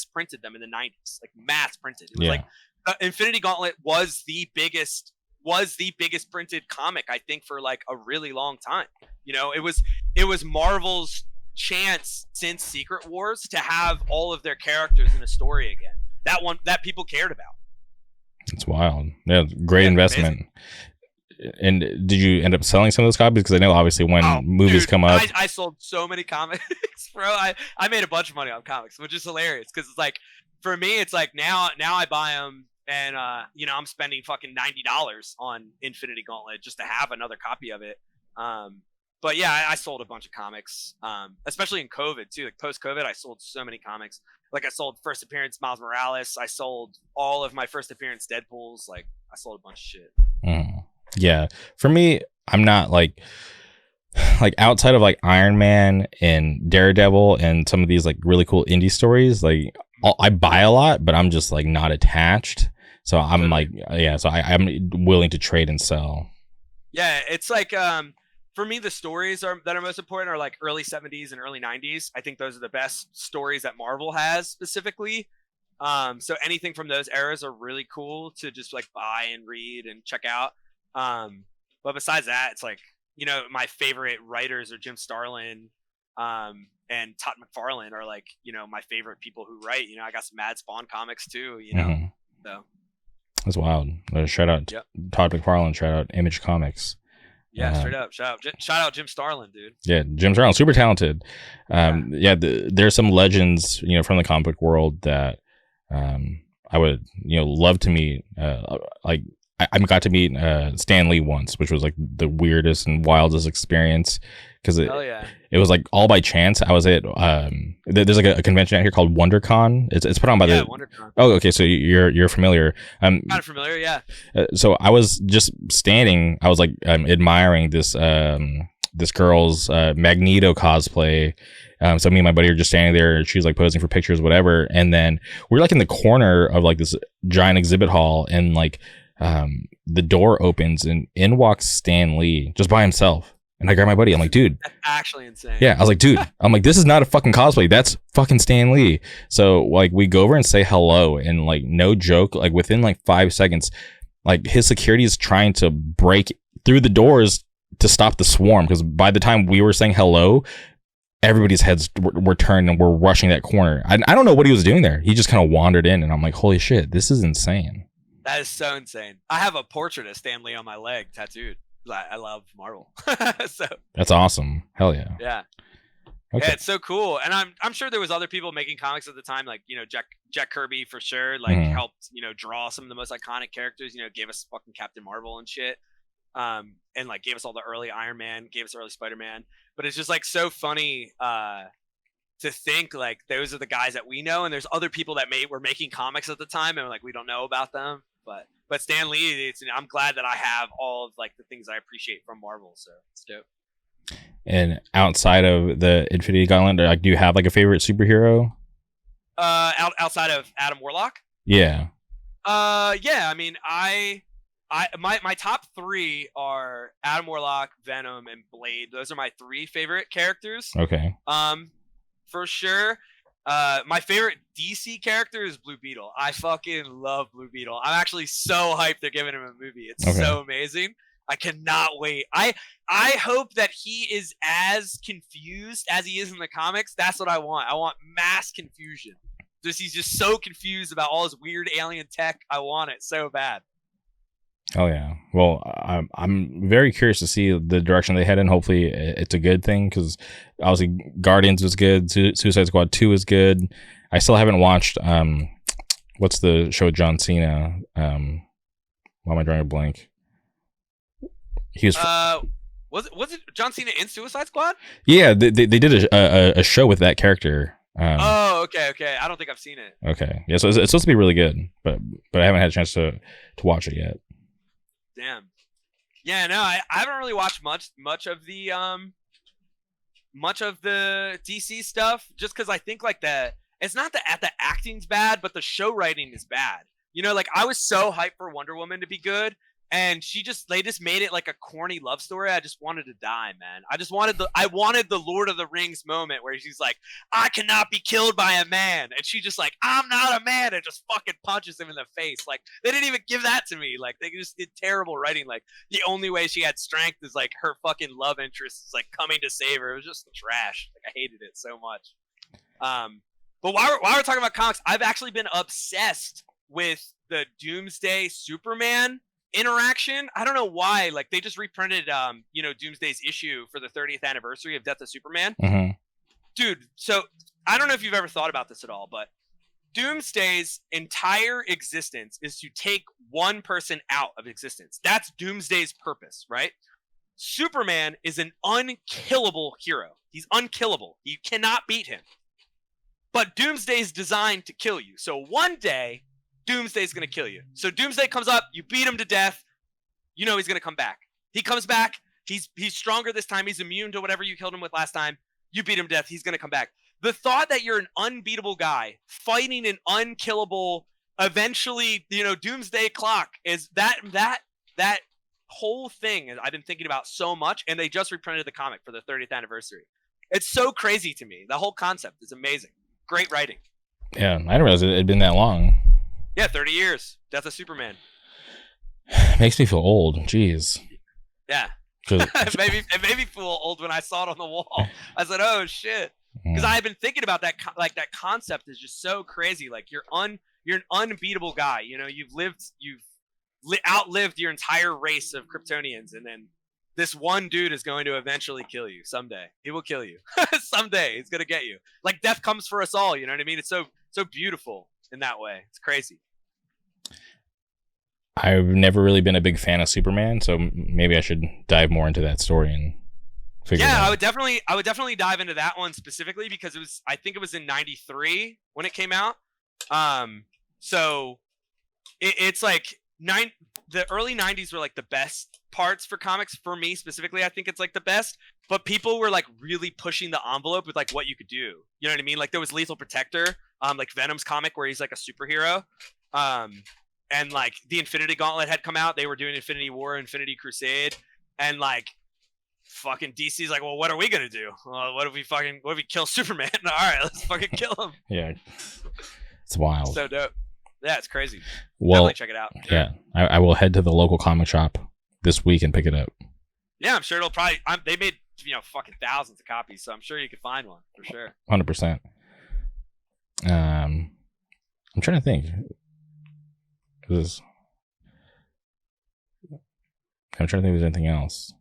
printed them in the 90s, like mass printed. It was like Infinity Gauntlet was the biggest printed comic, I think, for like a really long time. You know, it was Marvel's chance since Secret Wars to have all of their characters in a story again. That one that people cared about. It's wild. Yeah, great investment. Amazing. And did you end up selling some of those copies? Because I know obviously when movies come up, I sold so many comics, bro. I made a bunch of money on comics, which is hilarious, because it's like, for me, it's like now I buy them, and you know, I'm spending fucking $90 on Infinity Gauntlet just to have another copy of it. But yeah, I sold a bunch of comics, especially in COVID too. Like post-COVID, I sold so many comics. Like I sold first appearance Miles Morales. I sold all of my first appearance Deadpools. Like I sold a bunch of shit. Yeah, for me, I'm not like outside of like Iron Man and Daredevil and some of these like really cool indie stories. Like I buy a lot, but I'm just like not attached. So I'm like, yeah. So I'm willing to trade and sell. Yeah, it's like for me, the stories that are most important are like early 70s and early 90s. I think those are the best stories that Marvel has specifically. So anything from those eras are really cool to just like buy and read and check out. But besides that, it's like, you know, my favorite writers are Jim Starlin and Todd McFarlane are like, you know, my favorite people who write. You know, I got some Mad Spawn comics too, you know. So that's wild. Shout out Todd McFarlane, shout out Image Comics. Yeah, straight up. Shout out Jim Starlin, dude. Yeah, Jim Starlin, super talented. There's some legends, you know, from the comic book world that I would, you know, love to meet. Like I got to meet Stan Lee once, which was like the weirdest and wildest experience, because it was like all by chance. I was at there's like a convention out here called WonderCon. It's put on by the WonderCon. Oh, okay, so you're familiar. Kind of familiar, yeah. So I was just standing. I was like admiring this girl's Magneto cosplay. So me and my buddy are just standing there, and she's like posing for pictures, whatever. And then we're like in the corner of like this giant exhibit hall, and like the door opens and in walks Stan Lee just by himself. And I grab my buddy. I'm like, dude, that's actually insane. Yeah, I was like, dude, I'm like, this is not a fucking cosplay. That's fucking Stan Lee. So like we go over and say hello, and like no joke, like within like 5 seconds, like his security is trying to break through the doors to stop the swarm, because by the time we were saying hello, everybody's heads were turned and we're rushing that corner. I don't know what he was doing there. He just kind of wandered in, and I'm like, holy shit, this is insane. That is so insane. I have a portrait of Stan Lee on my leg tattooed. I love Marvel. So that's awesome. Hell yeah. Yeah. Okay. Yeah, it's so cool. And I'm sure there was other people making comics at the time, like, you know, Jack Kirby for sure, like helped, you know, draw some of the most iconic characters, you know, gave us fucking Captain Marvel and shit. And like gave us all the early Iron Man, gave us early Spider-Man. But it's just like so funny to think like those are the guys that we know, and there's other people that were making comics at the time, and like we don't know about them. But Stan Lee, I'm glad that I have all of like the things I appreciate from Marvel. So it's dope. And outside of the Infinity Gauntlet, like, do you have like a favorite superhero? Outside of Adam Warlock? Yeah. Yeah. I mean, my top 3 are Adam Warlock, Venom, and Blade. Those are my 3 favorite characters. Okay. For sure. My favorite DC character is Blue Beetle. I fucking love Blue Beetle. I'm actually so hyped they're giving him a movie. It's so amazing. I cannot wait. I hope that he is as confused as he is in the comics. That's what I want. I want mass confusion. He's just so confused about all his weird alien tech. I want it so bad. Oh yeah. Well, I'm very curious to see the direction they head in. Hopefully, it's a good thing because obviously Guardians was good. Suicide Squad 2 is good. I still haven't watched what's the show with John Cena? Why am I drawing a blank? He was it John Cena in Suicide Squad? Yeah, they did a show with that character. Okay. I don't think I've seen it. Okay, yeah, so it's supposed to be really good, but I haven't had a chance to watch it yet. Damn. Yeah, no, I haven't really watched much of the DC stuff, just because I think like it's not that the acting's bad, but the show writing is bad. You know, like I was so hyped for Wonder Woman to be good. And they just made it like a corny love story. I just wanted to die, man. I wanted the Lord of the Rings moment where she's like, I cannot be killed by a man. And she just like, I'm not a man. And just fucking punches him in the face. Like, they didn't even give that to me. Like, they just did terrible writing. Like, the only way she had strength is like her fucking love interest is like coming to save her. It was just trash. Like, I hated it so much. But while we're talking about comics, I've actually been obsessed with the Doomsday Superman interaction. I don't know why. Like they just reprinted Doomsday's issue for the 30th anniversary of Death of Superman. Mm-hmm. Dude, so I don't know if you've ever thought about this at all, but Doomsday's entire existence is to take one person out of existence. That's Doomsday's purpose, right? Superman is an unkillable hero. He's unkillable. You cannot beat him. But Doomsday's designed to kill you. So one day Doomsday's going to kill you. So Doomsday comes up, you beat him to death, you know he's going to come back. He comes back, he's stronger this time, he's immune to whatever you killed him with last time, you beat him to death, he's going to come back. The thought that you're an unbeatable guy fighting an unkillable, eventually, Doomsday clock is that whole thing I've been thinking about so much, and they just reprinted the comic for the 30th anniversary. It's so crazy to me. The whole concept is amazing. Great writing. Yeah, I didn't realize it had been that long. Yeah, 30 years. Death of Superman. Makes me feel old. Jeez. Yeah. It made me feel old when I saw it on the wall. I said, "Oh shit," because I had been thinking about that. Like that concept is just so crazy. Like you're an unbeatable guy. You know, you've outlived your entire race of Kryptonians, and then this one dude is going to eventually kill you someday. He will kill you someday. He's gonna get you. Like death comes for us all. You know what I mean? It's so beautiful in that way. It's crazy. I've never really been a big fan of Superman, so maybe I should dive more into that story and figure it out. I would definitely dive into that one specifically because I think it was in 93 when it came out. So it's like the early 90s were like the best parts for comics for me specifically. I think it's like the best, but people were like really pushing the envelope with like what you could do. You know what I mean? Like there was Lethal Protector, like Venom's comic where he's like a superhero. And like the Infinity Gauntlet had come out. They were doing Infinity War, Infinity Crusade, and like fucking DC's like, well, what are we gonna do? What if we kill Superman? All right, let's fucking kill him. Yeah, it's wild. So dope. Yeah, it's crazy. Well, definitely check it out. Sure. Yeah, I will head to the local comic shop this week and pick it up. Yeah, I'm sure it'll probably. They made fucking thousands of copies, so I'm sure you could find one for sure. 100%. I'm trying to think. I'm trying to think if there's anything else.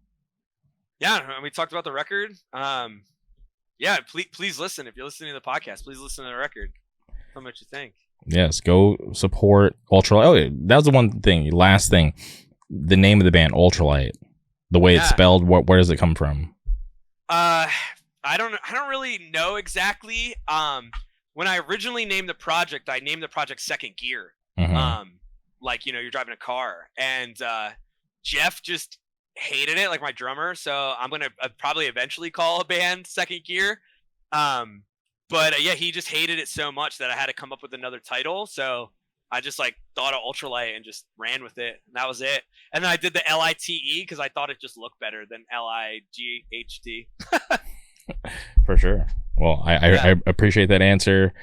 Yeah, we talked about the record. Yeah, please listen. If you're listening to the podcast, please listen to the record. Tell me what you think. Yes, go support Ultra-Lite. Oh, yeah, that was the one thing. Last thing, the name of the band, Ultra-Lite. The way it's spelled. Where does it come from? I don't really know exactly. When I originally named the project, I named the project Second Gear. Mm-hmm. Like, you're driving a car, and Jeff just hated it, like my drummer. So I'm going to probably eventually call a band Second Gear. But yeah, he just hated it so much that I had to come up with another title. So I just like thought of Ultra-Lite and just ran with it. And that was it. And then I did the L-I-T-E because I thought it just looked better than L-I-G-H-T. For sure. Well, I appreciate that answer.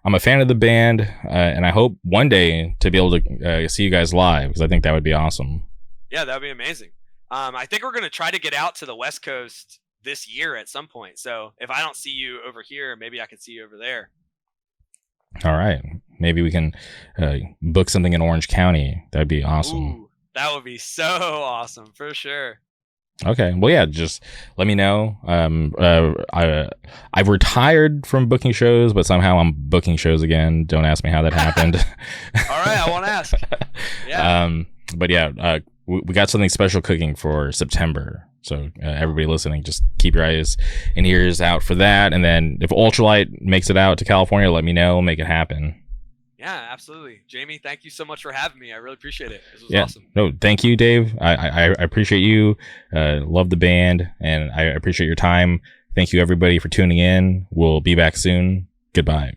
I'm a fan of the band, and I hope one day to be able to see you guys live because I think that would be awesome. Yeah, that would be amazing. I think we're gonna try to get out to the West Coast this year at some point. So if I don't see you over here, maybe I can see you over there. All right, maybe we can book something in Orange County. That'd be awesome. Ooh, that would be so awesome for sure. Okay, well, yeah, just let me know. I've retired from booking shows, but somehow I'm booking shows again. Don't ask me how that happened. All right, I won't ask. Yeah. But yeah, we got something special cooking for September. So everybody listening, just keep your eyes and ears out for that. And then if Ultra-Lite makes it out to California, let me know. We'll make it happen. Yeah, absolutely. Jamie, thank you so much for having me. I really appreciate it. This was Yeah. awesome. No, thank you, Dave. I appreciate you. Love the band, and I appreciate your time. Thank you, everybody, for tuning in. We'll be back soon. Goodbye.